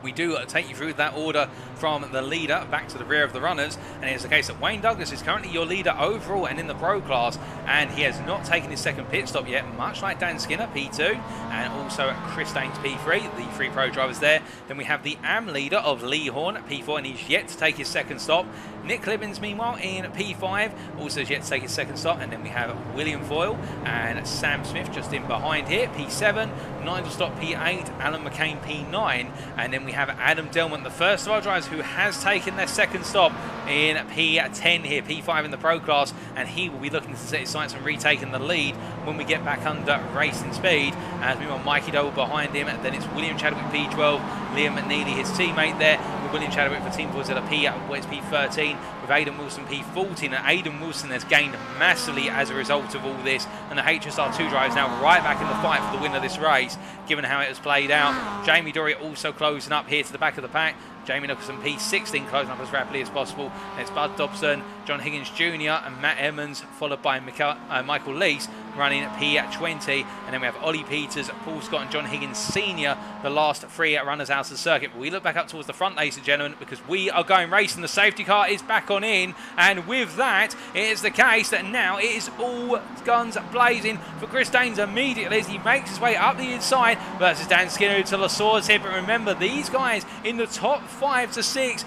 we do take you through that order from the leader back to the rear of the runners, and it's the case that Wayne Douglas is currently your leader overall and in the pro class, and he has not taken his second pit stop yet, much like Dan Skinner, P2, and also Chris Daines, P3, the 3 pro drivers there. Then we have the AM leader of Lee Horne, P4, and he's yet to take his second stop. Nick Clibbins, meanwhile, in P5, also has yet to take his second stop. And then we have William Foyle and Sam Smith just in behind here, P7, Nigel Stott, P8, Alan McCain, P9, and then we have Adam Delmont, the first of our drivers who has taken their second stop, in P10 here, P5 in the Pro class, and he will be looking to set his sights on retaking the lead when we get back under racing speed. As we want Mikey Doble behind him, and then it's William Chadwick P12, Liam McNeilly, his teammate there, with William Chadwick for Team Forza P13, with Aidan Wilson P14, and Aidan Wilson has gained massively as a result of all this, and the HSR2 driver is now right back in the fight for the win of this race, given how it has played out. Jamie Dory also closing up here to the back of the pack. Jamie Nicholson P16 closing up as rapidly as possible. And it's Bud Dobson, John Higgins Jr. and Matt Emmons, followed by Michael Lees running P20. And then we have Ollie Peters, Paul Scott and John Higgins Sr., the last three runners out of the circuit. But we look back up towards the front, ladies and gentlemen, because we are going racing. The safety car is back on in. And with that, it is the case that now it is all guns blazing for Chris Daines immediately as he makes his way up the inside versus Dan Skinner to the swords here. But remember, these guys in the top 5 to 6,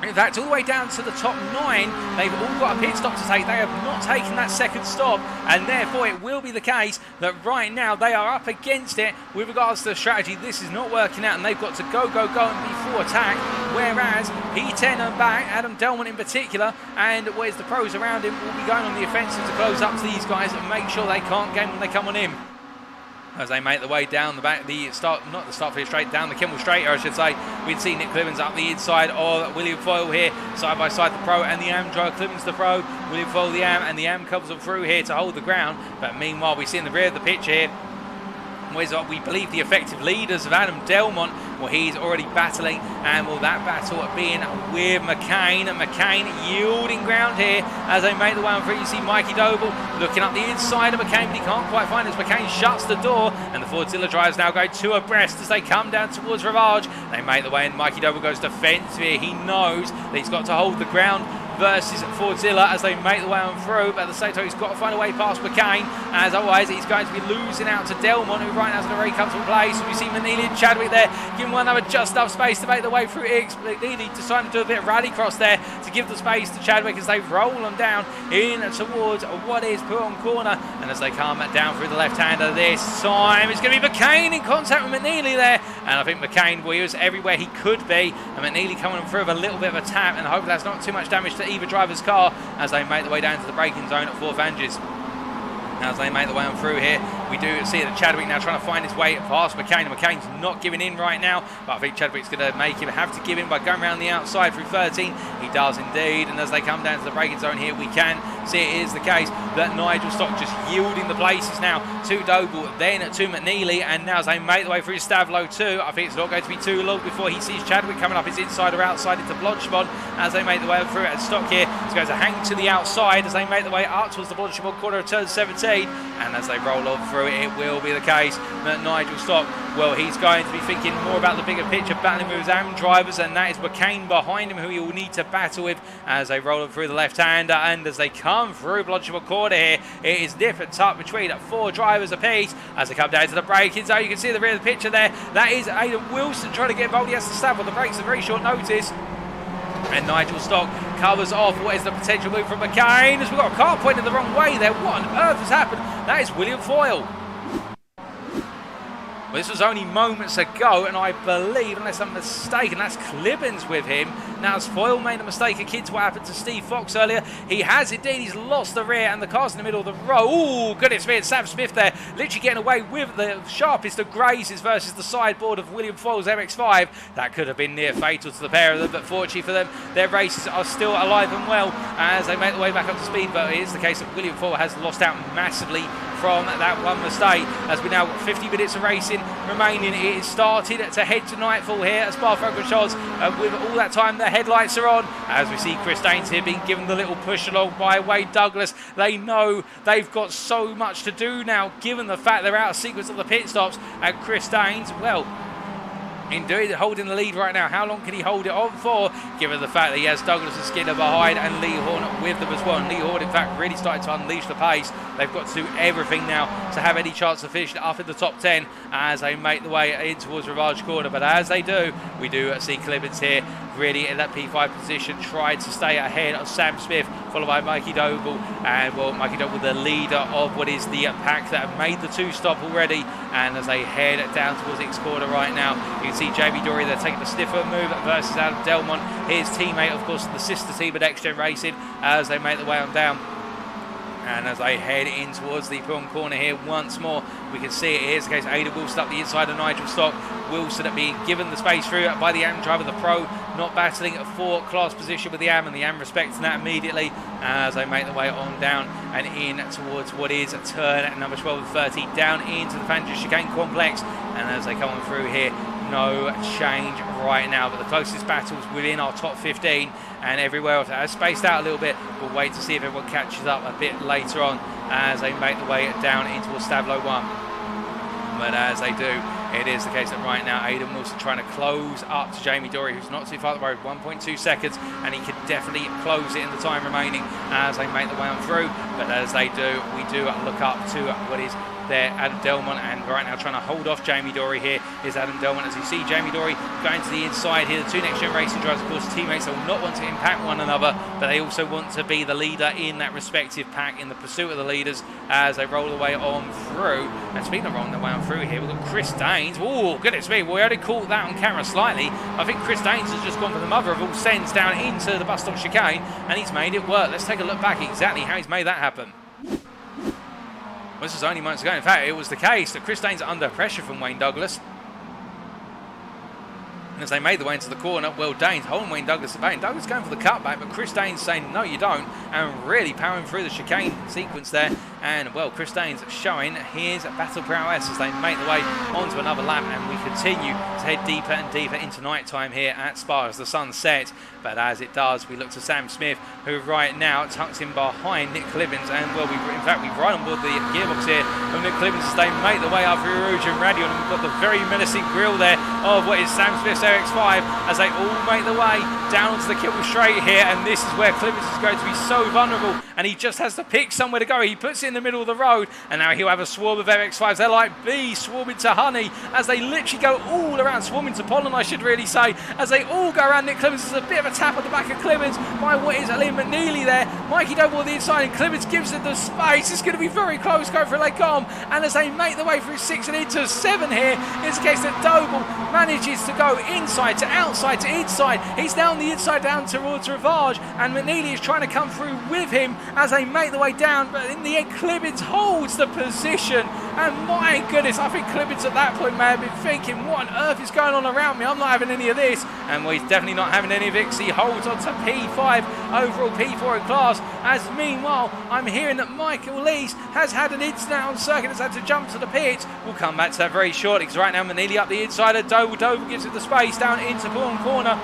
in fact all the way down to the top 9, they've all got a pit stop to take. They have not taken that second stop, and therefore it will be the case that right now they are up against it with regards to the strategy. This is not working out and they've got to go and be full attack, whereas P10 and back, Adam Delmont in particular, and where's the pros around him, will be going on the offensive to close up to these guys and make sure they can't game when they come on in. As they make the way down the back, not the start finish straight, down the Kimmel straight, I should say. We'd see Nick Clemens up the inside of William Foyle here, side by side the Pro and the Am driver. Clemens the Pro, William Foyle the Am, and the Am comes on through here to hold the ground. But meanwhile, we see in the rear of the pitch here, where's what we believe the effective leaders of Adam Delmont. Well, he's already battling, and will that battle being with McCain. McCain yielding ground here as they make the way on through. You see Mikey Doble looking up the inside of McCain, but he can't quite find it as McCain shuts the door, and the Fordzilla drivers now go two abreast as they come down towards Rivage. They make the way, and Mikey Doble goes defensive here. He knows that he's got to hold the ground versus Fordzilla as they make the way on through, but at the same time he's got to find a way past McCain, as otherwise he's going to be losing out to Delmont, who right now is going to really come to play. So we see McNeilly and Chadwick there giving one another just enough space to make the way through. McNeilly deciding to do a bit of rallycross there to give the space to Chadwick as they roll them down in towards what is put on corner, and as they come down through the left-hander this time, it's going to be McCain in contact with McNeilly there, and I think McCain was everywhere he could be, and McNeilly coming through with a little bit of a tap, and hopefully that's not too much damage to either driver's car as they make the way down to the braking zone at 4th Anges. As they make the way on through here, we do see that Chadwick now trying to find his way past McCain. McCain's not giving in right now, but I think Chadwick's going to make him have to give in by going around the outside through 13. He does indeed, and as they come down to the braking zone here, we can see it is the case that Nigel Stock just yielding the places now to Doble, then to McNeilly, and now as they make the way through Stavlo too, I think it's not going to be too long before he sees Chadwick coming up his inside or outside into Blanchemont as they make the way through it. And Stock here is going to hang to the outside as they make the way up towards the Blanchemont corner of turn 17, and as they roll on through it, it will be the case that Nigel Stock, well, he's going to be thinking more about the bigger picture, battling with his AM drivers, and that is McCain behind him, who he will need to battle with as they roll on through the left-hander. And as they come through Blanchemont corner here, it is nip and tuck between 4 drivers apiece as they come down to the braking zone. You can see the rear of the picture there. That is Aidan Wilson trying to get involved. He has to stab on the brakes at very short notice. And Nigel Stock covers off what is the potential move from McCain as we've got a car pointing the wrong way there. What on earth has happened? That is William Foyle. Well, this was only moments ago, and I believe, unless I'm mistaken, that's Clibbins with him. Now, as Foyle made a mistake akin to what happened to Steve Fox earlier, he has indeed. He's lost the rear, and the car's in the middle of the road. Ooh, goodness me, it's Sam Smith there, literally getting away with the sharpest of grazes versus the sideboard of William Foyle's MX-5. That could have been near fatal to the pair of them, but fortunately for them, their races are still alive and well as they make their way back up to speed. But it is the case that William Foyle has lost out massively from that one mistake, as we now got 50 minutes of racing remaining. It is started to head to nightfall here at Spa-Francorchamps, with all that time the headlights are on, as we see Chris Daines here being given the little push along by Wade Douglas. They know they've got so much to do now, given the fact they're out of sequence of the pit stops, and Chris Daines, well, indeed holding the lead right now. How long can he hold it on for, given the fact that he has Douglas and Skinner behind and Lee Horne with them as well? And Lee Horne, in fact, really started to unleash the pace. They've got to do everything now to have any chance of finishing up in the top 10 as they make the way in towards Rivage corner. But as they do, we do see Clemens here really in that P5 position, tried to stay ahead of Sam Smith followed by Mikey Doble. And, well, Mikey Doble, the leader of what is the pack that have made the 2-stop already. And as they head down towards the X-Quarter right now, you can see Jamie Dory, they're taking the stiffer move versus Adam Delmont. His teammate, of course, the sister team at NXTGEN Racing, as they make their way on down. And as they head in towards the Horne corner here once more, we can see it. Here's the case. Ada Wilson up the inside of Nigel Stock. Wilson being given the space through by the AM driver, the Pro, not battling for class position with the AM, and the AM respecting that immediately as they make their way on down and in towards what is turn number 12 and 30, down into the Fangers Chicane Complex. And as they come on through here, no change right now, but the closest battles within our top 15, and everywhere else has spaced out a little bit. We'll wait to see if everyone catches up a bit later on as they make the way down into Stablo 1. But as they do, it is the case that right now Aidan Wilson trying to close up to Jamie Dory, who's not too far up the road, 1.2 seconds, and he could definitely close it in the time remaining as they make the way on through. But as they do, we do look up to what is there, Adam Delmont, and right now trying to hold off Jamie Dory here is Adam Delmont. As you see Jamie Dory going to the inside here, the two NXTGEN Racing drivers, of course, teammates, that will not want to impact one another, but they also want to be the leader in that respective pack in the pursuit of the leaders as they roll their way on through. And speaking of rolling their way on through here, we've got Chris Daines. Oh, goodness me, we already caught that on camera slightly. I think Chris Daines has just gone for the mother of all sends down into the bus stop chicane, and he's made it work. Let's take a look back exactly how he's made that happen. This was only months ago. In fact, it was the case that Chris Daines under pressure from Wayne Douglas. And as they made the way into the corner, well, Daines holding Wayne Douglas at bay. Douglas going for the cutback, but Chris Daines saying, no, you don't, and really powering through the chicane sequence there. And, well, Chris Daines showing his battle prowess as they make the way onto another lap, and we continue to head deeper and deeper into night time here at Spa as the sun sets. But as it does, we look to Sam Smith, who right now tucks in behind Nick Clibbins, and, well, in fact, we've right on board the gearbox here of Nick Clibbins as they make the way up through Rouge and Radion, and we've got the very menacing grill there of what is Sam Smith's MX-5 as they all make the way down to the Kilburn straight here. And this is where Clibbins is going to be so vulnerable, and he just has to pick somewhere to go. He puts it in the middle of the road, and now he'll have a swarm of MX-5s. They're like bees swarming to honey as they literally go all around, swarming to pollen, I should really say, as they all go around Nick Clibbins. There's a bit of a tap on the back of Clibbins by what is Liam McNeilly there. Mikey Doble on the inside, and Clibbins gives it the space. It's going to be very close going for a leg on, and as they make the way through 6 and into 7 here, it's the case that Doble manages to go inside to outside to inside. He's now on the inside down towards Rivage, and McNeilly is trying to come through with him as they make the way down, but in the end Clibbins holds the position. And my goodness, I think Clibbins at that point may have been thinking, what on earth is going on around me? I'm not having any of this. And well, he's definitely not having any of it, because he holds on to P5, overall P4 in class, as meanwhile I'm hearing that Michael Lees has had an incident on circuit, has had to jump to the pits. We'll come back to that very shortly, because right now McNeilly up the inside of Doble. Doble gives it the space down into Horne corner.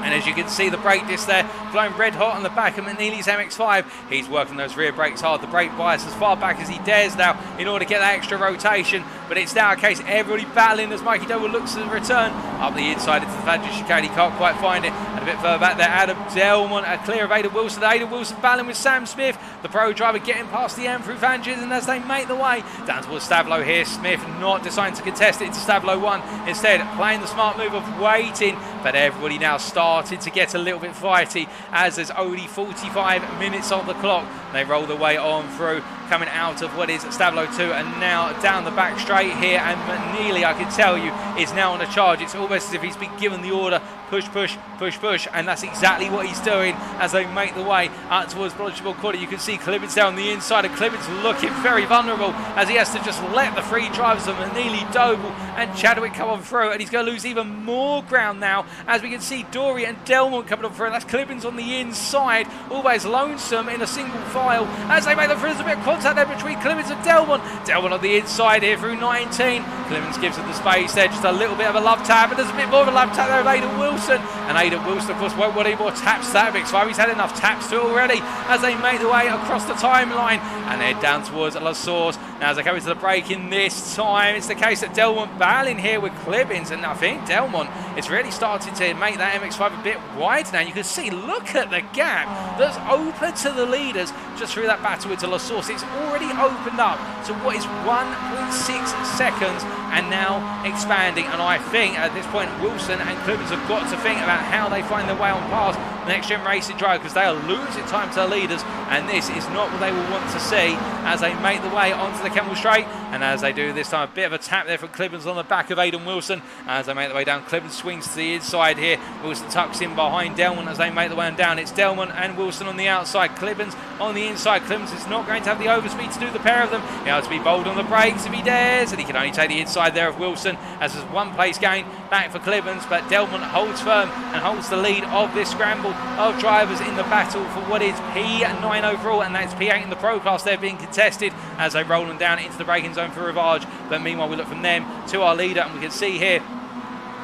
And as you can see, the brake disc there blowing red hot on the back of McNeilly's MX-5. He's working those rear brakes hard. The brake bias as far back as he dares now in order to get that extra rotation. But it's now a case everybody battling as Mikey Doble looks to return up the inside into the Fangers chicane. He can't quite find it. And a bit further back there, Adam Delmont clear of Ada Wilson. Ada Wilson battling with Sam Smith, the Pro driver, getting past the M through Fangers. And as they make the way down towards Stablo here, Smith not deciding to contest it into Stablo 1. Instead, playing the smart move of waiting. But everybody now started to get a little bit fighty as there's only 45 minutes on the clock. They roll the way on through, coming out of what is Stablo 2, and now down the back straight here, and McNeilly, I can tell you, is now on a charge. It's almost as if he's been given the order, push, push, push, push, and that's exactly what he's doing as they make the way out towards Blodgebo Quarter. You can see Clibbins down the inside, and Clibbins looking very vulnerable as he has to just let the three drivers of McNeilly, Doble and Chadwick come on through, and he's going to lose even more ground now as we can see Dory and Delmont coming on through, and that's Clibbins on the inside, always lonesome in a single file as they make the through. There's a bit of contact there between Clibbins and Delmont. Delmont on the inside here through 19. Clibbins gives it the space there, just a little bit of a love tap, and there's a bit more of a love tap there of Aidan Wilson, and Aidan Wilson of course won't want any more taps to that MX-5. He's had enough taps to already as they make the way across the timeline and head down towards La Source. Now as they come into the break in this time, it's the case that Delmont battling here with Clibbins, and I think Delmont is really starting to make that MX-5 a bit wide now. You can see, look at the gap that's open to the leaders just through that battle into La Source. It's already opened up to what is 1.6 seconds and now expanding, and I think at this point Wilson and Clibbins have got to think about how they find their way on past Next Gen Racing driver, because they are losing time to their leaders, and this is not what they will want to see as they make the way onto the Kemmel Straight. And as they do this time, a bit of a tap there from Clibbins on the back of Aidan Wilson as they make the way down. Clibbins swings to the inside here. Wilson tucks in behind Delmont as they make the way down. It's Delmont and Wilson on the outside. Clibbins on the inside. Clibbins is not going to have the overspeed to do the pair of them. He has to be bold on the brakes if he dares, and he can only take the inside there of Wilson as there's one place gain back for Clibbins, but Delmont holds firm and holds the lead of this scramble of drivers in the battle for what is P9 overall, and that's P8 in the Pro Class. They're being contested as they roll them down into the braking zone for Rivage. But meanwhile, we look from them to our leader, and we can see here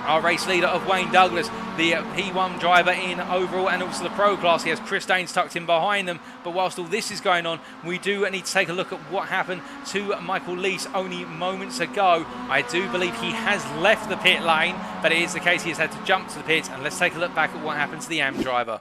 our race leader of Wayne Douglas, the P1 driver in overall and also the Pro Class. He has Chris Daines tucked in behind them. But whilst all this is going on, we do need to take a look at what happened to Michael Lees only moments ago. I do believe he has left the pit lane, but it is the case he has had to jump to the pits. And let's take a look back at what happened to the AM driver.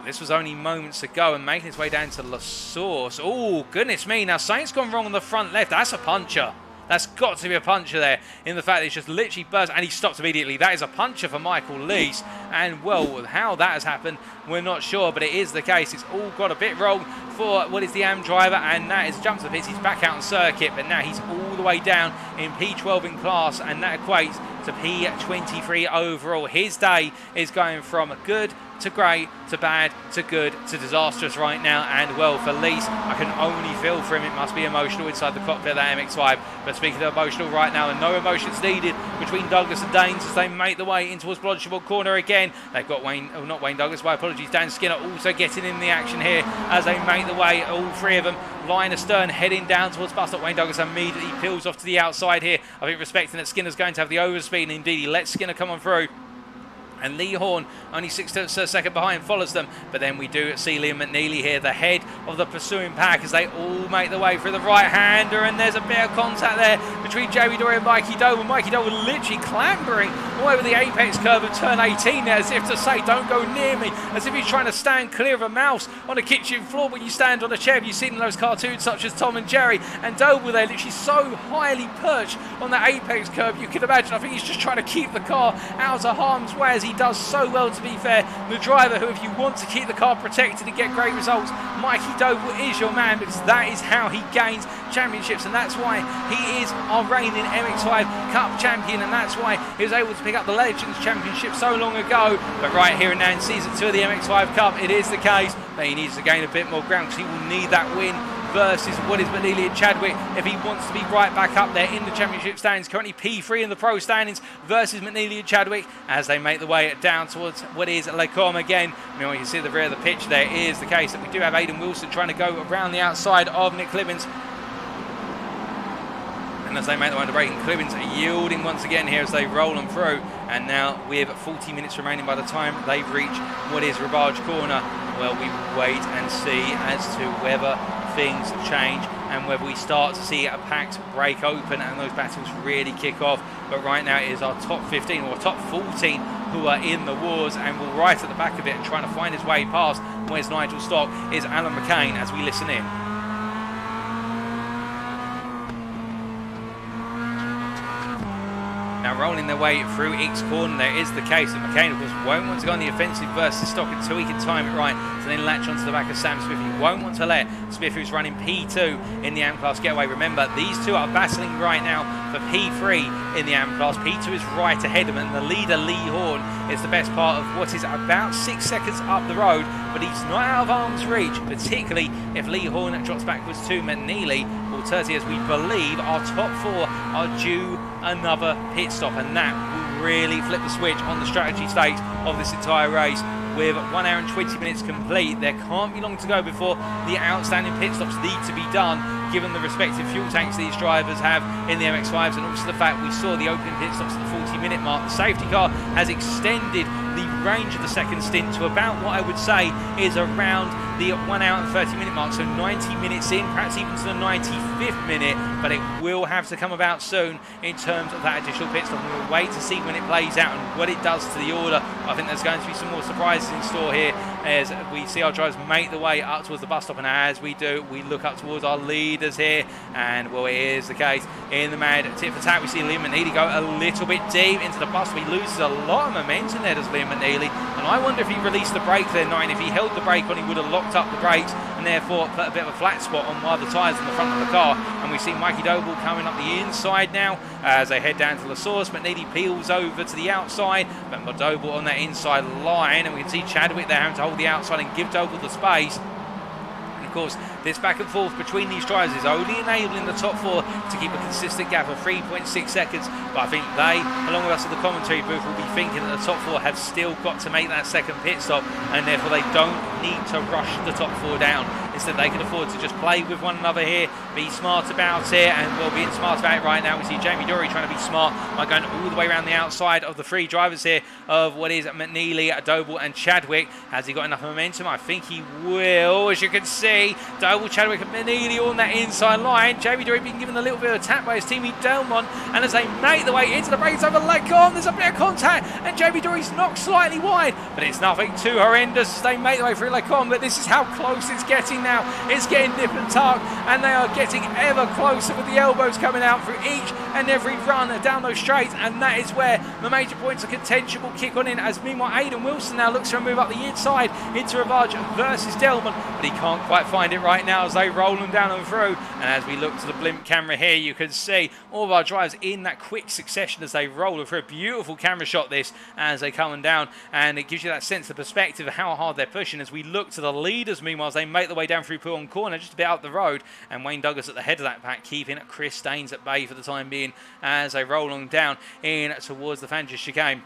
This was only moments ago, and making his way down to La Source. Oh, goodness me. Now, something's gone wrong on the front left. That's a puncher. That's got to be a puncher there, in the fact that it's just literally burst, and he stopped immediately. That is a puncher for Michael Lees, and well, how that has happened, we're not sure, but it is the case. It's all got a bit wrong for what is the AM driver, and that is jumped to the pits. He's back out on circuit, but now he's all the way down in P12 in class, and that equates to P23 overall. His day is going from good to great, to bad, to good, to disastrous right now. And well, for Lees, I can only feel for him. It must be emotional inside the cockpit of that MX-5. But speaking of emotional right now, and no emotions needed between Douglas and Daines as they make the way into towards Blodgeshall corner again. They've got not Wayne Douglas, my apologies, Dan Skinner also getting in the action here as they make the way, all three of them, line astern, heading down towards bus stop. Wayne Douglas immediately peels off to the outside here. I think respecting that Skinner's going to have the overspeed, and indeed he lets Skinner come on through. And Lee Horne, only 6 tenths a second behind, follows them. But then we do see Liam McNeilly here, the head of the pursuing pack, as they all make the way through the right-hander. And there's a bit of contact there between Jamie Dory and Mikey Doble. Mikey Doble literally clambering all over the apex curve of turn 18 there, as if to say, don't go near me. As if he's trying to stand clear of a mouse on a kitchen floor when you stand on a chair. You've seen those cartoons such as Tom and Jerry. And Doble there, literally so highly perched on that apex curve, you can imagine. I think he's just trying to keep the car out of harm's way, as he does so well, to be fair. The driver who, if you want to keep the car protected and get great results, Mikey Doble is your man, because that is how he gains championships, and that's why he is our reigning MX-5 Cup champion, and that's why he was able to pick up the Legends Championship so long ago. But right here and now in Season 2 of the MX-5 Cup, it is the case that he needs to gain a bit more ground, because he will need that win versus what is McNeilly and Chadwick if he wants to be right back up there in the championship standings. Currently P3 in the pro standings versus McNeilly and Chadwick as they make the way down towards what is Lecombe again. Now you can see at the rear of the pitch there is the case that we do have Aidan Wilson trying to go around the outside of Nick Clibbins. And as they make the way to braking, Clibbins are yielding once again here as they roll them through. And now we have 40 minutes remaining by the time they reach what is Rivage corner. Well, we wait and see as to whether things change and whether we start to see a pact break open and those battles really kick off. But right now it is our top 15 or top 14 who are in the wars, and we're right at the back of it and trying to find his way past where's Nigel Stock is Alan McCain as we listen in. Now rolling their way through each corner, there is the case that McCain, of course, won't want to go on the offensive versus Stock until he can time it right to then latch onto the back of Sam Smith. He won't want to let Smith, who's running P2 in the AM class, get away. Remember, these two are battling right now for P3 in the AM class. P2 is right ahead of him, and the leader, Lee Horne, is the best part of what is about 6 seconds up the road, but he's not out of arm's reach, particularly if Lee Horne drops backwards to McNeilly. Alternatively, as we believe, our top 4 are due another pit stop, and that will really flip the switch on the strategy stage of this entire race. With 1 hour and 20 minutes complete, there can't be long to go before the outstanding pit stops need to be done, given the respective fuel tanks these drivers have in the MX-5s, and also the fact we saw the opening pit stops at the 40-minute mark. The safety car has extended the range of the second stint to about what I would say is around the 1 hour and 30-minute mark, so 90 minutes in, perhaps even to the 95th minute, but it will have to come about soon in terms of that additional pit stop. We'll wait to see when it plays out and what it does to the order. I think there's going to be some more surprises in store here as we see our drivers make the way up towards the bus stop, and as we do, we look up towards our leaders here, and well, it is the case in the mad tit for tat. We see Liam McNeilly go a little bit deep into the bus stop. He loses a lot of momentum there, does Liam McNeilly, and I wonder if he released the brake there, knowing if he held the brake on, he would have locked up the brakes and therefore put a bit of a flat spot on one of the tyres in the front of the car. And we see Mikey Doble coming up the inside now as they head down to the source. McNeilly peels over to the outside, but Doble on that inside line, and we can see Chadwick there having to hold the outside and give Doble the space. Of course, this back and forth between these drivers is only enabling the top four to keep a consistent gap of 3.6 seconds. But I think they, along with us at the commentary booth, will be thinking that the top four have still got to make that second pit stop, and therefore they don't need to rush the top four down. Instead, they can afford to just play with one another here, be smart about it, and well, being smart about it right now, we see Jamie Dory trying to be smart by going all the way around the outside of the three drivers here of what is McNeilly, Doble, and Chadwick. Has he got enough momentum? I think he will, as you can see. Doble, Chadwick, and McNeilly on that inside line. Jamie Dory being given a little bit of a tap by his teammate Delmont, and as they make their way into the brakes over Lecom, there's a bit of contact, and Jamie Dory's knocked slightly wide, but it's nothing too horrendous as they make their way through Lecom. But this is how close it's getting now. It's getting nip and tuck, and they are getting ever closer with the elbows coming out through each and every run down those straights, and that is where the major points of contention will kick on in, as meanwhile Aidan Wilson now looks to move up the inside into Rivage versus Delmont, but he can't quite find it right now as they roll them down and through. And as we look to the blimp camera here, you can see all of our drivers in that quick succession as they roll them through. A beautiful camera shot this as they come down, and it gives you that sense of perspective of how hard they're pushing. As we look to the leaders, meanwhile, as they make their way down through Pool on Corner, just a bit up the road, and Wayne Douglas at the head of that pack, keeping Chris Staines at bay for the time being as they roll on down in towards the Fanges chicane.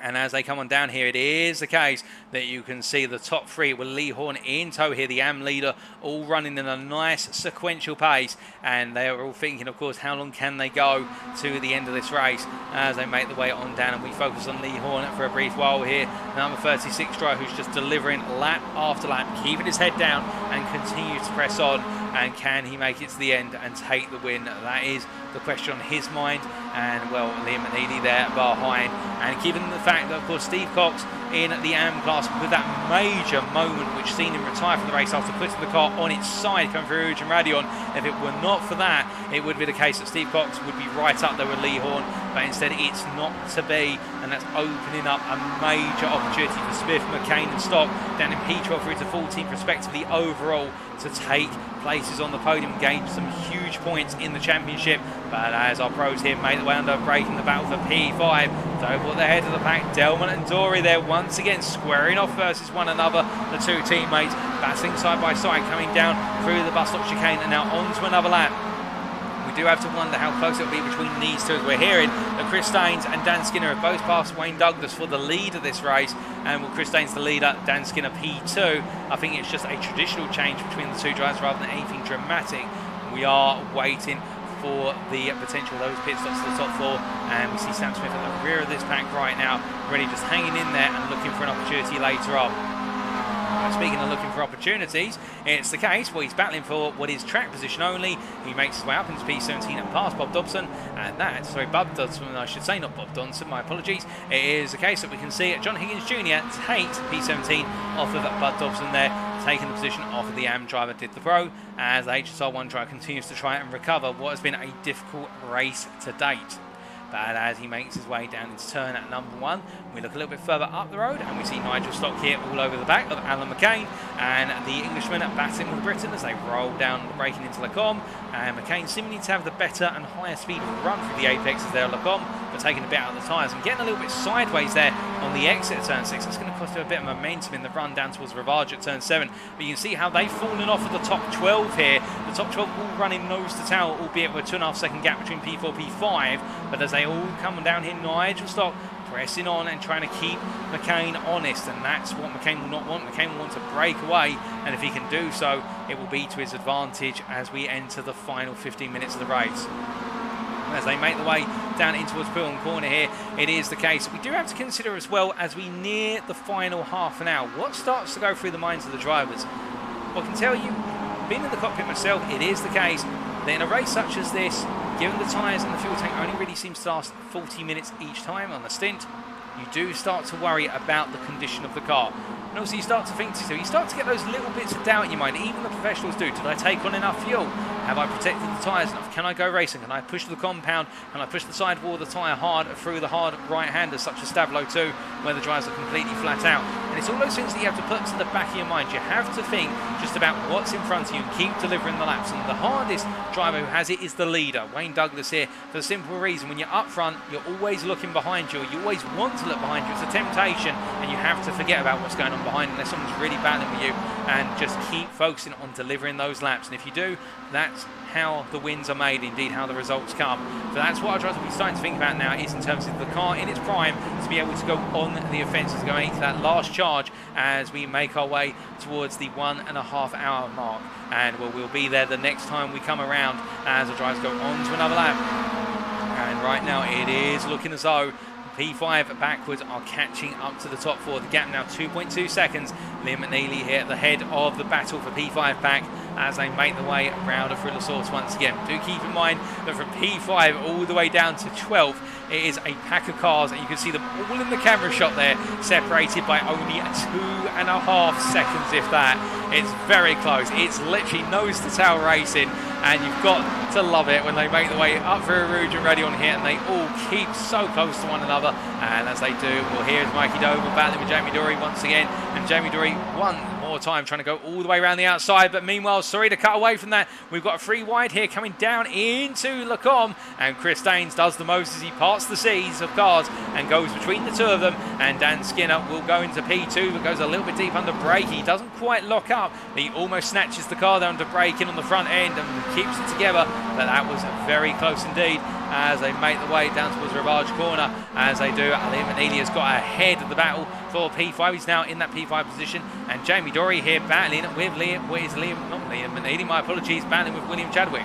And as they come on down here, it is the case that you can see the top three with Lee Horne in tow here, the AM leader, all running in a nice sequential pace. And they are all thinking, of course, how long can they go to the end of this race as they make the way on down. And we focus on Lee Horne for a brief while here. Number 36 driver who's just delivering lap after lap, keeping his head down and continue to press on. And can he make it to the end and take the win? That is the question on his mind. And well, Liam McNeilly there behind. And given the fact that, of course, Steve Cox in the AM class with that major moment which seen him retire from the race after putting the car on its side coming through Rouge and Radion, if it were not for that, it would be the case that Steve Cox would be right up there with Lee Horne, but instead it's not to be, and that's opening up a major opportunity for Smith, McCain and Stock down in P12 through to 14 respectively overall to take places on the podium and gain some huge points in the championship. But as our pros here make their way under, breaking the battle for P5, Doble at the head of the pack, Delmont and Dory there once again squaring off versus one another, the two teammates battling side by side, coming down through the bus stop chicane and now on to another lap. We do have to wonder how close it will be between these two, as we're hearing that Chris Staines and Dan Skinner have both passed Wayne Douglas for the lead of this race, and with Chris Staines the leader, Dan Skinner P2. I think it's just a traditional change between the two drivers rather than anything dramatic. We are waiting for the potential of those pit stops to the top four, and we see Sam Smith at the rear of this pack right now, really just hanging in there and looking for an opportunity later on. Speaking of looking for opportunities, it's the case where he's battling for what is track position only. He makes his way up into P17 and past Bob Dobson, and that, sorry, Bob Dobson, I should say, not Bob Donson, my apologies. It is the case that we can see John Higgins Jr. take P17 off of Bud Dobson there, taking the position off of the AM driver did the pro, as the HSR1 driver continues to try and recover what has been a difficult race to date. But as he makes his way down into turn at number 1, we look a little bit further up the road and we see Nigel Stock here all over the back of Alan McCain, and the Englishman battling with Britain as they roll down, breaking into Lecom, and McCain seemingly to have the better and higher speed run through the apex as they're Lecom, but taking a bit out of the tyres and getting a little bit sideways there on the exit at turn 6. That's going to cost him a bit of momentum in the run down towards Rivage at turn 7, but you can see how they've fallen off of the top 12 here. The top 12 all running nose to tail, albeit with a 2.5 second gap between P4 and P5, but as they all come down here, Nigel Stock pressing on and trying to keep McCain honest, and that's what McCain will not want. McCain will want to break away, and if he can do so, it will be to his advantage as we enter the final 15 minutes of the race. As they make the way down in towards Pool on Corner here, it is the case. We do have to consider as well, as we near the final half an hour, what starts to go through the minds of the drivers. Well, I can tell you, being in the cockpit myself, it is the case that in a race such as this, given the tyres and the fuel tank only really seems to last 40 minutes each time on the stint, you do start to worry about the condition of the car. And also you start to think to yourself, you start to get those little bits of doubt in your mind. Even the professionals do. Did I take on enough fuel? Have I protected the tyres enough? Can I go racing? Can I push the compound? Can I push the sidewall of the tyre hard through the hard right-handers such as Stablo 2, where the drives are completely flat out? And it's all those things that you have to put to the back of your mind. You have to think just about what's in front of you and keep delivering the laps. And the hardest driver who has it is the leader, Wayne Douglas here, for the simple reason when you're up front, you're always looking behind you. You always want to look behind you. It's a temptation, and you have to forget about what's going on behind unless someone's really battling with you, and just keep focusing on delivering those laps. And if you do, that's how the wins are made, indeed how the results come. So that's what our drivers will be starting to think about now, is in terms of the car in its prime to be able to go on the offensive, going into that last charge as we make our way towards the 1.5 hour mark. And we'll be there the next time we come around as the drivers go on to another lap. And right now it is looking as though P5 backwards are catching up to the top four. The gap now 2.2 seconds. Liam McNeilly here at the head of the battle for P5 back as they make the way around through the source once again. Do keep in mind that from P5 all the way down to 12th, it is a pack of cars, and you can see them all in the camera shot there, separated by only 2.5 seconds, if that. It's very close. It's literally nose to tail racing, and you've got to love it when they make the way up through Rivage and ready on here, and they all keep so close to one another. And as they do, well, here's Mikey Doble battling with Jamie Dory once again, and Jamie Dory one more time trying to go all the way around the outside, but meanwhile, sorry to cut away from that, we've got a free wide here coming down into Lacombe, and Chris Daines does the most as he parts the seas of cars and goes between the two of them, and Dan Skinner will go into P2 but goes a little bit deep under brake. He doesn't quite lock up, but he almost snatches the car down to brake in on the front end and keeps it together, but that was very close indeed as they make the way down towards Rivage corner. As they do, Liam McNeilly has got ahead of the battle for P5. He's now in that P5 position, and Jamie Dory here battling with Liam McNeilly, my apologies, battling with William Chadwick.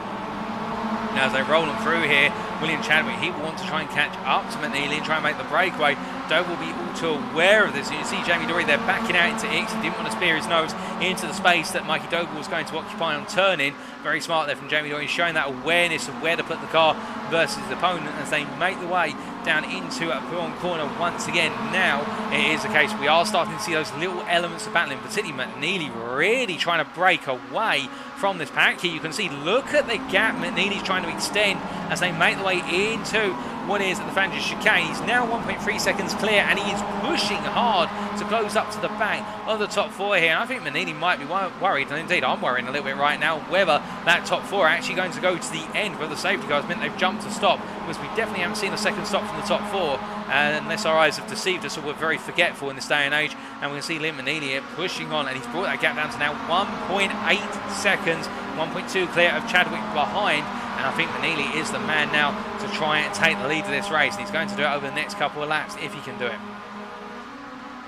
Now as they roll them through here, William Chadwick, he will want to try and catch up to McNeilly and try and make the breakaway. Doble will be all too aware of this. You can see Jamie Dory there backing out into X. He didn't want to spear his nose into the space that Mikey Doble was going to occupy on turning. Very smart there from Jamie Dory, showing that awareness of where to put the car versus his opponent as they make the way down into a Horne corner once again. Now it is the case, we are starting to see those little elements of battling, particularly McNeilly really trying to break away from this pack here. You can see, look at the gap McNeilly's trying to extend as they make the way into what is at the Flanders chicane. He's now 1.3 seconds clear, and he is pushing hard to close up to the back of the top four here. And I think McNeilly might be worried, and indeed I'm worrying a little bit right now whether that top four are actually going to go to the end, whether the safety cars meant they've jumped to stop, because we definitely haven't seen a second stop from the top four, unless our eyes have deceived us or we're very forgetful in this day and age. And we can see Liam McNeilly here pushing on, and he's brought that gap down to now 1.8 seconds, 1.2 clear of Chadwick behind. And I think McNeilly is the man now to try and take the lead of this race, and he's going to do it over the next couple of laps if he can do it.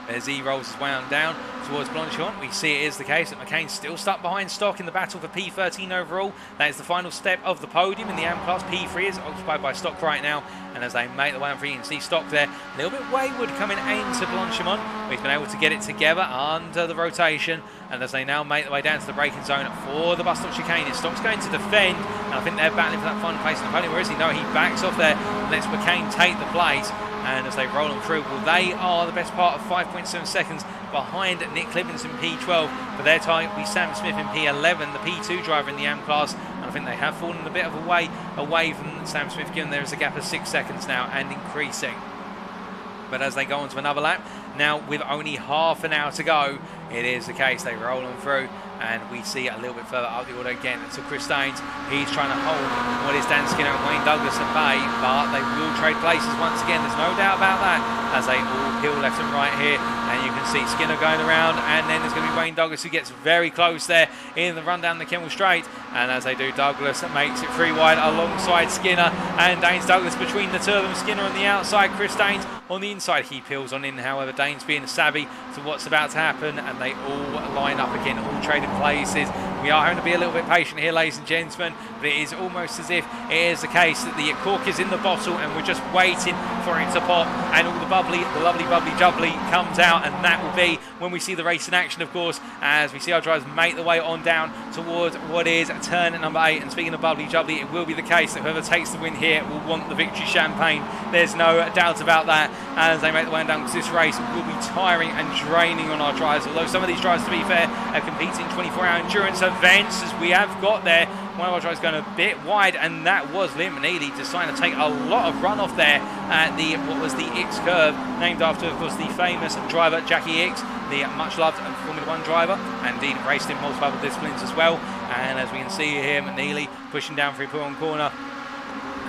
As he rolls his way on down towards Blanchimont, we see it is the case that McCain's still stuck behind Stock in the battle for P13 overall. That is the final step of the podium in the AM class. P3 is occupied by Stock right now, and as they make the way on free, you can see Stock there a little bit wayward coming into Blanchimont, but he's been able to get it together under the rotation. And as they now make the way down to the braking zone for the bus stop chicane, Stock's going to defend, and I think they're battling for that final place in the podium. Where is he? No, he backs off there and lets McCain take the place. And as they roll them through, well, they are the best part of 5.7 seconds behind Nick Clibbins in P12. But their target will be Sam Smith in P11, the P2 driver in the AM class. And I think they have fallen a bit of a way away from Sam Smith, given there is a gap of 6 seconds now and increasing. But as they go on to another lap, now with only half an hour to go, it is the case they roll on through, and we see a little bit further up the order again. So Chris Daines, he's trying to hold what is Dan Skinner and Wayne Douglas at bay, but they will trade places once again. There's no doubt about that as they all peel left and right here, and you can see Skinner going around, and then there's going to be Wayne Douglas who gets very close there in the run down the Kemmel Straight. And as they do, Douglas makes it free wide alongside Skinner, and Daines Douglas between the two of them. Skinner on the outside, Chris Daines on the inside. He peels on in, however, Daines being savvy to what's about to happen, and they all line up again, all trading places. We are having to be a little bit patient here, ladies and gentlemen, but it is almost as if it is the case that the cork is in the bottle and we're just waiting for it to pop and all the lovely bubbly jubbly comes out, and that will be when we see the race in action, of course, as we see our drivers make the way on down towards what is turn number 8. And speaking of bubbly jubbly, it will be the case that whoever takes the win here will want the victory champagne. There's no doubt about that as they make the way on down, because this race will be tiring and draining on our drivers, although some of these drivers, to be fair, are competing 24-hour endurance events, as we have got there. One of our drivers going a bit wide, and that was Liam McNeilly deciding to take a lot of runoff there at what was the X curve, named after, of course, the famous driver Jackie X, the much loved Formula 1 driver, and indeed raced in multiple disciplines as well. And as we can see here, McNeilly pushing down through Pullman corner,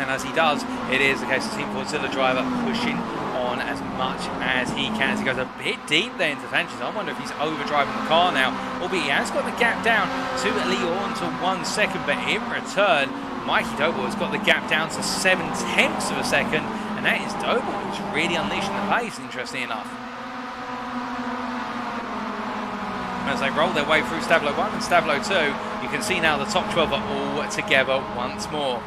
and as he does, it is the case of Team Fordzilla driver pushing on as much as he can, as he goes a bit deep there into tangents. I wonder if he's overdriving the car now, albeit he has got the gap down to Lee Horne to 1 second, but in return Mikey Doble has got the gap down to 0.7 of a second, and that is Doble who's really unleashing the pace, interesting enough. As they roll their way through Stablo 1 and Stablo 2, you can see now the top 12 are all together once more.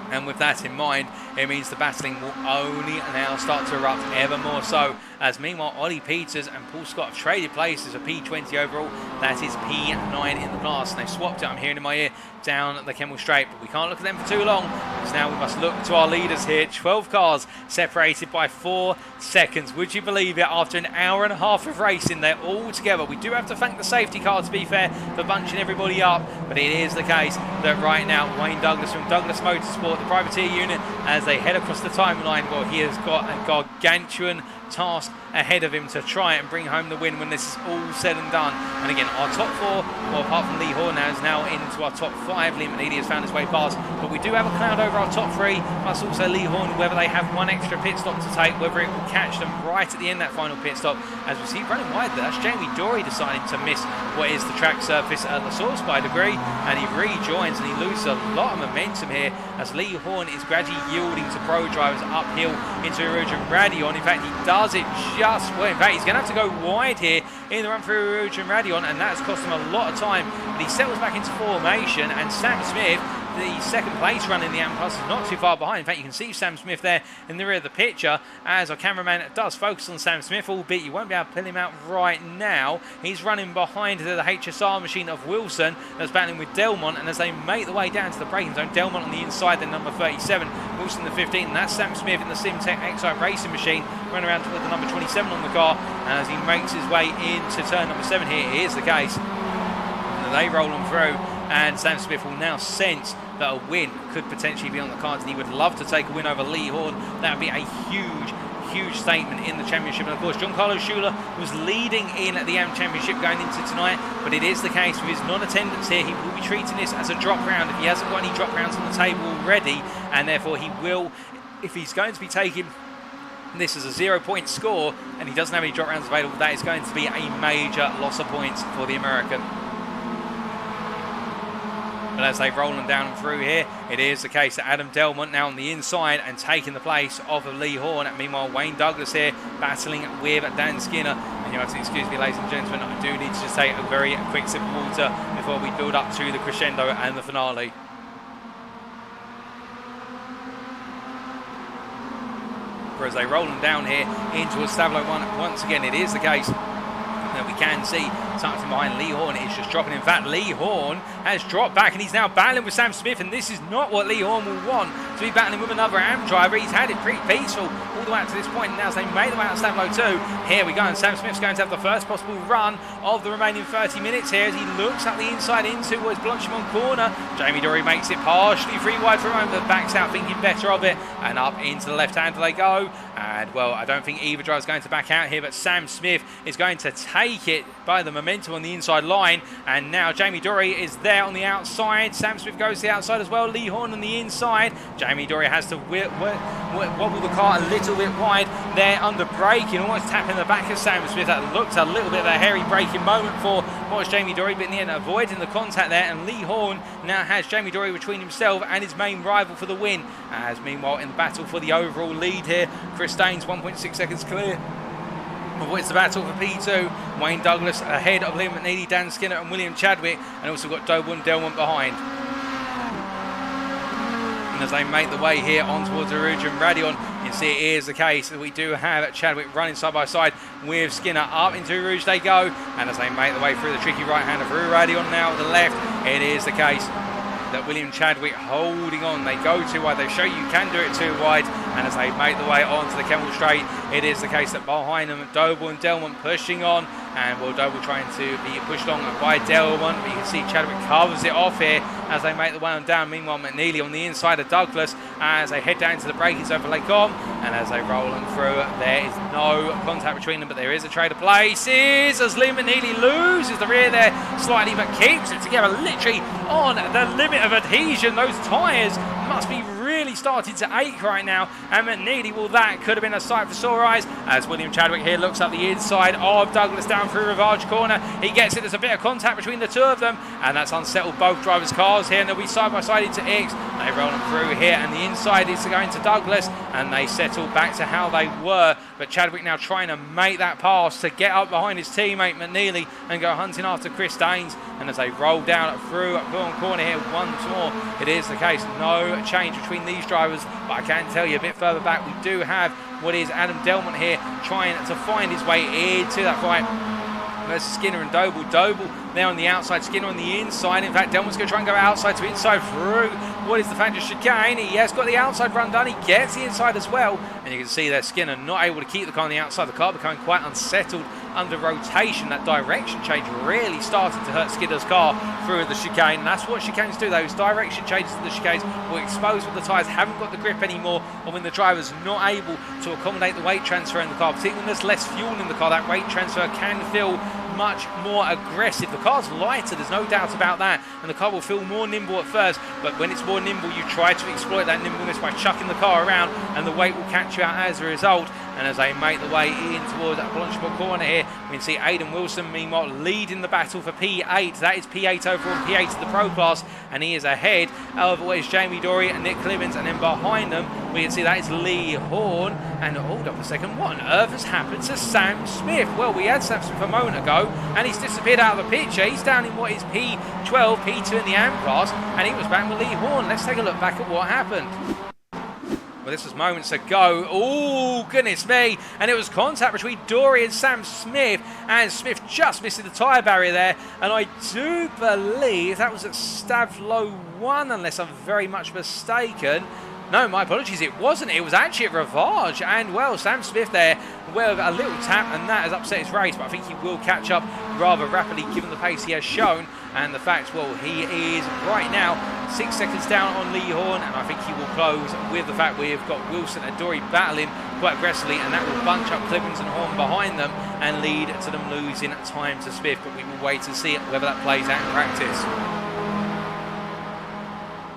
And with that in mind, it means the battling will only now start to erupt ever more so, as meanwhile Ollie Peters and Paul Scott have traded places, a P20 overall, that is P9 in the class, and they've swapped it, I'm hearing in my ear, down the Kemmel Straight, but we can't look at them for too long, because now we must look to our leaders here. 12 cars separated by 4 seconds. Would you believe it? After an hour and a half of racing, they're all together. We do have to thank the safety car, to be fair, for bunching everybody up, but it is the case that right now Wayne Douglas from Douglas Motorsport, the privateer unit, as they head across the timeline, well, he has got a gargantuan task ahead of him to try and bring home the win when this is all said and done. And again, our top 4, well, apart from Lee Horne, is now into our top 5. Liam McNeilly has found his way past, but we do have a cloud over our top 3, plus also Lee Horne, whether they have one extra pit stop to take, whether it will catch them right at the end, that final pit stop. As we see running wide there, that's Jamie Dory deciding to miss what is the track surface at the source by a degree, and he rejoins and he loses a lot of momentum here as Lee Horne is gradually yielding to pro drivers uphill into Rivage and Radion. In fact, he does it just well. In fact, he's going to have to go wide here in the run through Rivage and Radion, and that's cost him a lot of time, but he settles back into formation, and Sam Smith, the second place run in the AM Plus, is not too far behind. In fact, you can see Sam Smith there in the rear of the picture as our cameraman does focus on Sam Smith, albeit you won't be able to pull him out right now. He's running behind the HSR machine of Wilson that's battling with Delmont, and as they make the way down to the braking zone, Delmont on the inside, then number 37, Wilson the 15, and that's Sam Smith in the Simtech Excite racing machine, running around with the number 27 on the car, and as he makes his way into turn number 7 here, it is the case. And they roll on through, and Sam Smith will now sense that a win could potentially be on the cards, and he would love to take a win over Lee Horne. That would be a huge statement in the championship. And of course, Joncarlo Schooler was leading in the AM Championship going into tonight, but it is the case with his non-attendance here, he will be treating this as a drop round if he hasn't got any drop rounds on the table already, and therefore he will, if he's going to be taking this as a 0-point score and he doesn't have any drop rounds available, that is going to be a major loss of points for the American. But as they roll them down through here, it is the case that Adam Delmont now on the inside and taking the place of Lee Horne. And meanwhile, Wayne Douglas here battling with Dan Skinner. And you have to excuse me, ladies and gentlemen, I do need to just take a very quick sip of water before we build up to the crescendo and the finale. As they roll them down here into a Stablo 1, once again, it is the case that we can see something from behind Lee Horne is just dropping. In fact, Lee Horne has dropped back and he's now battling with Sam Smith, and this is not what Lee Horne will want, to be battling with another AM driver. He's had it pretty peaceful all the way up to this point, and now as they made the way out of Stablo 2, here we go, and Sam Smith's going to have the first possible run of the remaining 30 minutes here as he looks up the inside into what is Blanchimont corner. Jamie Dory makes it partially free wide for a moment, but backs out thinking better of it, and up into the left hand they go. And well, I don't think either driver's going to back out here, but Sam Smith is going to take it by the momentum on the inside line, and now Jamie Dory is there on the outside. Sam Smith goes to the outside as well. Lee Horne on the inside. Jamie Dory has to wobble the car a little bit wide there under braking, almost tapping the back of Sam Smith. That looked a little bit of a hairy braking moment for what was Jamie Dory, but in the end avoiding the contact there, and Lee Horne now has Jamie Dory between himself and his main rival for the win. As meanwhile in the battle for the overall lead here, Chris Daines 1.6 seconds clear It's the battle for P2. Wayne Douglas ahead of Liam McNeilly, Dan Skinner and William Chadwick, and also got Doble and Delmont behind. And as they make the way here on towards Rivage and Radion, you can see it is the case that we do have Chadwick running side by side with Skinner. Up into Rouge they go, and as they make the way through the tricky right-hander through Radion now at the left, it is the case that William Chadwick holding on. They go too wide, they show you can do it too wide, and as they make the way onto the Kemmel Straight, it is the case that behind them Doble and Delmont pushing on, and Doble trying to be pushed on by Delmont, but you can see Chadwick covers it off here as they make the way on down. Meanwhile McNeilly on the inside of Douglas as they head down to the brakies over Lake Om, and as they roll them through, there is no contact between them, but there is a trade of places as Liam McNeilly loses the rear there slightly, but keeps it together literally on the limit of adhesion. Those tyres must be really starting to ache right now, and McNeilly, well, that could have been a sight for sore eyes as William Chadwick here looks up the inside of Douglas down through Rivage corner. He gets it, there's a bit of contact between the two of them, and that's unsettled both drivers' cars here, and they'll be side by side into X. They roll them through here, and the inside is going to Douglas, and they settle back to how they were, but Chadwick now trying to make that pass to get up behind his teammate McNeilly and go hunting after Chris Daines, and as they roll down through Horne corner here once more, it is the case, no change between these drivers, but I can tell you a bit further back we do have what is Adam Delmont here trying to find his way into that fight versus Skinner and Doble. Doble there on the outside, Skinner on the inside. In fact, Delmont's going to try and go outside to inside through what is the Fangers chicane. He has got the outside run done. He gets the inside as well. And you can see there Skinner not able to keep the car on the outside. The car becoming quite unsettled under rotation. That direction change really started to hurt Skinner's car through the chicane. And that's what chicanes do. Those direction changes to the chicanes will expose when the tyres haven't got the grip anymore, or when the driver's not able to accommodate the weight transfer in the car. Particularly when there's less fuel in the car, that weight transfer can feel much more aggressive. The car's lighter, there's no doubt about that, and the car will feel more nimble at first, but when it's more nimble you try to exploit that nimbleness by chucking the car around, and the weight will catch you out as a result. And as they make the way in towards that Blanchard corner here, we can see Aidan Wilson meanwhile leading the battle for P8. That is P8 overall, P8 of the Pro Class, and he is ahead of what is Jamie Dory and Nick Clemens, and then behind them we can see that is Lee Horne. And hold up a second, what on earth has happened to Sam Smith? Well, we had Sam Smith a moment ago and he's disappeared out of the picture. He's down in what is P12, P2 in the AM class, and he was back with Lee Horne. Let's take a look back at what happened. Well, this was moments ago. Oh, goodness me. And it was contact between Dory and Sam Smith, and Smith just missing the tyre barrier there. And I do believe that was at Stavlo 1, unless I'm very much mistaken. No, my apologies, it wasn't. It was actually at Rivage. And, well, Sam Smith there, well, a little tap, and that has upset his race. But I think he will catch up rather rapidly, given the pace he has shown. And the fact, well, he is right now 6 seconds down on Lee Horne, and I think he will close with the fact we've got Wilson and Dory battling quite aggressively, and that will bunch up Clemens and Horne behind them and lead to them losing time to Smith. But we will wait to see whether that plays out in practice.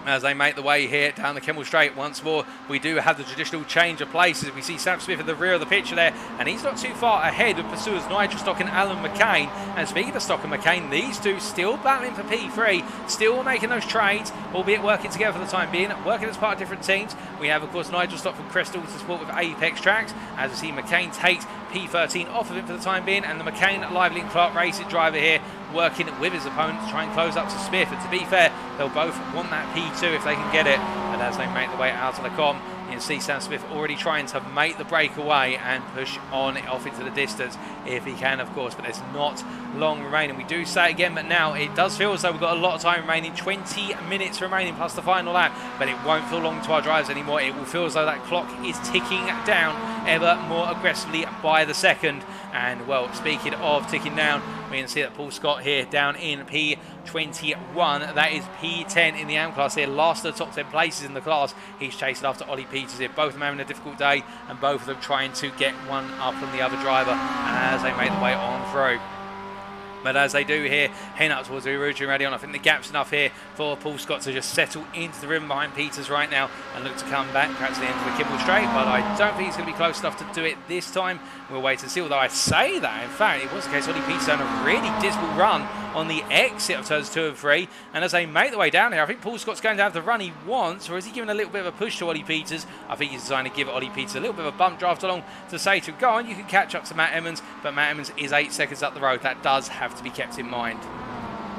As they make the way here down the Kemmel Straight once more, we do have the traditional change of places. We see Sam Smith at the rear of the picture there, and he's not too far ahead of pursuers Nigel Stock and Alan McCain. And speaking of Stock and McCain, these two still battling for P3, still making those trades, albeit working together for the time being, working as part of different teams. We have, of course, Nigel Stock from Crest Autosport with Apex Tracks. As we see, McCain takes P13 off of him for the time being, and the McCain Lively and Clark Racing driver here working with his opponent to try and close up to Smith. And to be fair, they'll both want that P2 if they can get it. And as they make the way out of the com, you can see Sam Smith already trying to make the breakaway and push on off into the distance if he can, of course, but there's not long remaining. We do say it again, but now it does feel as though we've got a lot of time remaining, 20 minutes remaining plus the final lap, but it won't feel long to our drivers anymore. It will feel as though that clock is ticking down ever more aggressively by the second. And, well, speaking of ticking down, we can see that Paul Scott here down in P21. That is P10 in the AM class here, last of the top 10 places in the class. He's chasing after Ollie Peters here. Both of them having a difficult day, and both of them trying to get one up from the other driver as they make the way on through. But as they do here, heading up towards the Rouge and Radion, I think the gap's enough here for Paul Scott to just settle into the rim behind Peters right now and look to come back perhaps at the end of the Kimball Straight. But I don't think he's going to be close enough to do it this time. We'll wait and see. Although I say that, in fact, it was the case Ollie Peters on a really dismal run on the exit of turns 2 and 3. And as they make their way down here, I think Paul Scott's going to have the run he wants, or is he giving a little bit of a push to Ollie Peters? I think he's designed to give Ollie Peters a little bit of a bump draft along to say to him, go on, you can catch up to Matt Emmons, but Matt Emmons is 8 seconds up the road. That does have to be kept in mind.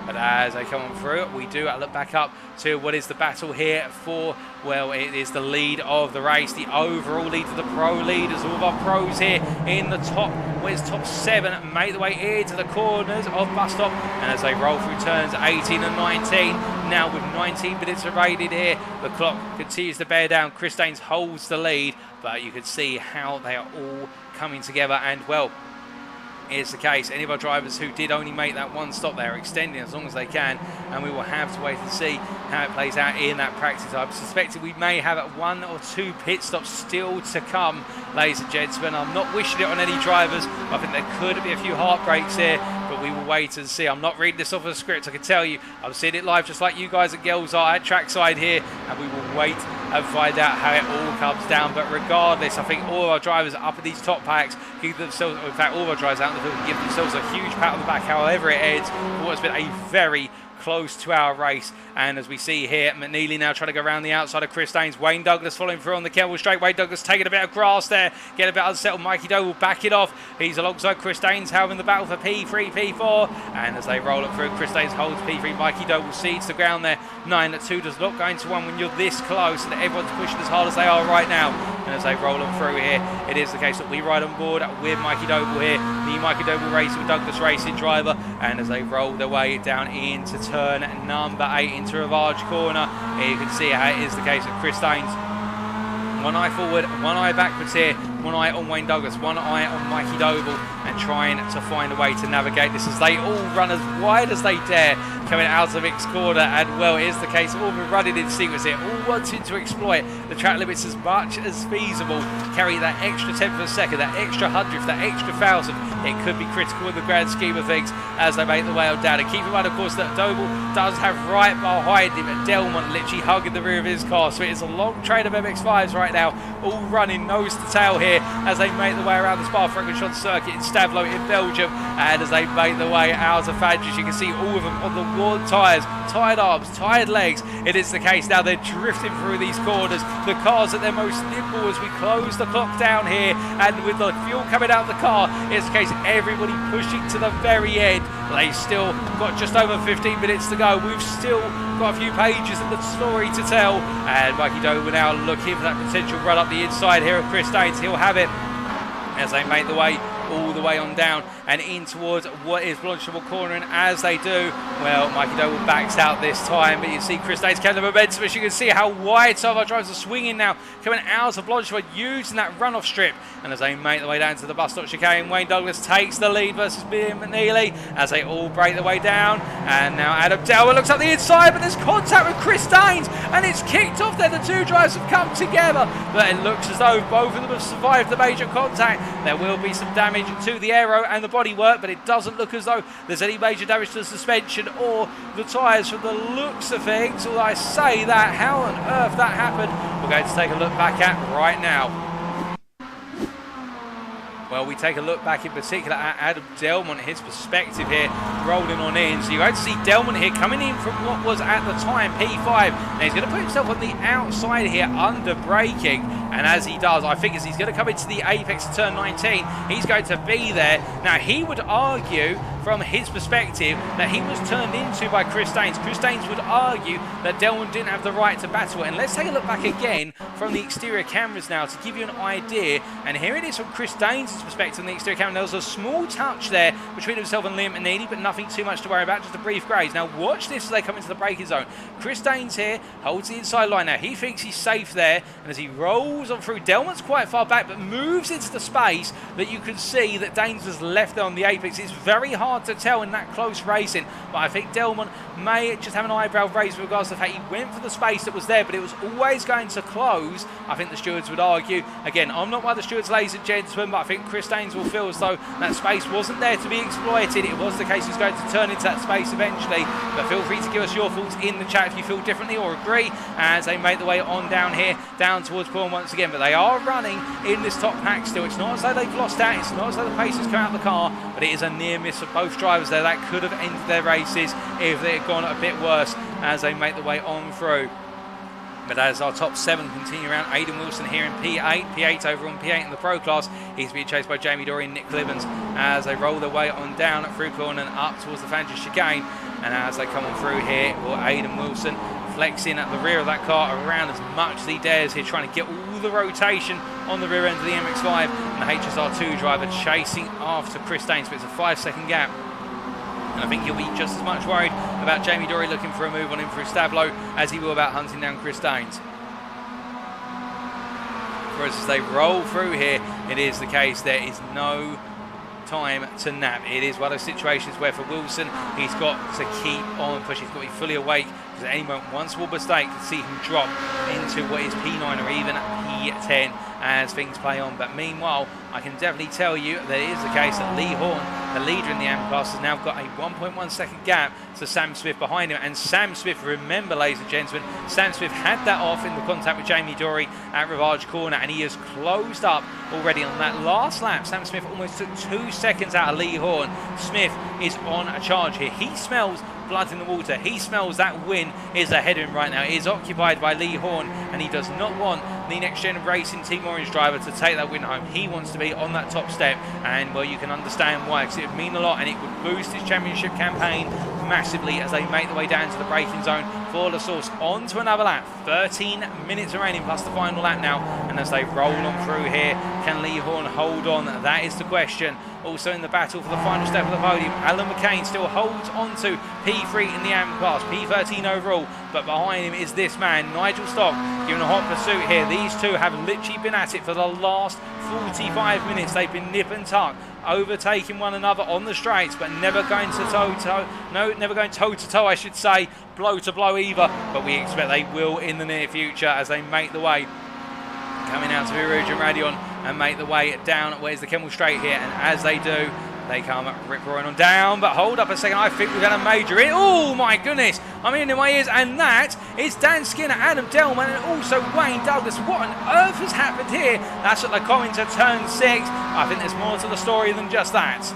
But as they come on through, we do look back up to what is the battle here for, well, it is the lead of the race, the overall lead to the pro leaders. All of our pros here in the top, where's top 7, make the way into the corners of bus stop. And as they roll through turns 18 and 19, now with 19 minutes remaining here, the clock continues to bear down. Chris Daines holds the lead, but you can see how they are all coming together. And, well, is the case. Any of our drivers who did only make that one stop, they are extending as long as they can, and we will have to wait and see how it plays out in that practice. I'm suspecting we may have 1 or 2 pit stops still to come, ladies and gentlemen. I'm not wishing it on any drivers. I think there could be a few heartbreaks here, but we will wait and see. I'm not reading this off of a script, I can tell you. I'm seeing it live just like you guys and girls are at trackside here, and we will wait and find out how it all comes down. But regardless, I think all of our drivers up in these top packs give themselves, in fact all of our drivers out in the field, give themselves a huge pat on the back however it ends for what's been a very close to our race. And as we see here, McNeilly now trying to go around the outside of Chris Daines. Wayne Douglas following through on the Kennel straight. Wayne Douglas taking a bit of grass there, get a bit unsettled. Mikey Doble back it off. He's alongside Chris Daines, having the battle for P3, P4. And as they roll it through, Chris Daines holds P3. Mikey Doble seeds the ground there. 9-2 does not go into 1 when you're this close, and everyone's pushing as hard as they are right now. And as they roll them through here, it is the case that we ride on board with Mikey Doble here, the Mikey Doble Racing Douglas Racing driver. And as they roll their way down into turn number 8 into Rivage corner, here you can see how it is the case of Chris Daines. 1 eye forward, 1 eye backwards here, 1 eye on Wayne Douglas, 1 eye on Mikey Doble, and trying to find a way to navigate this as they all run as wide as they dare coming out of X corner. And, well, it is the case, all been running in sequence here, all wanting to exploit the track limits as much as feasible, carry that extra 10th of a second, that extra 100th, that extra 1,000. It could be critical in the grand scheme of things as they make the way on down. And keep in mind, of course, that Doble does have right behind him at Delmont, literally hugging the rear of his car. So it is a long train of MX-5s right now, all running nose to tail here as they make the way around the Spa-Francorchamps circuit in Stavelot in Belgium. And as they make the way out of Fadges, you can see all of them on the worn tyres, tired arms, tired legs. It is the case now, they're drifting through these corners. The car's at their most nimble as we close the clock down here, and with the fuel coming out of the car, it's the case everybody pushing to the very end. They still got just over 15 minutes to go. We've still got a few pages of the story to tell, and Mikey Doble now looking for that potential run up the inside here of Chris Daines. He'll have it as they make the way all the way on down and in towards what is Blancheville corner. And as they do, well, Mikey Doble backs out this time, but you see Chris Daines carrying the momentum, as you can see how wide some of our drivers are swinging now, coming out of Blancheville, using that runoff strip. And as they make their way down to the bus stop chicane, Wayne Douglas takes the lead versus Liam McNeilly as they all break their way down. And now Adam Delmont looks up the inside, but there's contact with Chris Daines, and it's kicked off there. The two drivers have come together, but it looks as though both of them have survived the major contact. There will be some damage to the aero and the bodywork, but it doesn't look as though there's any major damage to the suspension or the tyres from the looks of things. Although I say that, how on earth that happened, we're going to take a look back at right now. Well, we take a look back in particular at Adam Delmont, his perspective here, rolling on in. So you're going to see Delmont here coming in from what was at the time P5. Now he's going to put himself on the outside here under braking. And as he does, I think as he's going to come into the apex of turn 19, he's going to be there. Now he would argue from his perspective that he was turned into by Chris Daines. Chris Daines would argue that Delmont didn't have the right to battle it. And let's take a look back again from the exterior cameras now to give you an idea. And here it is from Chris Daines' perspective on the exterior camera. There was a small touch there between himself and Liam McNeilly, but nothing too much to worry about, just a brief graze. Now watch this as they come into the braking zone. Chris Daines here holds the inside line now. He thinks he's safe there, and as he rolls on through, Delmont's quite far back, but moves into the space that you can see that Daines was left there on the apex. It's very hard to tell in that close racing, but I think Delmont may just have an eyebrow raised with regards to the fact he went for the space that was there, but it was always going to close. I think the stewards would argue. Again, I'm not one of the stewards, ladies and gentlemen, but I think Chris Daines will feel as though that space wasn't there to be exploited. It was the case he's going to turn into that space eventually, but feel free to give us your thoughts in the chat if you feel differently or agree as they make the way on down here, down towards Horne once laps again, but they are running in this top pack still. It's not as though they've lost out, it's not as though the pace has come out of the car, but it is a near miss of both drivers there. That could have ended their races if they had gone a bit worse as they make the way on through. But as our top 7 continue around, Aidan Wilson here in P8 over on P8 in the Pro class. He's being chased by Jamie Dory and Nick Clibbens as they roll their way on down through Horne and up towards the Fanders chicane. And as they come on through here, Aidan Wilson flexing at the rear of that car around as much as he dares here, trying to get all the rotation on the rear end of the MX-5. And the HSR2 driver chasing after Chris Daines, but it's a 5-second gap. And I think he'll be just as much worried about Jamie Dory looking for a move on him through Stablo as he will about hunting down Chris Daines. Whereas as they roll through here, it is the case there is no time to nap. It is one of those situations where for Wilson, he's got to keep on pushing. He's got to be fully awake, because at any moment, one small mistake could see him drop into what is P9 or even P10 as things play on. But meanwhile, I can definitely tell you that it is the case that Lee Horne, the leader in the AM class, has now got a 1.1 second gap to Sam Smith behind him. And Sam Smith, remember ladies and gentlemen, Sam Smith had that off in the contact with Jamie Dory at Rivage corner, and he has closed up already on that last lap. Sam Smith almost took 2 seconds out of Lee Horne. Smith is on a charge here. He smells blood in the water. He smells that win is ahead of him right now. It is occupied by Lee Horne, and he does not want the NXTGEN Racing Team Orange driver to take that win home. He wants to be on that top step, and well, you can understand why, because it would mean a lot, and it would boost his championship campaign massively as they make their way down to the braking zone for the source. On to another lap. 13 minutes remaining plus the final lap now, and as they roll on through here, can Lee Horne hold on? That is the question. Also in the battle for the final step of the podium, Alan McCain still holds on to P3 in the AM class, P13 overall, but behind him is this man, Nigel Stock, giving a hot pursuit here. These two have literally been at it for the last 45 minutes. They've been nip and tuck, overtaking one another on the straights, but never going toe to toe, I should say, blow to blow either. But we expect they will in the near future as they make the way coming out to Rivage and Radion and make the way down where's the Kemmel Straight here. And as they do, they come rip-roaring on down. But hold up a second, I think we've had a major hit. Oh my goodness, I'm in my ears, and that is Dan Skinner, Adam Delmont, and also Wayne Douglas. What on earth has happened here? That's at the coming to turn 6. I think there's more to the story than just that.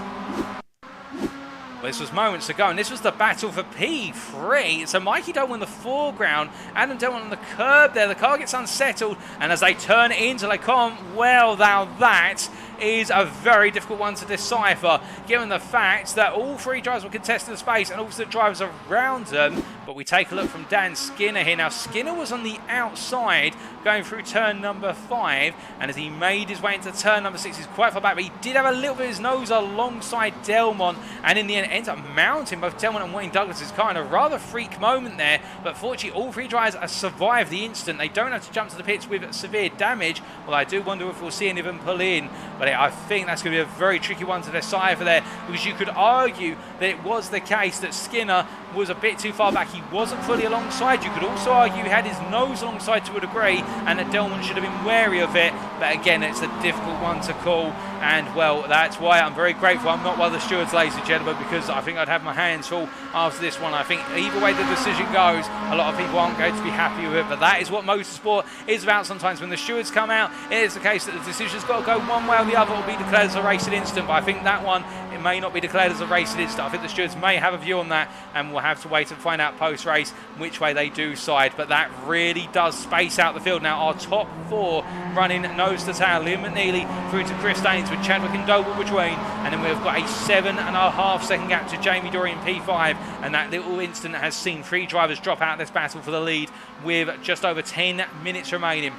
This was moments ago, and this was the battle for P3. So Mikey Doble in the foreground, Adam Delmont on the curb there. The car gets unsettled, and as they turn into Le Comte, well, now that is a very difficult one to decipher, given the fact that all 3 drivers were contesting the space and also the drivers around them. But we take a look from Dan Skinner here. Now, Skinner was on the outside going through turn number 5, and as he made his way into turn number 6, he's quite far back, but he did have a little bit of his nose alongside Delmont, and in the end ends up mounting both Delmont and Wayne Douglas's car in a rather freak moment there. But fortunately, all 3 drivers have survived the incident. They don't have to jump to the pits with severe damage. Well, I do wonder if we'll see any of them pull in, but I think that's going to be a very tricky one to decipher there, because you could argue that it was the case that Skinner was a bit too far back. He wasn't fully alongside. You could also argue he had his nose alongside to a degree, and that Delmont should have been wary of it. But again, it's a difficult one to call, and well, that's why I'm very grateful I'm not one of the stewards, ladies and gentlemen, because I think I'd have my hands full after this one. I think either way the decision goes, a lot of people aren't going to be happy with it, but that is what motorsport is about sometimes. When the stewards come out, it is the case that the decision's got to go one way or the other. It will be declared as a racing incident, but I think that one, it may not be declared as a racing incident. I think the stewards may have a view on that, and we'll have to wait and find out post-race which way they do side. But that really does space out the field. Now, our top 4 running nose to tail. Liam McNeilly through to Chris Daines with Chadwick and Doble between, and then we've got a 7.5 second gap to Jamie Dory in P5, and that little incident has seen 3 drivers drop out of this battle for the lead with just over 10 minutes remaining.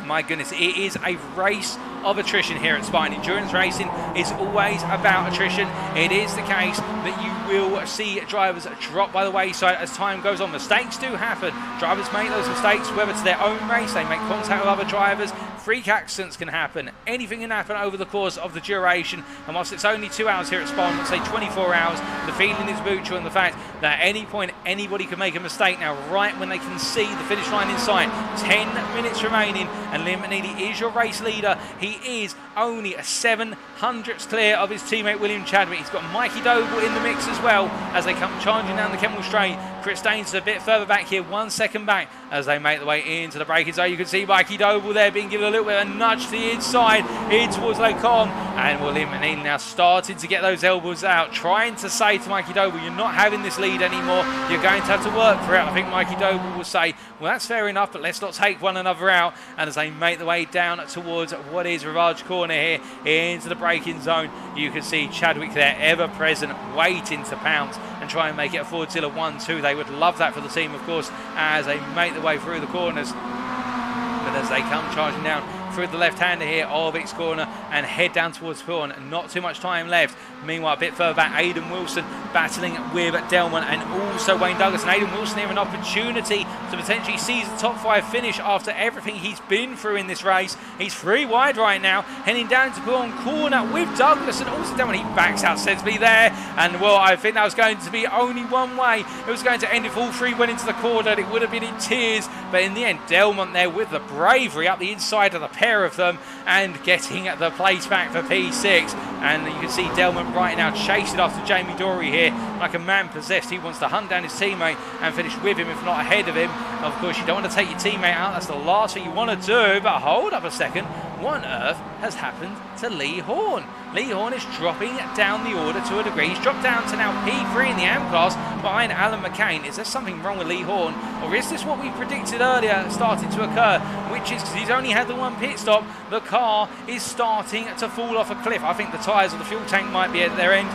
My goodness, it is a race of attrition here at Spa. Endurance racing is always about attrition. It is the case that you will see drivers drop by the wayside as time goes on. Mistakes do happen. Drivers make those mistakes, whether it's their own race, they make contact with other drivers, freak accidents can happen. Anything can happen over the course of the duration. And whilst it's only 2 hours here at Spa, let's say 24 hours, the feeling is mutual, and the fact that at any point anybody can make a mistake now, right when they can see the finish line in sight. 10 minutes remaining, and Liam McNeilly is your race leader. He is only a 700ths clear of his teammate William Chadwick. He's got Mikey Doble in the mix as well as they come charging down the Kemmel Straight. Crest is a bit further back here, 1 second back as they make the way into the braking zone. You can see Mikey Doble there being given a little bit of a nudge to the inside, in towards Lake Com. And William McNeilly now starting to get those elbows out, trying to say to Mikey Doble, you're not having this lead anymore, you're going to have to work for it. I think Mikey Doble will say, well, that's fair enough, but let's not take one another out. And as they make the way down towards what is Rivage corner here, into the braking zone, you can see Chadwick there, ever present, waiting to pounce and try and make it a Fordzilla 1-2. They would love that for the team, of course, as they make the way through the corners. But as they come charging down through the left-hander here of X corner and head down towards Horne, not too much time left. Meanwhile, a bit further back, Aidan Wilson battling with Delmont and also Wayne Douglas. And Aidan Wilson here an opportunity to potentially seize the top 5 finish after everything he's been through in this race. He's 3 wide right now, heading down to Horne corner with Douglas, and also Delmont, he backs out sensibly there. And well, I think that was going to be only one way. It was going to end if all 3 went into the corner, and it would have been in tears. But in the end, Delmont there with the bravery up the inside of the pair of them and getting the place back for P6. And you can see Delmont right now chasing after Jamie Dory here like a man possessed. He wants to hunt down his teammate and finish with him, if not ahead of him. Of course, you don't want to take your teammate out. That's the last thing you want to do. But hold up a second. What on earth has happened to Lee Horne? Lee Horne is dropping down the order to a degree. He's dropped down to now P3 in the AM class behind Alan McCain. Is there something wrong with Lee Horne? Or is this what we predicted earlier starting to occur? Which is, because he's only had the 1 pit stop, the car is starting to fall off a cliff. I think the tyres or the fuel tank might be at their end.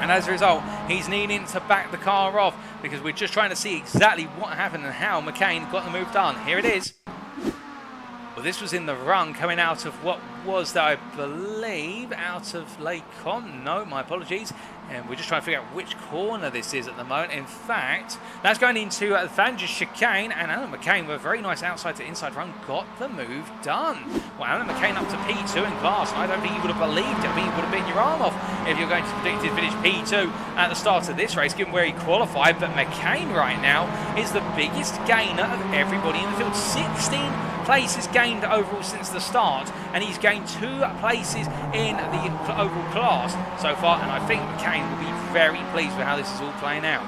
And as a result, he's needing to back the car off, because we're just trying to see exactly what happened and how McCain got the move done. Here it is. Well, this was in the run coming out of what was, I believe, out of Lake Com. No, my apologies. And we're just trying to figure out which corner this is at the moment. In fact, that's going into the Vange's chicane, and Alan McCain with a very nice outside to inside run got the move done. Well, Alan McCain up to P2 in class, and I don't think you would have believed it. I think you would have bitten your arm off if you're going to predict his finish P2 at the start of this race, given where he qualified. But McCain right now is the biggest gainer of everybody in the field. 16 places gained overall since the start, and he's gained 2 places in the overall class so far, and I think McCain will be very pleased with how this is all playing out.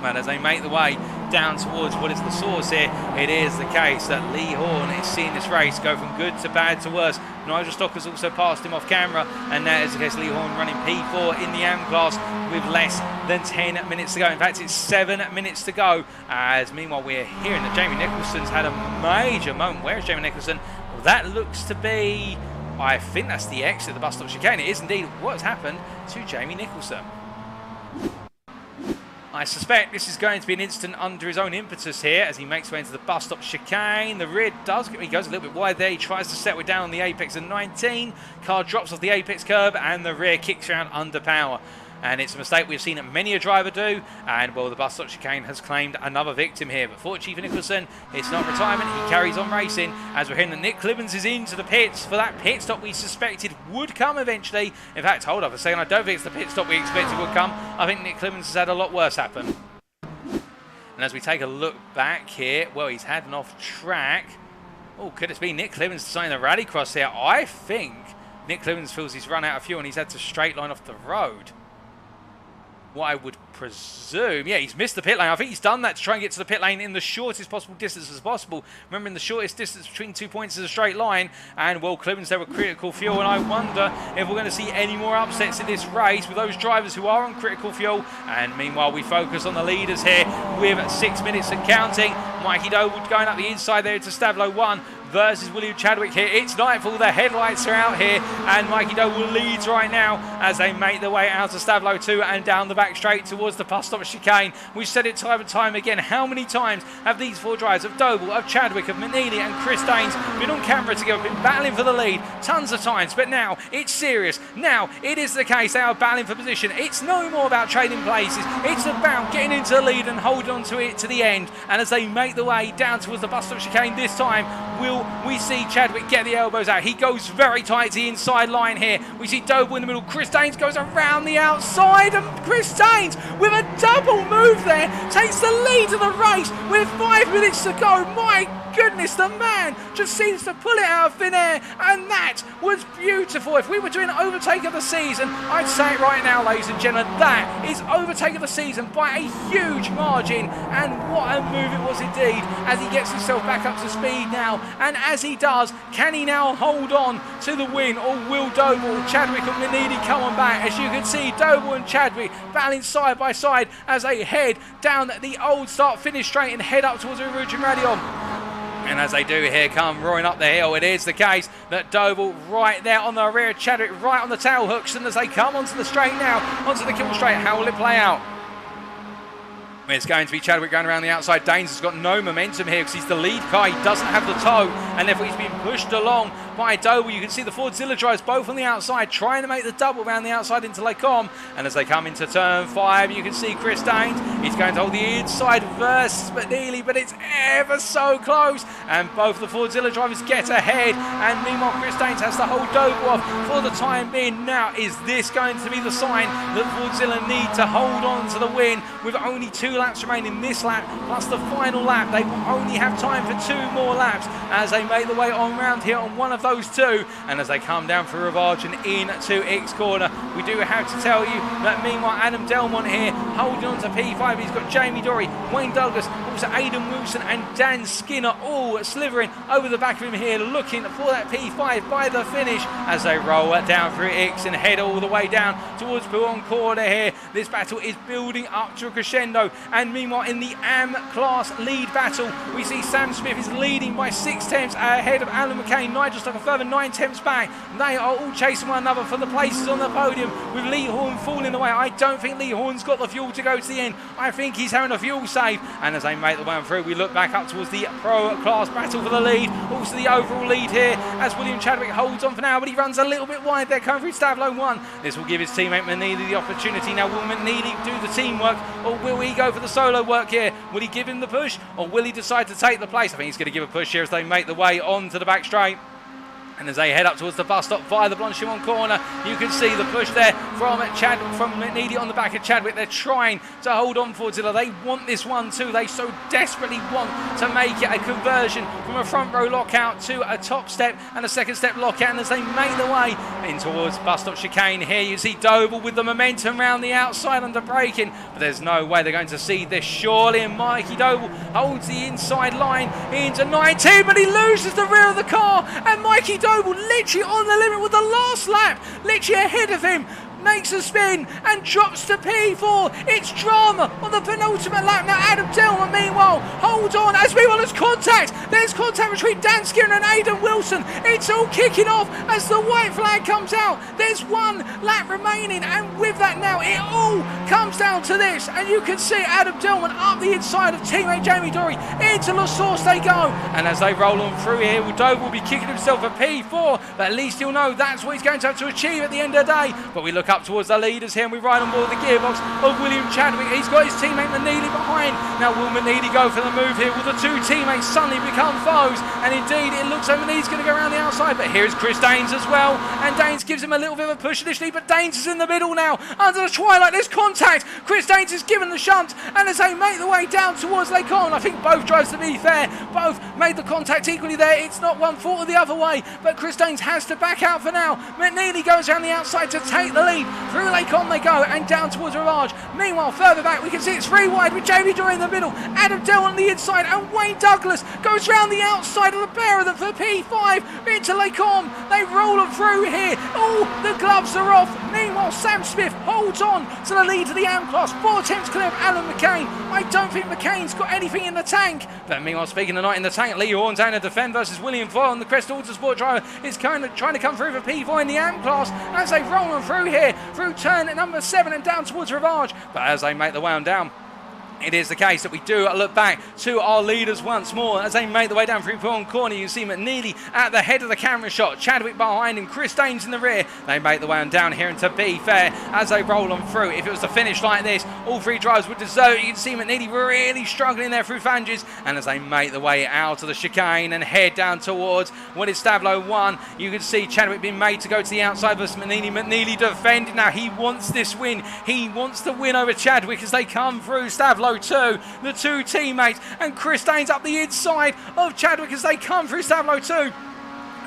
Well, as they make the way down towards what is the source here, it is the case that Lee Horne is seeing this race go from good to bad to worse. Nigel Stocker's also passed him off camera, and that is the case. Lee Horne running P4 in the AM class with less than 10 minutes to go. In fact, it's 7 minutes to go, as meanwhile we're hearing that Jamie Nicholson's had a major moment. Where is Jamie Nicholson? Well, that looks to be, I think that's the exit of the bus stop chicane. It is indeed what has happened to Jamie Nicholson. I suspect this is going to be an instant under his own impetus here as he makes way into the bus stop chicane. The rear he goes a little bit wide there. He tries to settle it down on the apex of 19. Car drops off the apex curb and the rear kicks around under power. And it's a mistake we've seen many a driver do. And, well, the bus stop chicane has claimed another victim here. But fortunately for Nicholson, it's not retirement. He carries on racing as we're hearing that Nick Clibbens is into the pits for that pit stop we suspected would come eventually. In fact, hold up a second. I don't think it's the pit stop we expected would come. I think Nick Clibbens has had a lot worse happen. And as we take a look back here, well, he's had an off-track. Oh, could it be Nick Clibbens deciding the rallycross here? I think Nick Clibbens feels he's run out of fuel and he's had to straight line off the road. What I would presume, yeah, he's missed the pit lane. I think he's done that to try and get to the pit lane in the shortest possible distance as possible. Remembering the shortest distance between 2 points is a straight line. And, well, Clibbens there with critical fuel. And I wonder if we're going to see any more upsets in this race with those drivers who are on critical fuel. And meanwhile, we focus on the leaders here with 6 minutes and counting. Mikey Doble going up the inside there to Stavlo 1. Versus William Chadwick here. It's nightfall, the headlights are out here, and Mikey Doble leads right now as they make their way out of Stavlo 2 and down the back straight towards the bus stop chicane. We've said it time and time again. How many times have these 4 drivers of Doble, of Chadwick, of McNeilly and Chris Daines been on camera together, been battling for the lead tons of times, but now it's serious. Now it is the case, they are battling for position. It's no more about trading places. It's about getting into the lead and holding on to it to the end. And as they make make the way down towards the bus stop chicane this time. Will we see Chadwick get the elbows out? He goes very tight to the inside line here. We see Doble in the middle. Chris Daines goes around the outside, and Chris Daines with a double move there takes the lead of the race with 5 minutes to go. My goodness, the man just seems to pull it out of thin air, and that was beautiful. If we were doing an overtake of the season, I'd say it right now, ladies and gentlemen, that is overtake of the season by a huge margin, and what a move it was indeed as he gets himself back up to speed now. And as he does, can he now hold on to the win, or will Doble, Chadwick and McNeilly come on back? As you can see, Doble and Chadwick battling side by side as they head down the old start-finish straight and head up towards the Rivage and Radion. And as they do, here come roaring up the hill. It is the case that Doble right there on the rear of Chadwick, right on the tail hooks, and as they come onto the straight now, onto the kill straight, how will it play out? It's going to be Chadwick going around the outside. Daines has got no momentum here because he's the lead car. He doesn't have the toe, and therefore he's being pushed along by Doble. You can see the Fordzilla drives both on the outside, trying to make the double around the outside into Lecom. And as they come into turn 5, you can see Chris Daines. He's going to hold the inside versus McNeilly, but it's ever so close. And both the Fordzilla drivers get ahead. And meanwhile, Chris Daines has to hold Doble off for the time being. Now, is this going to be the sign that Fordzilla need to hold on to the win with only 2 laps remaining this lap plus the final lap? They will only have time for 2 more laps as they make the way on round here on one of those 2, and as they come down for Rivage and into X corner, we do have to tell you that meanwhile Adam Delmont here holding on to P5. He's got Jamie Dory, Wayne Douglas, also Aidan Wilson and Dan Skinner all slithering over the back of him here, looking for that P5 by the finish as they roll it down through X and head all the way down towards Bouillon corner here. This battle is building up to a crescendo, and meanwhile in the AM class lead battle, we see Sam Smith is leading by 6 tenths ahead of Alan McCain. Nigel stuck a further 9 tenths back. They are all chasing one another for the places on the podium, with Lee Horne falling away. I don't think Lee Horne's got the fuel to go to the end. I think he's having a fuel save, and as they make the way on through, we look back up towards the pro class battle for the lead, also the overall lead here as William Chadwick holds on for now, but he runs a little bit wide there coming through Stavlone 1. This will give his teammate McNeilly the opportunity. Now, will McNeilly do the teamwork, or will he go for the solo work here? Will he give him the push, or will he decide to take the place? I think he's going to give a push here as they make the way onto the back straight. And as they head up towards the bus stop via the Blanchimont corner, you can see the push there from McNeilly on the back of Chadwick. They're trying to hold on for Zilla. They want this one too. They so desperately want to make it a conversion from a front row lockout to a top step and a second step lockout. And as they make the way in towards bus stop chicane here, you see Doble with the momentum round the outside under braking. But there's no way they're going to see this surely. And Mikey Doble holds the inside line into 19, but he loses the rear of the car. And Mikey Doble literally on the limit with the last lap, literally ahead of him, makes a spin and drops to P4. It's drama on the penultimate lap. Now Adam Delmont meanwhile hold on as meanwhile there's contact. There's contact between Dan Skinner and Aidan Wilson. It's all kicking off as the white flag comes out. There's 1 lap remaining, and with that now it all comes down to this, and you can see Adam Delmont up the inside of teammate Jamie Dory. Into La Source they go, and as they roll on through here, Doble will be kicking himself a P4, but at least he'll know that's what he's going to have to achieve at the end of the day. But we look up towards the leaders here, and we ride on board the gearbox of William Chadwick. He's got his teammate McNeilly behind. Now will McNeilly go for the move here? Will the 2 teammates suddenly become foes? And indeed it looks like McNeilly's going to go around the outside, but here's Chris Daines as well, and Daines gives him a little bit of a push initially, but Daines is in the middle now under the twilight. There's contact. Chris Daines is given the shunt, and as they make the way down towards Lake On, I think both drives, to be fair, both made the contact equally there. It's not one fault or the other way, but Chris Daines has to back out for now. McNeilly goes around the outside to take the lead. Through Lake On they go and down towards Rivage. Meanwhile, further back we can see it's 3 wide with Jamie Dory in the middle, Adam Delmont on the inside, and Wayne Douglas goes round the outside of the pair of them for P5 into Lake On. They roll them through here. Oh, the gloves are off. Meanwhile, Sam Smith holds on to the lead of the AM class. 4 attempts clear of Alan McCain. I don't think McCain's got anything in the tank. But meanwhile, speaking of night in the tank, Lee Horne's down to defend versus William Foyle, and the Crest Autosport driver is kind of trying to come through for P4 in the AM class as they roll them through here, through turn at number 7 and down towards Rivage. But as they make the way on down, It is the case that we do look back to our leaders once more as they make the way down through Horne corner. You can see McNeilly at the head of the camera shot, Chadwick behind him, Chris Daines in the rear. They make the way on down here, and to be fair, as they roll on through, if it was to finish like this, all three drivers would deserve it. You can see McNeilly really struggling there through Fanges, and as they make the way out of the chicane and head down towards what is Stablo 1, you can see Chadwick being made to go to the outside versus McNeilly. McNeilly defending now. He wants this win. He wants the win over Chadwick as they come through. Stablo 2, the two teammates, and Chris Daines up the inside of Chadwick as they come through Stablo 2.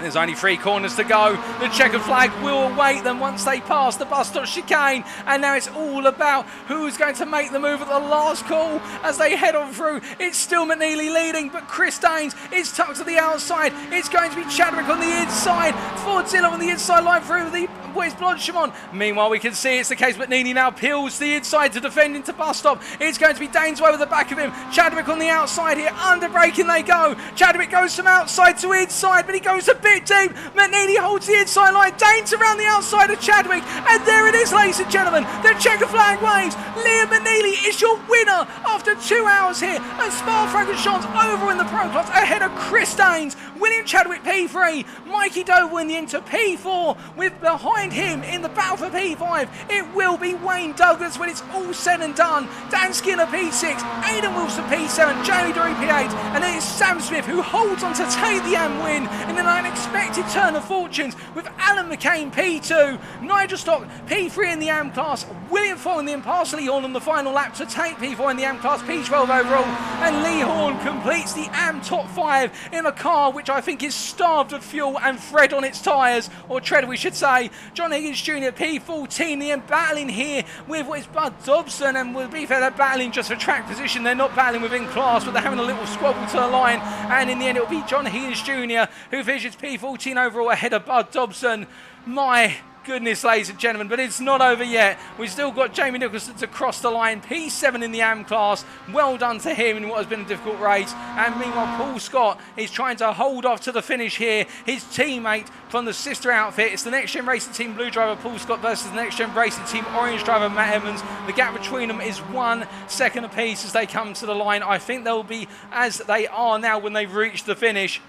There's only 3 corners to go. The checkered flag will await them once they pass the bus stop chicane. And now it's all about who's going to make the move at the last call as they head on through. It's still McNeilly leading, but Chris Daines is tucked to the outside. It's going to be Chadwick on the inside. Fordzilla on the inside line through the Spa-Francorchamps. Meanwhile, we can see it's the case McNeilly now peels to the inside to defend into bus stop. It's going to be Daines over the back of him. Chadwick on the outside here. Under braking they go. Chadwick goes from outside to inside, but he goes a bit deep. McNeilly holds the inside line. Daines around the outside of Chadwick. And there it is, ladies and gentlemen. The checker flag waves. Liam McNeilly is your winner after 2 hours here at Spa-Francorchamps over in the Pro Class ahead of Chris Daines. William Chadwick P3. Mikey Doble in the into P4 with behind him in the battle for P5. It will be Wayne Douglas when it's all said and done. Dan Skinner P6. Aidan Wilson P7. Jamie Dorey P8. And then it's Sam Smith who holds on to take the AM win in an unexpected turn of fortunes with Alan McCain P2. Nigel Stock P3 in the AM class. William Follin the impartially on the final lap to take P4 in the AM class. P12 overall. And Lee Horne completes the AM top 5 in a car which I think is starved of fuel and thread on its tyres, or tread we should say. John Higgins Jr. P14, the end battling here with what is Bud Dobson, and we'll be fair, they're battling just for track position. They're not battling within class, but they're having a little squabble to the line, and in the end it'll be John Higgins Jr. who finishes P14 overall ahead of Bud Dobson. My goodness, ladies and gentlemen, but it's not over yet. We've still got Jamie Nicholson to cross the line, P7 in the AM class. Well done to him in what has been a difficult race. And meanwhile, Paul Scott is trying to hold off to the finish here. His teammate from the sister outfit, it's the Next Gen Racing Team Blue driver Paul Scott versus the Next Gen Racing Team Orange driver Matt Evans. The gap between them is 1 second apiece as they come to the line. I think they'll be as they are now when they reach the finish.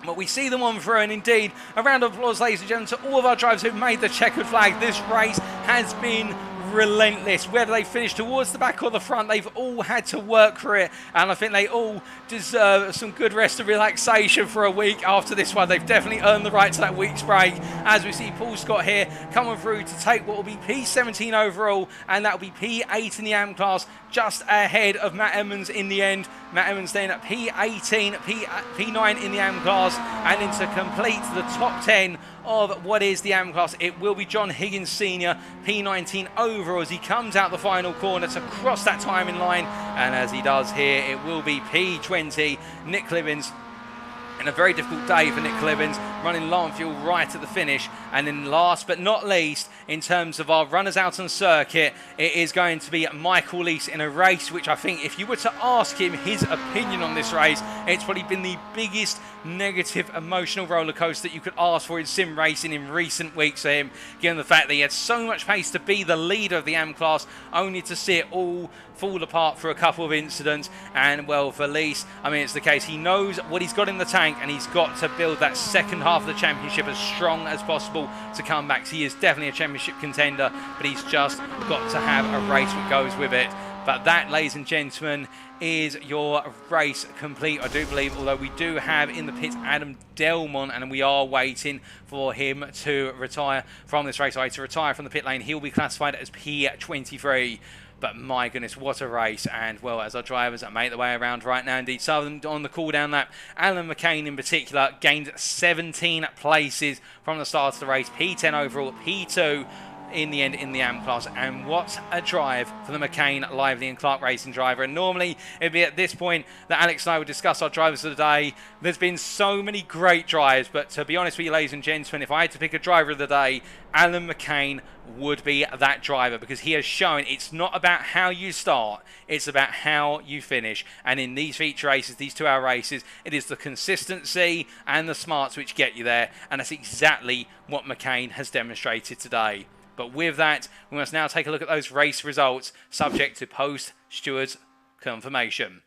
But we see them on through, and indeed, a round of applause, ladies and gentlemen, to all of our drivers who've made the checkered flag. This race has been relentless. Whether they finish towards the back or the front, they've all had to work for it, and I think they all deserve some good rest and relaxation for a week after this one. They've definitely earned the right to that week's break, as we see Paul Scott here coming through to take what will be P17 overall, and that will be P8 in the AM class, just ahead of Matt Emmons in the end. Matt Emmons then at P18, P9 in the AM class, and then to complete the top 10 of what is the AM class, it will be John Higgins Sr., P19 overall, as he comes out the final corner to cross that timing line, and as he does here, it will be P20, Nick Clibbins. And a very difficult day for Nick Clibbins, running low on fuel right at the finish. And then last but not least, in terms of our runners out on circuit, it is going to be Michael Lease in a race which I think if you were to ask him his opinion on this race, it's probably been the biggest negative emotional roller coaster that you could ask for in sim racing in recent weeks for him, given the fact that he had so much pace to be the leader of the AM class, only to see it all fall apart for a couple of incidents. And well, for Lease, I mean, it's the case, he knows what he's got in the tank, and he's got to build that second half of the championship as strong as possible to come back. So he is definitely a championship contender, but he's just got to have a race that goes with it. But that, ladies and gentlemen, is your race complete, I do believe, although we do have in the pits Adam Delmont, and we are waiting for him to retire from this race. To retire from the pit lane, he'll be classified as P23. But my goodness, what a race. And well, as our drivers make their way around right now, indeed, some of them on the cool down lap, Alan McCain in particular gained 17 places from the start of the race, P10 overall, P2 in the end in the AM class. And what a drive for the McCain Lively and Clark Racing driver. And normally it'd be at this point that Alex and I would discuss our drivers of the day. There's been so many great drives, but to be honest with you, ladies and gentlemen, if I had to pick a driver of the day, Alan McCain would be that driver, because he has shown it's not about how you start, it's about how you finish. And in these feature races, these 2 hour races, it is the consistency and the smarts which get you there, and that's exactly what McCain has demonstrated today. But with that, we must now take a look at those race results, subject to post-stewards confirmation.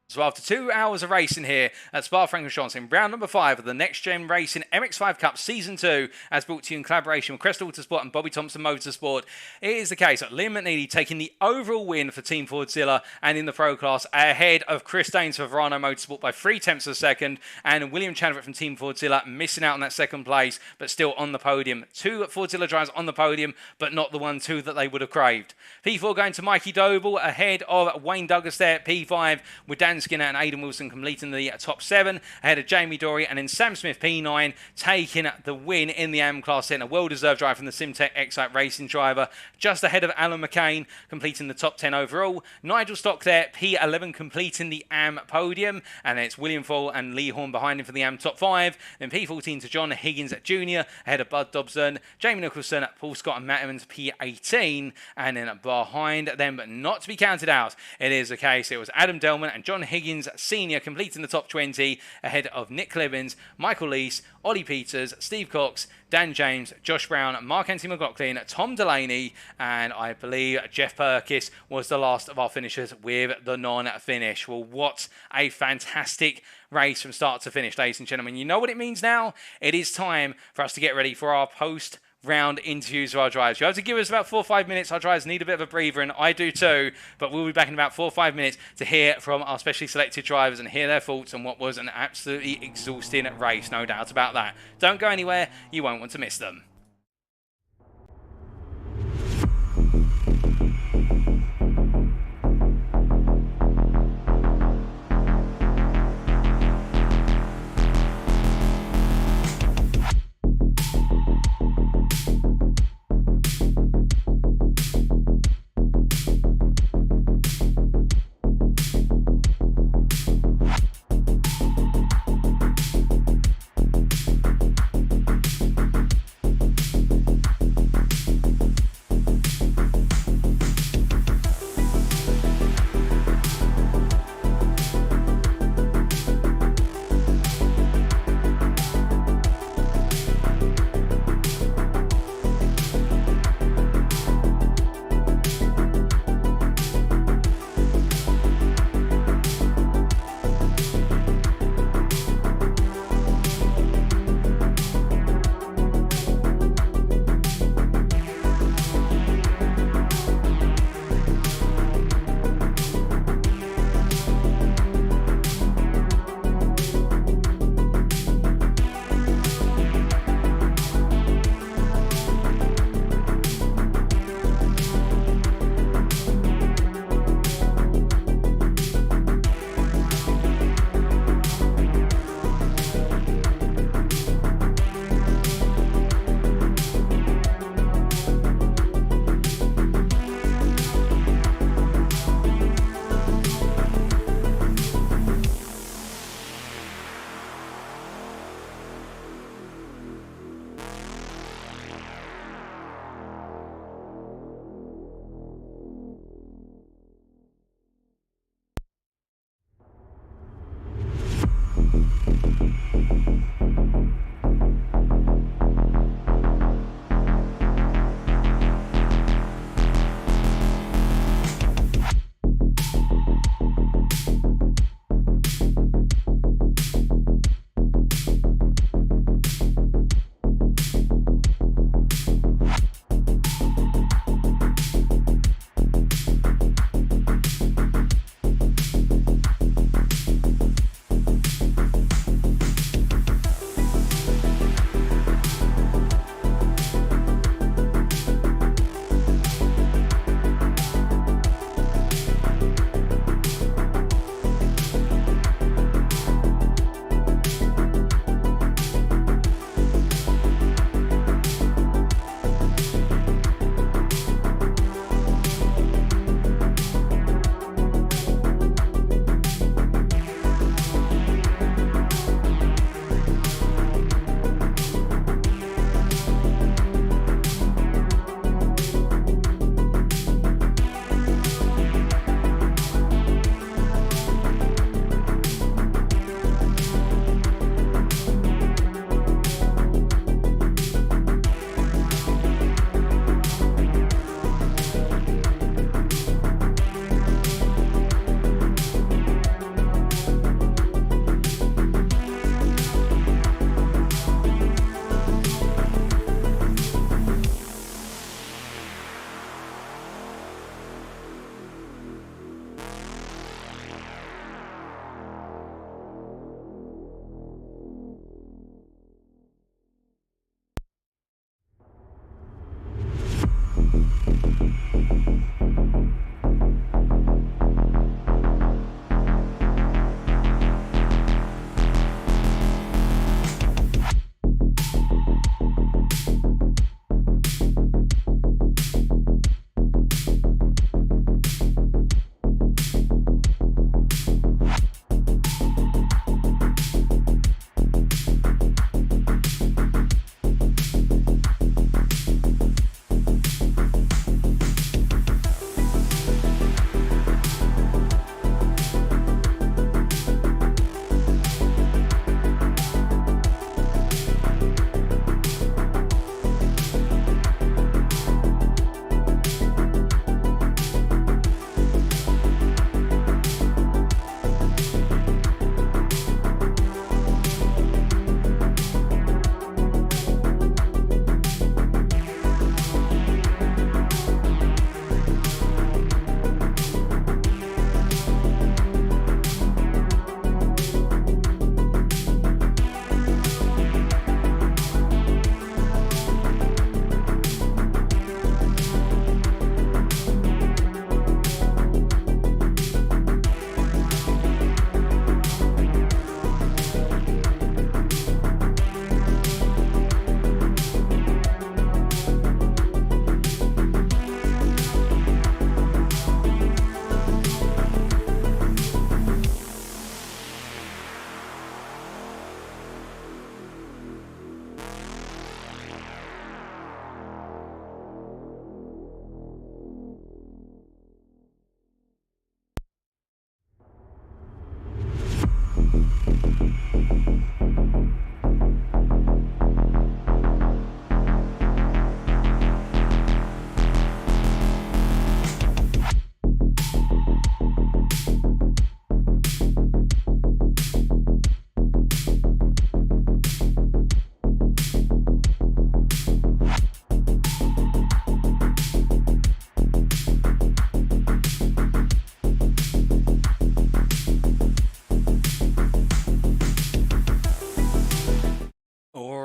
So after 2 hours of racing here at Spa-Francorchamps in round number 5 of the Next Gen Racing MX-5 Cup Season 2, as brought to you in collaboration with Crest Autosport and Bobby Thompson Motorsport, it is the case that Liam McNeilly taking the overall win for Team Fordzilla and in the Pro class ahead of Chris Daines for Verano Motorsport by 3/10 of a second, and William Chadwick from Team Fordzilla missing out on that second place, but still on the podium. 2 Fordzilla drivers on the podium, but not the 1-2 that they would have craved. P4 going to Mikey Doble ahead of Wayne Douglas there at P5, with Dan Skinner and Aidan Wilson completing the top 7 ahead of Jamie Dory, and then Sam Smith P9 taking the win in the AM class, in a well-deserved drive from the Simtech Excite Racing driver, just ahead of Alan McCain completing the top 10 overall. Nigel Stock there P11 completing the AM podium, and then it's William Fall and Lee Horne behind him for the AM top 5. Then P14 to John Higgins Jr. ahead of Bud Dobson, Jamie Nicholson, Paul Scott and Matt Evans P18, and then behind them, but not to be counted out, it is the case it was Adam Delmont and John Higgins Senior completing the top 20 ahead of Nick Clevins, Michael Leese, Ollie Peters, Steve Cox, Dan James, Josh Brown, Mark Anthony McLaughlin, Tom Delaney, and I believe Geoff Purkiss was the last of our finishers with the non-finish. Well, what a fantastic race from start to finish, ladies and gentlemen. You know what it means now? It is time for us to get ready for our post-round interviews of our drivers. You have to give us about 4 or 5 minutes. Our drivers need a bit of a breather, and I do too, but we'll be back in about 4 or 5 minutes to hear from our specially selected drivers and hear their thoughts on what was an absolutely exhausting race, no doubt about that. Don't go anywhere, you won't want to miss them.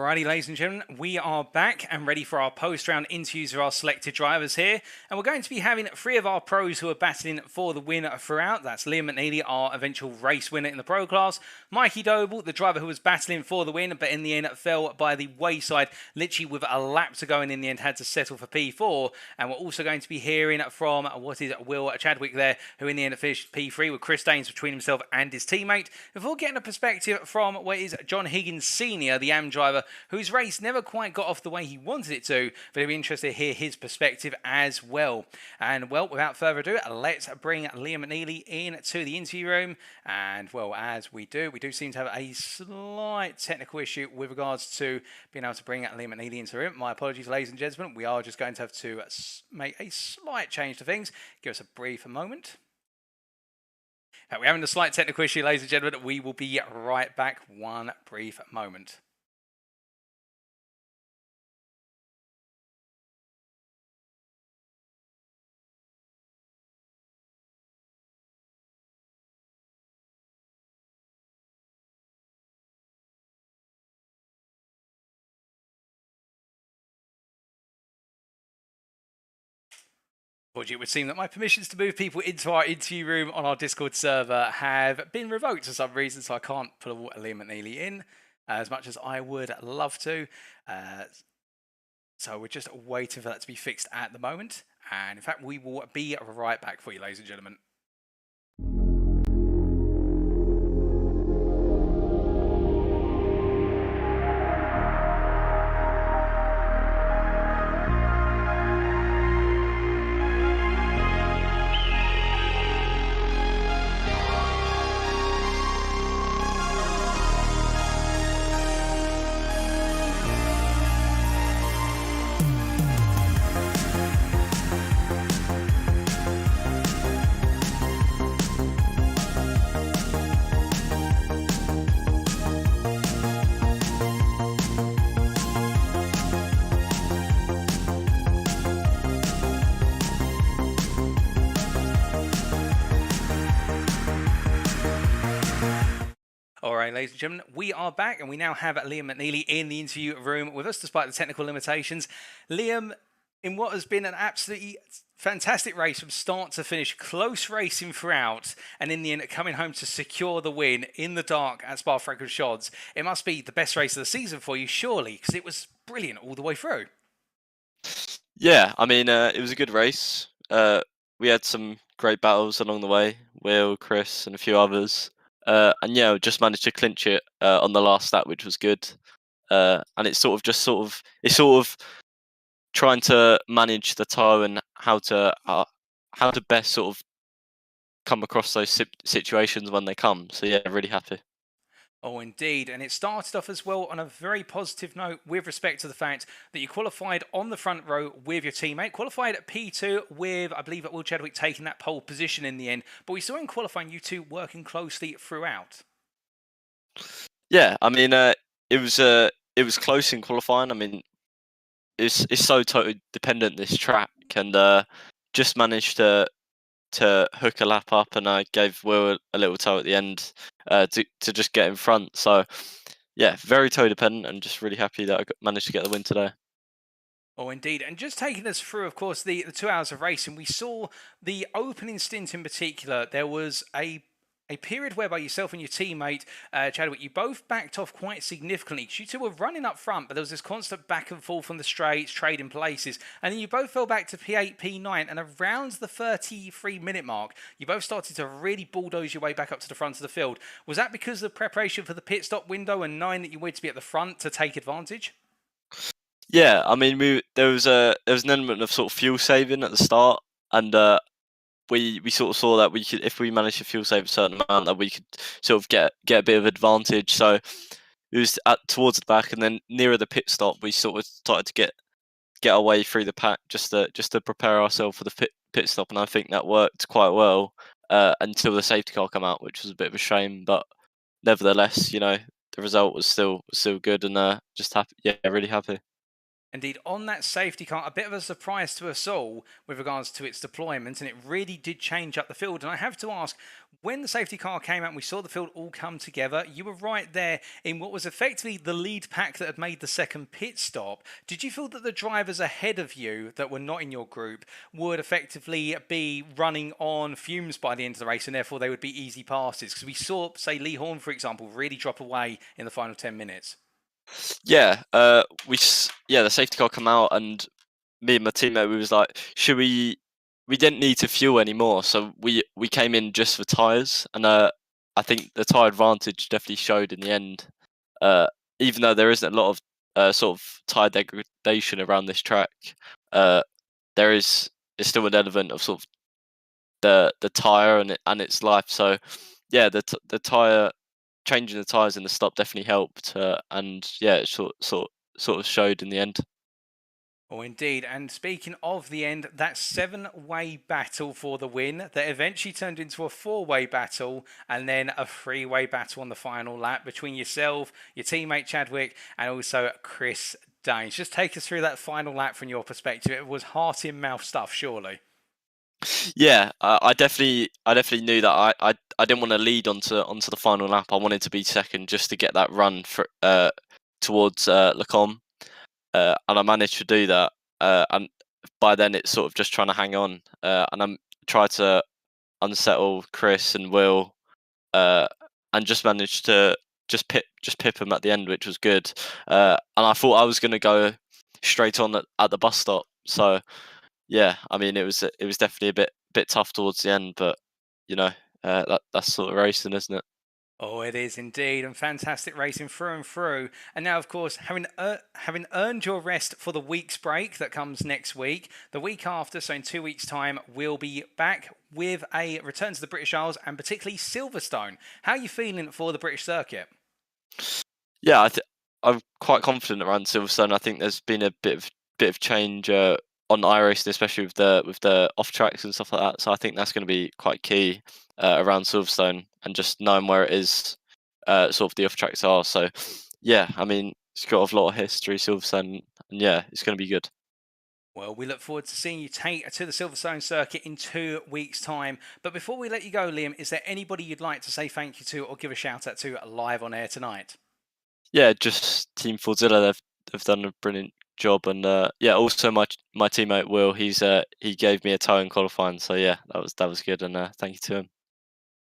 Alrighty, ladies and gentlemen, we are back and ready for our post-round interviews of our selected drivers here. And we're going to be having 3 of our pros who are battling for the win throughout. That's Liam McNeilly, our eventual race winner in the pro class. Mikey Doble, the driver who was battling for the win, but in the end fell by the wayside, literally with a lap to go and in the end had to settle for P4. And we're also going to be hearing from Will Chadwick there, who in the end finished P3 with Chris Daines between himself and his teammate. Before getting a perspective from what is John Higgins Sr., the AM driver, whose race never quite got off the way he wanted it to, but it'll be interesting to hear his perspective as well. And well, without further ado, let's bring Liam McNeilly into the interview room. And well, as we do seem to have a slight technical issue with regards to being able to bring Liam McNeilly into the room. My apologies, ladies and gentlemen. We are just going to have to make a slight change to things. Give us a brief moment. We're having a slight technical issue, ladies and gentlemen. We will be right back. One brief moment. It would seem that my permissions to move people into our interview room on our Discord server have been revoked for some reason, so I can't pull Liam McNeilly in as much as I would love to. So we're just waiting for that to be fixed at the moment. And in fact, we will be right back for you, ladies and gentlemen. Ladies and gentlemen, we are back and we now have Liam McNeilly in the interview room with us despite the technical limitations. Liam, in what has been an absolutely fantastic race from start to finish, close racing throughout, and in the end coming home to secure the win in the dark at Spa-Francorchamps, it must be the best race of the season for you, surely, because it was brilliant all the way through. Yeah, I mean, it was a good race. We had some great battles along the way, Will, Chris, and a few others. And yeah, we just managed to clinch it on the last lap, which was good. And it's sort of trying to manage the tyre and how to best sort of come across those situations when they come. So yeah, really happy. Oh, indeed. And it started off as well on a very positive note with respect to the fact that you qualified on the front row with your teammate, qualified at P2 with, I believe, Will Chadwick taking that pole position in the end. But we saw in qualifying you two working closely throughout. Yeah, I mean, it was close in qualifying. I mean, it's so totally dependent, this track, and just managed to hook a lap up, and I gave Will a little toe at the end to just get in front. So yeah, very toe dependent, and just really happy that I managed to get the win today. Oh, indeed. And just taking us through, of course, the 2 hours of racing, we saw the opening stint in particular. There was a period whereby yourself and your teammate, Chadwick, you both backed off quite significantly because you two were running up front, but there was this constant back and forth on the straights, trading places, and then you both fell back to P8, P9, and around the 33-minute mark, you both started to really bulldoze your way back up to the front of the field. Was that because of the preparation for the pit stop window and knowing that you wanted to be at the front to take advantage? Yeah, I mean, there was an element of sort of fuel saving at the start, and we sort of saw that we could, if we managed to fuel save a certain amount, that we could sort of get a bit of advantage. So it was towards the back, and then nearer the pit stop, we sort of started to get our way through the pack just to prepare ourselves for the pit stop, and I think that worked quite well until the safety car came out, which was a bit of a shame. But nevertheless, you know, the result was still good, and just happy. Yeah, really happy. Indeed, on that safety car, a bit of a surprise to us all with regards to its deployment, and it really did change up the field. And I have to ask, when the safety car came out and we saw the field all come together, you were right there in what was effectively the lead pack that had made the second pit stop. Did you feel that the drivers ahead of you that were not in your group would effectively be running on fumes by the end of the race, and therefore they would be easy passes? Because we saw, say, Lee Horne, for example, really drop away in the final 10 minutes. Yeah, the safety car come out, and me and my teammate, we was like, should we? We didn't need to fuel anymore, so we came in just for tyres, and I think the tyre advantage definitely showed in the end. Even though there isn't a lot of sort of tyre degradation around this track, there is still an element of sort of the tyre and its life. So yeah, the tyre, changing the tyres in the stop definitely helped, and yeah, it sort of showed in the end. Oh, indeed. And speaking of the end, that 7-way battle for the win that eventually turned into a 4-way battle and then a 3-way battle on the final lap between yourself, your teammate Chadwick, and also Chris Danes. Just take us through that final lap from your perspective. It was heart in mouth stuff, surely. Yeah, I definitely knew that I didn't want to lead onto the final lap. I wanted to be second just to get that run for towards Lecom. And I managed to do that. And by then, it's sort of just trying to hang on. And I tried to unsettle Chris and Will, and just managed to just pip him at the end, which was good. And I thought I was going to go straight on at the bus stop. So yeah, I mean, it was definitely a bit tough towards the end, but you know, that's sort of racing, isn't it? Oh, it is indeed, and fantastic racing through and through. And now, of course, having earned your rest for the week's break that comes next week, the week after, so in 2 weeks' time, we'll be back with a return to the British Isles and particularly Silverstone. How are you feeling for the British circuit? Yeah, I'm quite confident around Silverstone. I think there's been a bit of change on iRacing, especially with the off tracks and stuff like that. So I think that's going to be quite key around Silverstone, and just knowing where it is, sort of the off tracks are. So yeah, I mean, it's got a lot of history, Silverstone, and yeah, it's going to be good. Well, we look forward to seeing you take to the Silverstone circuit in 2 weeks' time. But before we let you go, Liam, is there anybody you'd like to say thank you to or give a shout out to live on air tonight? Yeah, just Team Fordzilla, they've done a brilliant job, and yeah, also my teammate Will, he gave me a tow in qualifying, so yeah, that was good, and thank you to him.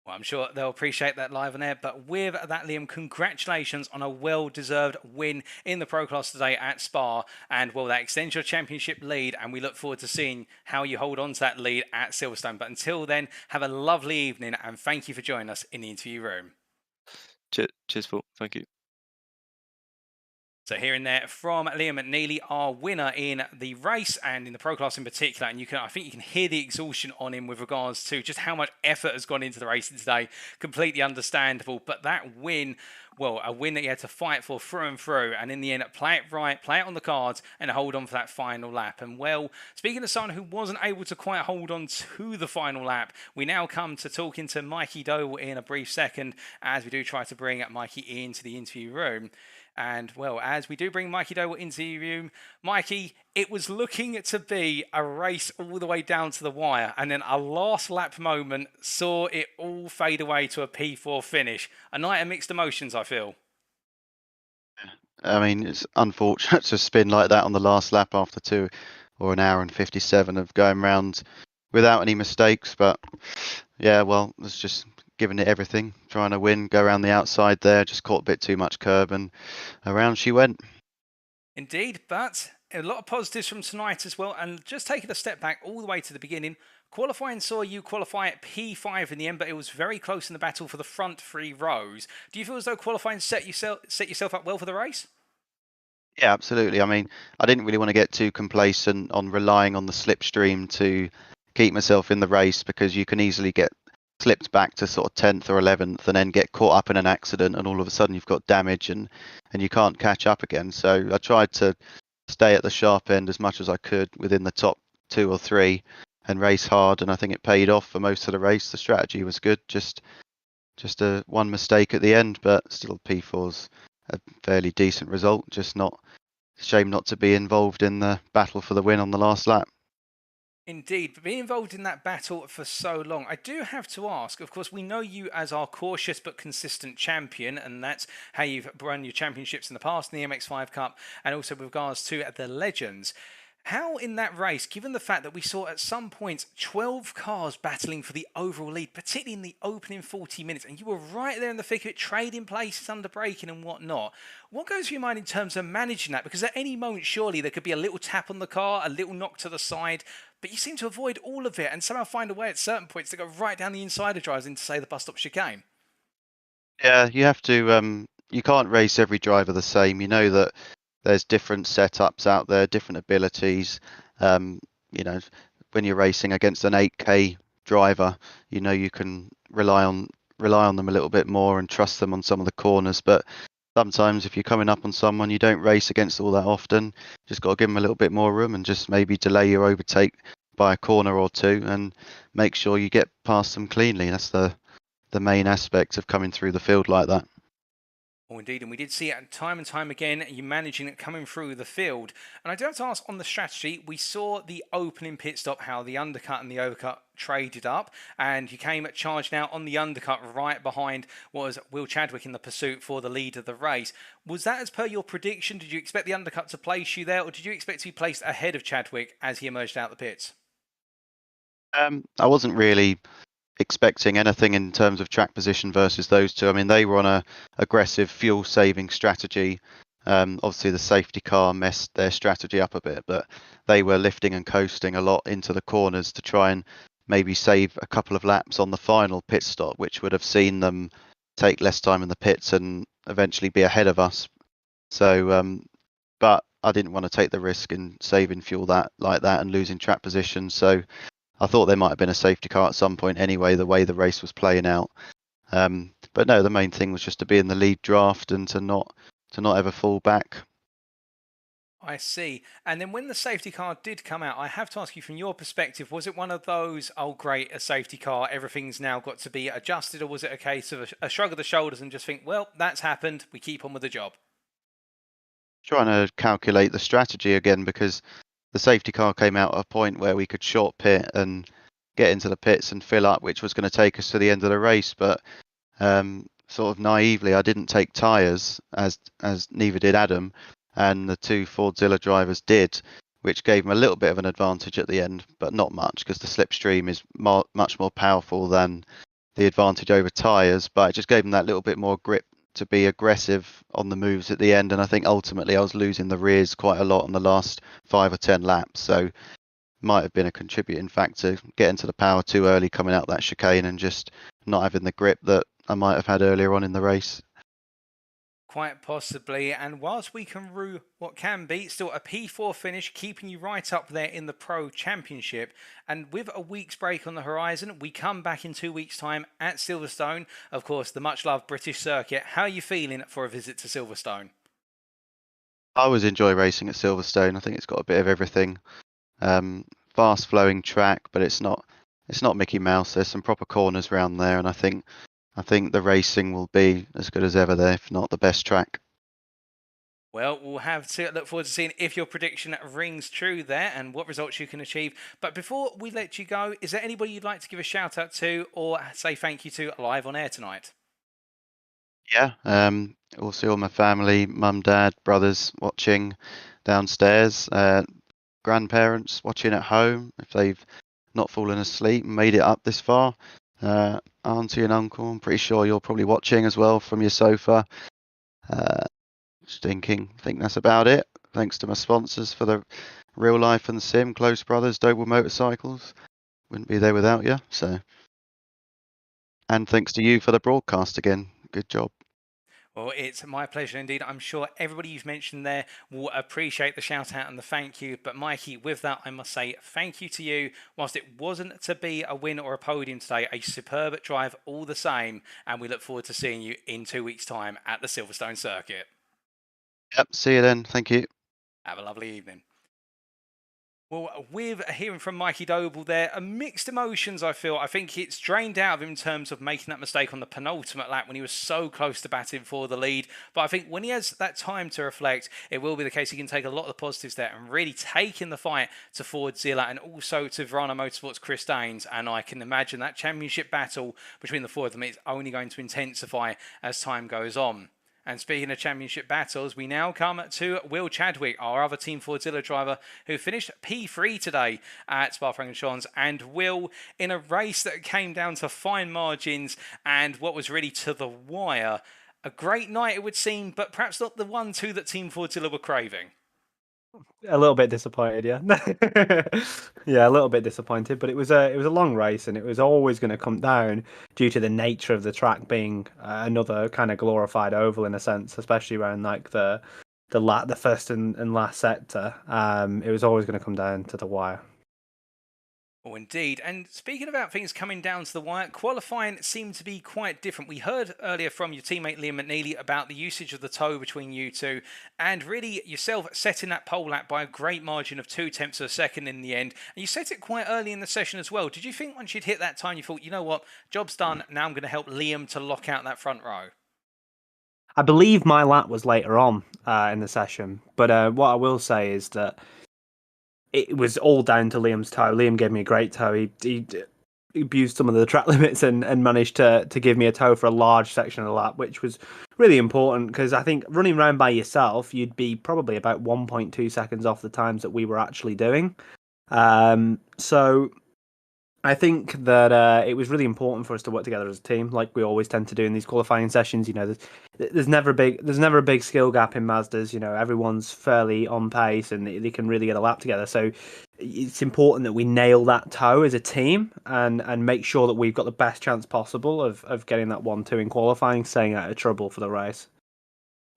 Well, I'm sure they'll appreciate that live on air. But with that, Liam, congratulations on a well-deserved win in the Pro Class today at Spa. And, well, that extends your championship lead. And we look forward to seeing how you hold on to that lead at Silverstone. But until then, have a lovely evening. And thank you for joining us in the interview room. Cheers, Paul. Thank you. So hearing there from Liam McNeilly, our winner in the race and in the Pro Class in particular, and I think you can hear the exhaustion on him with regards to just how much effort has gone into the racing today. Completely understandable, but that win, well, a win that he had to fight for through and through, and in the end, play it right, play it on the cards, and hold on for that final lap. And well, speaking of someone who wasn't able to quite hold on to the final lap, we now come to talking to Mikey Doble in a brief second, as we do try to bring Mikey into the interview room. And, well, as we do bring Mikey Doble into the room, Mikey, it was looking to be a race all the way down to the wire. And then a last lap moment saw it all fade away to a P4 finish. A night of mixed emotions, I feel. I mean, it's unfortunate to spin like that on the last lap after 2 or an hour and 57 of going round without any mistakes. But, yeah, well, it's just giving it everything, trying to win, go around the outside there, just caught a bit too much curb, and around she went. Indeed, but a lot of positives from tonight as well. And just taking a step back all the way to the beginning, qualifying saw you qualify at P5 in the end, but it was very close in the battle for the front 3 rows. Do you feel as though qualifying set yourself up well for the race? Yeah, absolutely. I mean, I didn't really want to get too complacent on relying on the slipstream to keep myself in the race, because you can easily get slipped back to sort of 10th or 11th and then get caught up in an accident, and all of a sudden you've got damage and you can't catch up again. So I tried to stay at the sharp end as much as I could within the top 2 or 3 and race hard, and I think it paid off for most of the race. The strategy was good, just a one mistake at the end, but still P4's a fairly decent result, just not shame not to be involved in the battle for the win on the last lap. Indeed, but being involved in that battle for so long, I do have to ask, of course, we know you as our cautious but consistent champion, and that's how you've run your championships in the past in the MX-5 Cup, and also with regards to the Legends. How in that race, given the fact that we saw at some points 12 cars battling for the overall lead, particularly in the opening 40 minutes, and you were right there in the thick of it, trading places under braking and whatnot, what goes through your mind in terms of managing that? Because at any moment, surely there could be a little tap on the car, a little knock to the side, but you seem to avoid all of it and somehow find a way at certain points to go right down the inside of drives into, say, the bus stop chicane. Yeah, you have to. You can't race every driver the same. You know that there's different setups out there, different abilities. You know, when you're racing against an 8K driver, you know you can rely on them a little bit more and trust them on some of the corners. But sometimes if you're coming up on someone you don't race against all that often, just got to give them a little bit more room and just maybe delay your overtake by a corner or two and make sure you get past them cleanly. That's the main aspect of coming through the field like that. Oh, indeed, and we did see it time and time again, you managing it coming through the field. And I do have to ask on the strategy, we saw the opening pit stop, how the undercut and the overcut traded up, and you came charging out on the undercut right behind what was Will Chadwick in the pursuit for the lead of the race. Was that as per your prediction? Did you expect the undercut to place you there, or did you expect to be placed ahead of Chadwick as he emerged out the pits? I wasn't really expecting anything in terms of track position versus those two. I mean, they were on a aggressive fuel saving strategy. Obviously, the safety car messed their strategy up a bit, but they were lifting and coasting a lot into the corners to try and maybe save a couple of laps on the final pit stop, which would have seen them take less time in the pits and eventually be ahead of us. So, but I didn't want to take the risk in saving fuel like that and losing track position. So I thought there might have been a safety car at some point anyway, the way the race was playing out. But no, the main thing was just to be in the lead draft and to not ever fall back. I see. And then when the safety car did come out, I have to ask you from your perspective, was it one of those, oh great, a safety car, everything's now got to be adjusted, or was it a case of a shrug of the shoulders and just think, well, that's happened, we keep on with the job? Trying to calculate the strategy again, because the safety car came out at a point where we could short pit and get into the pits and fill up, which was going to take us to the end of the race. But sort of naively, I didn't take tyres, as neither did Adam, and the two Fordzilla drivers did, which gave them a little bit of an advantage at the end, but not much, because the slipstream is much more powerful than the advantage over tyres. But it just gave them that little bit more grip to be aggressive on the moves at the end, and I think ultimately I was losing the rears quite a lot on the last 5 or 10 laps, so might have been a contributing factor getting to the power too early coming out that chicane and just not having the grip that I might have had earlier on in the race. Quite possibly, and whilst we can rue what can be, still a P4 finish, keeping you right up there in the Pro Championship. And with a week's break on the horizon, we come back in 2 weeks' time at Silverstone. Of course, the much-loved British circuit. How are you feeling for a visit to Silverstone? I always enjoy racing at Silverstone. I think it's got a bit of everything. Fast-flowing track, but it's not Mickey Mouse. There's some proper corners around there, and I think the racing will be as good as ever there, if not the best track. Well, we'll have to look forward to seeing if your prediction rings true there and what results you can achieve. But before we let you go, is there anybody you'd like to give a shout out to or say thank you to live on air tonight? Yeah, also all my family, mum, dad, brothers watching downstairs, grandparents watching at home if they've not fallen asleep and made it up this far. Auntie and uncle, I'm pretty sure you're probably watching as well from your sofa. I think that's about it. Thanks to my sponsors for the real life and the sim, Close Brothers, Doble Motorcycles. Wouldn't be there without you. So, and thanks to you for the broadcast again. Good job. Well, it's my pleasure indeed. I'm sure everybody you've mentioned there will appreciate the shout out and the thank you. But Mikey, with that, I must say thank you to you. Whilst it wasn't to be a win or a podium today, a superb drive all the same. And we look forward to seeing you in 2 weeks' time at the Silverstone circuit. Yep, see you then. Thank you. Have a lovely evening. Well, with hearing from Mikey Doble there, mixed emotions, I feel. I think it's drained out of him in terms of making that mistake on the penultimate lap when he was so close to batting for the lead. But I think when he has that time to reflect, it will be the case he can take a lot of the positives there and really take in the fight to Fordzilla and also to Verano Motorsports' Chris Daines. And I can imagine that championship battle between the four of them is only going to intensify as time goes on. And speaking of championship battles, we now come to Will Chadwick, our other Team Fordzilla driver, who finished P3 today at Spa-Francorchamps. And Will, in a race that came down to fine margins and what was really to the wire, a great night it would seem, but perhaps not the 1-2 that Team Fordzilla were craving. A little bit disappointed, yeah. Yeah, a little bit disappointed, but it was a long race, and it was always going to come down due to the nature of the track being another kind of glorified oval in a sense, especially around like the first and last sector. It was always going to come down to the wire. Oh, indeed. And speaking about things coming down to the wire, qualifying seemed to be quite different. We heard earlier from your teammate Liam McNeilly about the usage of the tow between you two, and really yourself setting that pole lap by a great margin of 0.2 of a second in the end. And you set it quite early in the session as well. Did you think once you'd hit that time, you thought, you know what, job's done, now I'm going to help Liam to lock out that front row? I believe my lap was later on in the session, but what I will say is that it was all down to Liam's tow. Liam gave me a great tow. He abused some of the track limits and managed to give me a tow for a large section of the lap, which was really important because I think running around by yourself, you'd be probably about 1.2 seconds off the times that we were actually doing. So I think that it was really important for us to work together as a team, like we always tend to do in these qualifying sessions. You know, there's never a big skill gap in Mazdas. You know, everyone's fairly on pace and they can really get a lap together. So it's important that we nail that tow as a team and make sure that we've got the best chance possible of getting that 1-2 in qualifying, staying out of trouble for the race.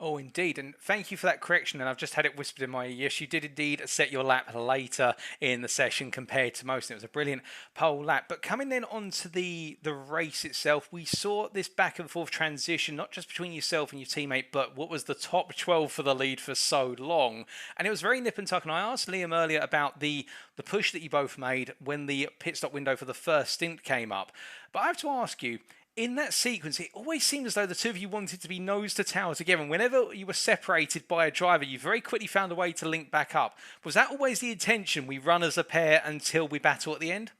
Oh, indeed. And thank you for that correction. And I've just had it whispered in my ear. Yes, you did indeed set your lap later in the session compared to most. It was a brilliant pole lap. But coming then on to the race itself, we saw this back and forth transition, not just between yourself and your teammate, but what was the top 12 for the lead for so long. And it was very nip and tuck. And I asked Liam earlier about the push that you both made when the pit stop window for the first stint came up. But I have to ask you, in that sequence, it always seemed as though the two of you wanted to be nose to tail together. And whenever you were separated by a driver, you very quickly found a way to link back up. Was that always the intention? We run as a pair until we battle at the end?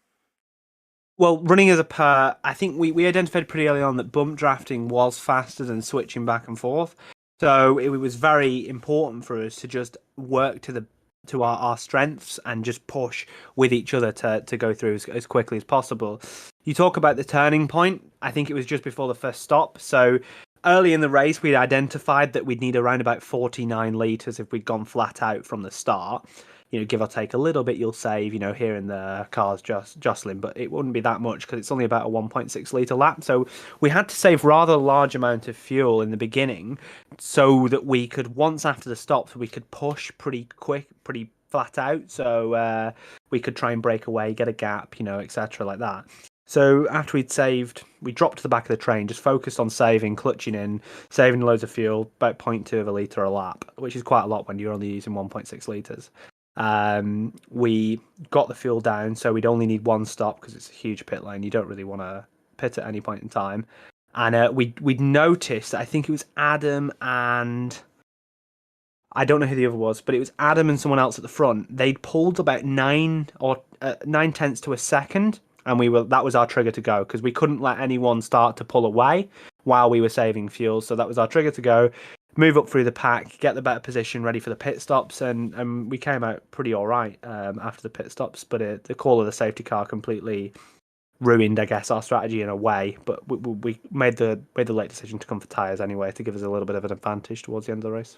Well, running as a pair, I think we identified pretty early on that bump drafting was faster than switching back and forth. So it was very important for us to just work to our strengths and just push with each other to go through as quickly as possible. You talk about the turning point. I think it was just before the first stop. So early in the race, we'd identified that we'd need around about 49 litres if we'd gone flat out from the start. You know, give or take a little bit, you'll save, you know, here in the cars jostling, but it wouldn't be that much because it's only about a 1.6 litre lap. So we had to save rather large amount of fuel in the beginning so that we could, once after the stops, we could push pretty quick, pretty flat out. So we could try and break away, get a gap, you know, etc. like that. So after we'd saved, we dropped to the back of the train, just focused on saving, clutching in, saving loads of fuel, about 0.2 of a litre a lap, which is quite a lot when you're only using 1.6 litres. We got the fuel down, so we'd only need one stop because it's a huge pit lane. You don't really want to pit at any point in time. And we'd noticed, I think it was Adam and I don't know who the other was, but it was Adam and someone else at the front. They'd pulled about 9 tenths to a second, and that was our trigger to go because we couldn't let anyone start to pull away while we were saving fuel. So that was our trigger to go, move up through the pack, get the better position ready for the pit stops, and we came out pretty all right after the pit stops. But the call of the safety car completely ruined, I guess, our strategy in a way. But we made the late decision to come for tyres anyway to give us a little bit of an advantage towards the end of the race.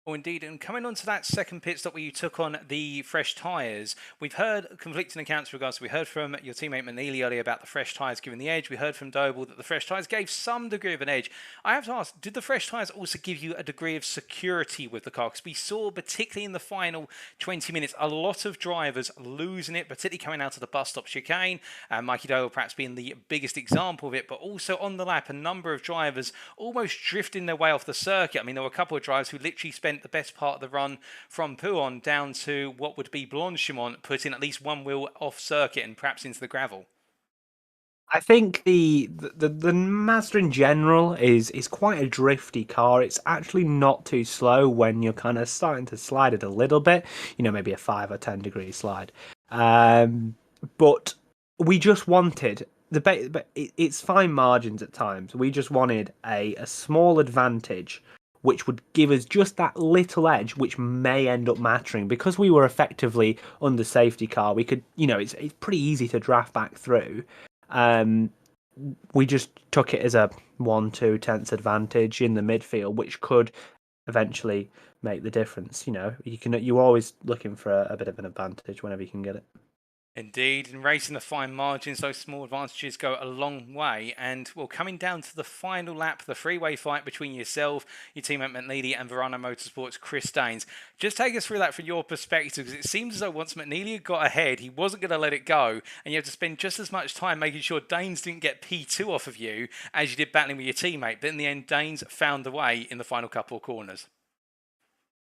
Oh, indeed. And coming on to that second pit stop where you took on the fresh tyres, we've heard conflicting accounts with regards to, we heard from your teammate McNeilly earlier about the fresh tyres giving the edge. We heard from Doble that the fresh tyres gave some degree of an edge. I have to ask, did the fresh tyres also give you a degree of security with the car? Because we saw, particularly in the final 20 minutes, a lot of drivers losing it, particularly coming out of the bus stop chicane, and Mikey Doble perhaps being the biggest example of it, but also on the lap, a number of drivers almost drifting their way off the circuit. I mean, there were a couple of drivers who literally spent spent the best part of the run from Pouhon down to what would be Blanchimont, putting at least one wheel off circuit and perhaps into the gravel. I think the Mazda in general is quite a drifty car. It's actually not too slow when you're kind of starting to slide it a little bit, maybe a 5 or 10 degree slide. But we just wanted but it's fine margins at times. We just wanted a small advantage, which would give us just that little edge, which may end up mattering because we were effectively under safety car. We could, it's pretty easy to draft back through. We just took it as a 1-2 tenths advantage in the midfield, which could eventually make the difference. You're always looking for a bit of an advantage whenever you can get it. Indeed, in racing the fine margins, those small advantages go a long way. And coming down to the final lap, the freeway fight between yourself, your teammate McNeilly, and Verano Motorsports' Chris Daines. Just take us through that from your perspective, because it seems as though once McNeilly had got ahead, he wasn't going to let it go, and you had to spend just as much time making sure Daines didn't get P2 off of you as you did battling with your teammate. But in the end, Daines found the way in the final couple of corners.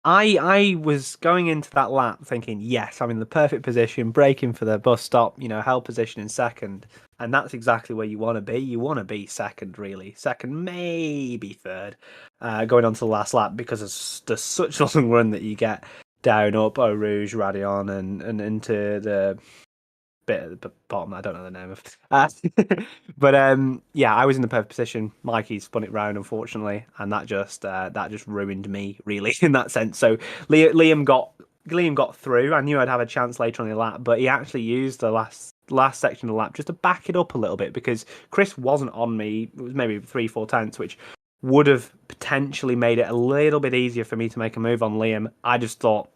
I was going into that lap thinking, yes, I'm in the perfect position, braking for the bus stop, held position in second. And that's exactly where you want to be. You want to be second, really. Second, maybe third, going on to the last lap, because there's such a long run that you get down, up, Eau Rouge, Radion, and into the bit at the bottom. I don't know the name of it. But I was in the perfect position. Mikey spun it round, unfortunately, and that just ruined me, really, in that sense. So Liam got through. I knew I'd have a chance later on in the lap, but he actually used the last section of the lap just to back it up a little bit, because Chris wasn't on me. It was maybe 3-4 tenths, which would have potentially made it a little bit easier for me to make a move on Liam. I just thought,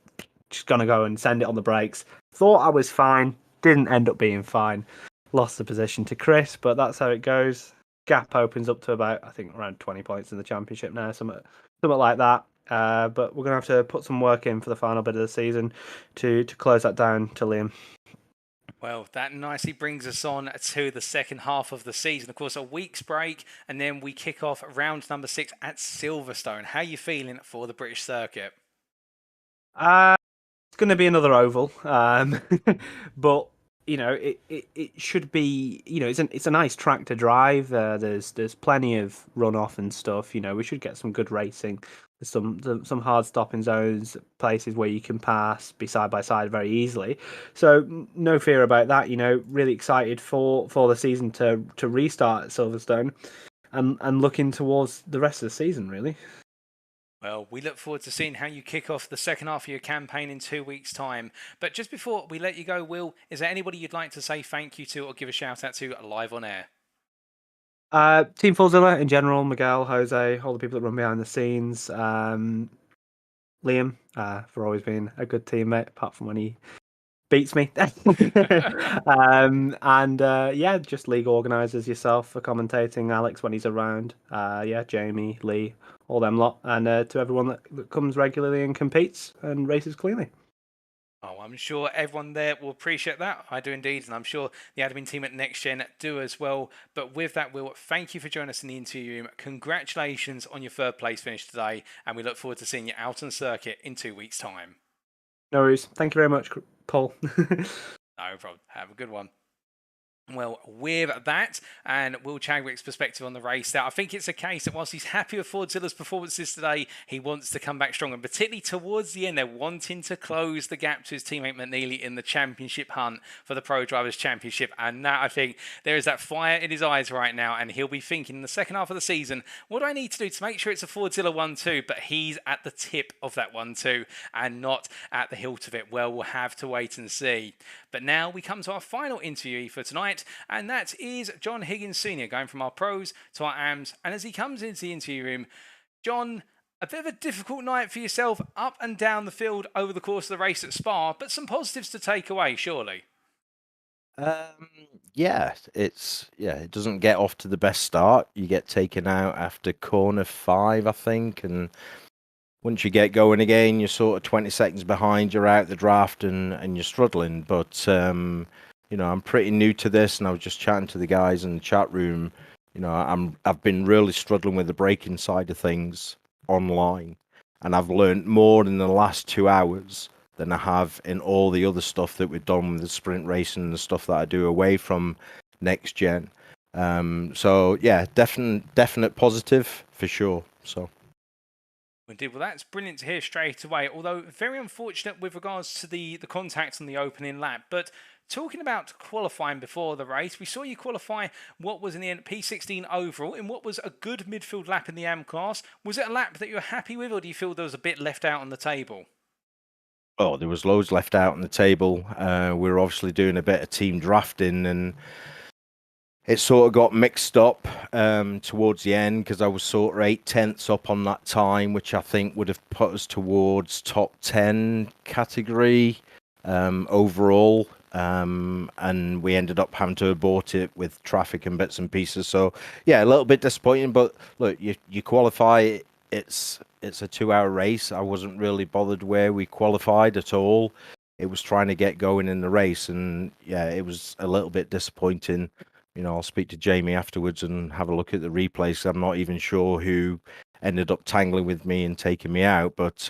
just gonna go and send it on the brakes. Thought I was fine. Didn't end up being fine. Lost the position to Chris, but that's how it goes. Gap opens up to about, I think, around 20 points in the championship now, something like that. But we're going to have to put some work in for the final bit of the season to close that down to Liam. Well, that nicely brings us on to the second half of the season. Of course, a week's break, and then we kick off round number 6 at Silverstone. How are you feeling for the British circuit? It's going to be another oval, but it should be. It's a nice track to drive. There's plenty of runoff and stuff. We should get some good racing. There's some hard stopping zones, places where you can pass, be side by side very easily. So no fear about that. Really excited for the season to restart at Silverstone, and looking towards the rest of the season, really. Well, we look forward to seeing how you kick off the second half of your campaign in 2 weeks' time. But just before we let you go, Will, is there anybody you'd like to say thank you to or give a shout out to live on air? Team Fullzilla in general, Miguel, Jose, all the people that run behind the scenes. Liam, for always being a good teammate, apart from when he beats me. Just league organisers, yourself for commentating, Alex when he's around. Jamie, Lee, all them lot, and to everyone that comes regularly and competes and races cleanly. Oh, I'm sure everyone there will appreciate that. I do indeed, and I'm sure the admin team at NXTGEN do as well. But with that, Will, thank you for joining us in the interview room. Congratulations on your third place finish today, and we look forward to seeing you out on circuit in 2 weeks' time. No worries. Thank you very much, Paul. No problem. Have a good one. Well, with that, and Will Chadwick's perspective on the race, that I think it's a case that whilst he's happy with Fordzilla's performances today, he wants to come back strong, and particularly towards the end, they're wanting to close the gap to his teammate McNeilly in the championship hunt for the Pro Drivers' Championship, and that, I think, there is that fire in his eyes right now, and he'll be thinking in the second half of the season, what do I need to do to make sure it's a Fordzilla 1-2, but he's at the tip of that 1-2 and not at the hilt of it. Well, we'll have to wait and see. But now we come to our final interviewee for tonight, and that is John Higgins Sr., going from our pros to our AMs. And as he comes into the interview room, John, a bit of a difficult night for yourself up and down the field over the course of the race at Spa, but some positives to take away, surely. It doesn't get off to the best start. You get taken out after corner 5, I think, and once you get going again, you're sort of 20 seconds behind, you're out the draft and you're struggling. But, I'm pretty new to this, and I was just chatting to the guys in the chat room. I've been really struggling with the braking side of things online. and I've learned more in the last 2 hours than I have in all the other stuff that we've done with the sprint racing and the stuff that I do away from next gen. So yeah, definite positive for sure. So. Indeed, well, that's brilliant to hear straight away. Although very unfortunate with regards to the contact on the opening lap. But talking about qualifying before the race, we saw you qualify what was in the end P16 overall in what was a good midfield lap in the AM class. Was it a lap that you were happy with, or do you feel there was a bit left out on the table? Oh, there was loads left out on the table. We were obviously doing a bit of team drafting, and it sort of got mixed up towards the end because I was sort of 8/10 up on that time, which I think would have put us towards top 10 category overall. And we ended up having to abort it with traffic and bits and pieces. So yeah, a little bit disappointing. But look, you qualify. It's a 2-hour race. I wasn't really bothered where we qualified at all. It was trying to get going in the race, and yeah, it was a little bit disappointing. You know, I'll speak to Jamie afterwards and have a look at the replays. I'm not even sure who ended up tangling with me and taking me out. But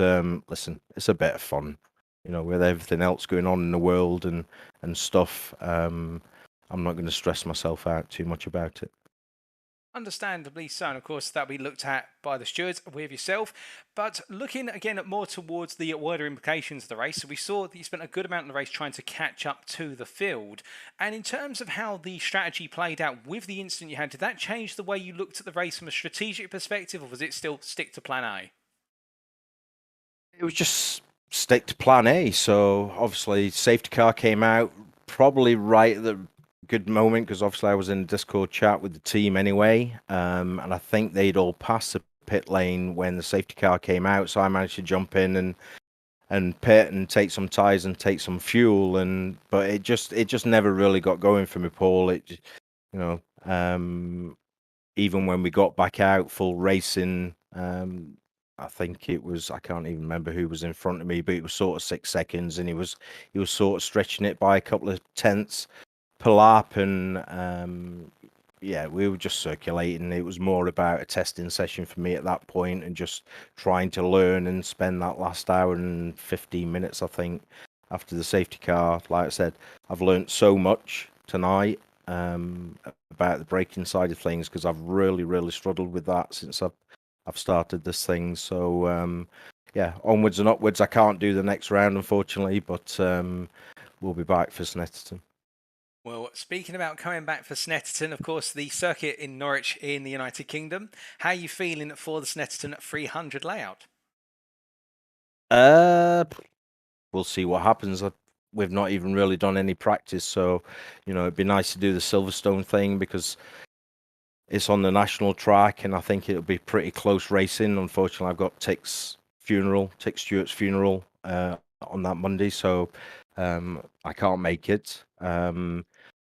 listen, it's a bit of fun, you know, with everything else going on in the world and stuff. I'm not going to stress myself out too much about it. Understandably so, and of course that'll be looked at by the stewards with yourself. But looking again at more towards the wider implications of the race, so we saw that you spent a good amount of the race trying to catch up to the field. And in terms of how the strategy played out with the incident you had, did that change the way you looked at the race from a strategic perspective, or was it still stick to plan A? It was just stick to plan A. So obviously safety car came out probably right at the good moment, because obviously I was in a Discord chat with the team anyway, and I think they'd all passed the pit lane when the safety car came out, so I managed to jump in and pit and take some tyres and take some fuel, but it just never really got going for me, Paul. It, you know, even when we got back out full racing, I think it was, I can't even remember who was in front of me, but it was sort of 6 seconds, and he was sort of stretching it by a couple of tenths per lap, and yeah, we were just circulating. It was more about a testing session for me at that point, and just trying to learn and spend that last hour and 15 minutes, I think, after the safety car. Like I said, I've learned so much tonight about the braking side of things, because I've really struggled with that since I've started this thing. So yeah, onwards and upwards. I can't do the next round, unfortunately, but we'll be back for Snetterton. Well, speaking about coming back for Snetterton, of course, the circuit in Norwich in the United Kingdom. How are you feeling for the Snetterton 300 layout? We'll see what happens. We've not even really done any practice, so you know, it'd be nice to do the Silverstone thing because it's on the national track, and I think it'll be pretty close racing. Unfortunately, I've got Tick Stewart's funeral on that Monday, so I can't make it.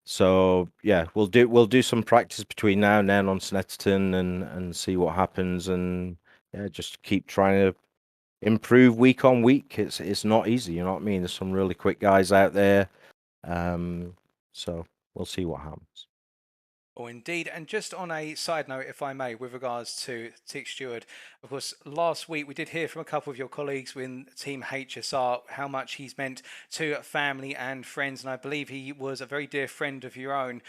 So yeah, we'll do some practice between now and then on Snetterton and see what happens, and yeah, just keep trying to improve week on week. It's not easy, you know what I mean? There's some really quick guys out there, so we'll see what happens. Oh, indeed. And just on a side note, if I may, with regards to Tick Stewart, of course, last week we did hear from a couple of your colleagues within Team HSR how much he's meant to family and friends, and I believe he was a very dear friend of your own.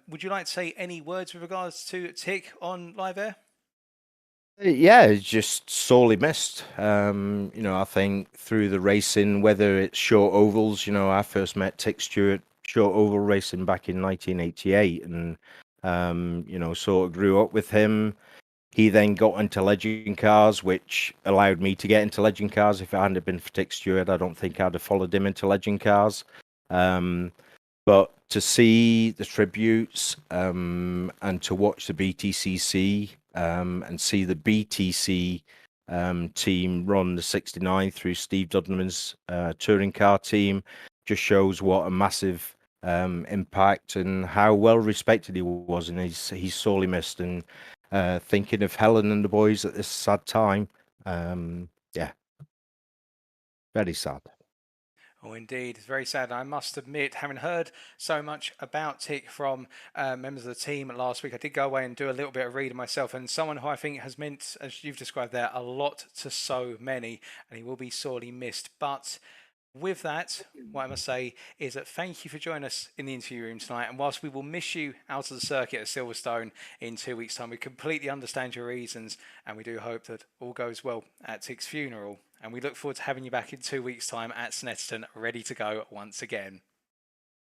Would you like to say any words with regards to Tick on live air? Yeah, it's just sorely missed. You know, I think through the racing, whether it's short ovals, you know, I first met Tick Stewart short oval racing back in 1988, and you know, sort of grew up with him. He then got into legend cars, which allowed me to get into legend cars. If it hadn't been for Tick Stewart, I don't think I'd have followed him into legend cars. But to see the tributes and to watch the BTCC and see the BTC team run the 69 through Steve Dudman's touring car team just shows what a massive impact and how well respected he was, and he's sorely missed. And thinking of Helen and the boys at this sad time, yeah, very sad. Oh, indeed. It's very sad. I must admit, having heard so much about Tick from members of the team last week, I did go away and do a little bit of reading myself, and someone who I think has meant, as you've described there, a lot to so many, and he will be sorely missed. But with that, what I must say is that thank you for joining us in the interview room tonight. And whilst we will miss you out of the circuit at Silverstone in 2 weeks' time, we completely understand your reasons, and we do hope that all goes well at Tick's funeral. And we look forward to having you back in 2 weeks' time at Snetterton, ready to go once again.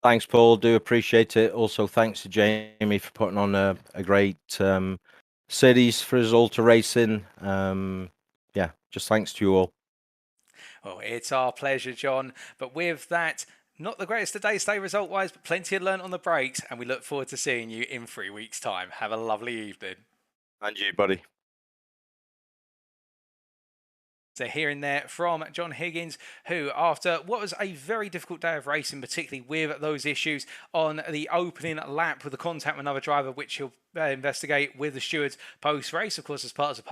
Thanks, Paul. Do appreciate it. Also, thanks to Jamie for putting on a great series for us all to race in. Yeah, just thanks to you all. Well, it's our pleasure, John. But with that, not the greatest of days today result-wise, but plenty to learn on the breaks. And we look forward to seeing you in 3 weeks' time. Have a lovely evening. And you, buddy. So hearing there from John Higgins, who after what was a very difficult day of racing, particularly with those issues on the opening lap with the contact with another driver, which he'll investigate with the stewards post-race, of course, as part of the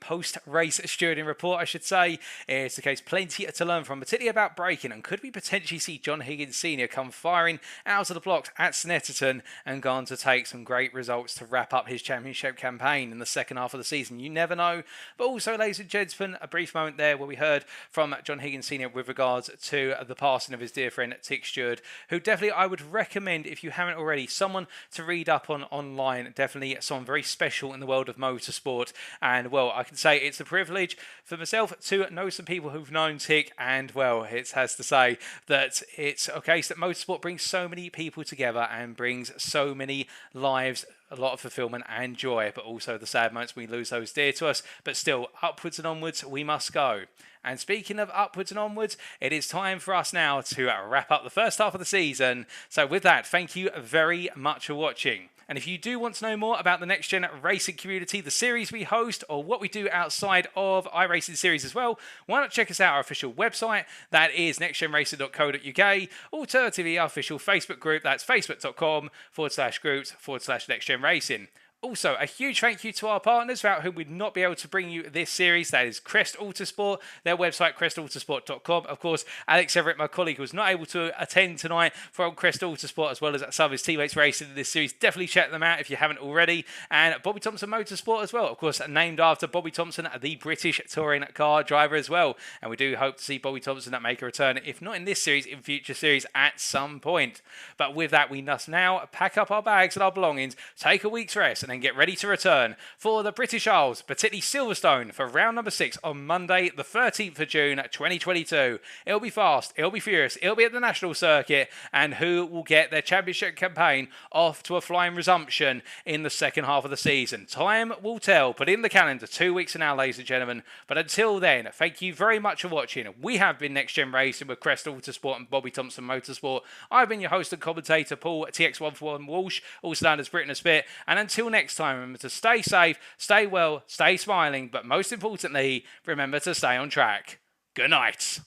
post-race stewarding report, I should say. It's the case, plenty to learn from, particularly about braking, and could we potentially see John Higgins Sr. come firing out of the blocks at Snetterton and gone to take some great results to wrap up his championship campaign in the second half of the season? You never know. But also, ladies and gentlemen, a brief moment there where we heard from John Higgins Sr. with regards to the passing of his dear friend Tick Stewart, who definitely I would recommend, if you haven't already, someone to read up on online. Definitely someone very special in the world of motorsport. And, well, I can say it's a privilege for myself to know some people who've known Tick. And, well, it has to say that it's a case that motorsport brings so many people together and brings so many lives, a lot of fulfillment and joy, but also the sad moments we lose those dear to us. But still, upwards and onwards we must go. And speaking of upwards and onwards, it is time for us now to wrap up the first half of the season. So with that, thank you very much for watching. And if you do want to know more about the Next Gen Racing community, the series we host, or what we do outside of iRacing series as well, why not check us out, our official website, that is nextgenracing.co.uk. Alternatively, our official Facebook group, that's facebook.com/groups/nextgenracing. Also, a huge thank you to our partners without whom we'd not be able to bring you this series. That is Crest Autosport, their website, crestautosport.com. Of course, Alex Everett, my colleague, was not able to attend tonight from Crest Autosport, as well as some of his teammates racing in this series. Definitely check them out if you haven't already. And Bobby Thompson Motorsport as well, of course, named after Bobby Thompson, the British touring car driver as well. And we do hope to see Bobby Thompson make a return, if not in this series, in future series at some point. But with that, we must now pack up our bags and our belongings, take a week's rest, and then get ready to return for the British Isles, particularly Silverstone, for round number 6 on Monday, the 13th of June, 2022. It'll be fast, it'll be furious, it'll be at the national circuit, and who will get their championship campaign off to a flying resumption in the second half of the season? Time will tell. Put in the calendar 2 weeks from now, ladies and gentlemen. But until then, thank you very much for watching. We have been Next Gen Racing with Crest Autosport and Bobby Thompson Motorsport. I've been your host and commentator, Paul TX141 Walsh, also known as Britain a Spit. And until next time, remember to stay safe, stay well, stay smiling, but most importantly, remember to stay on track. Good night.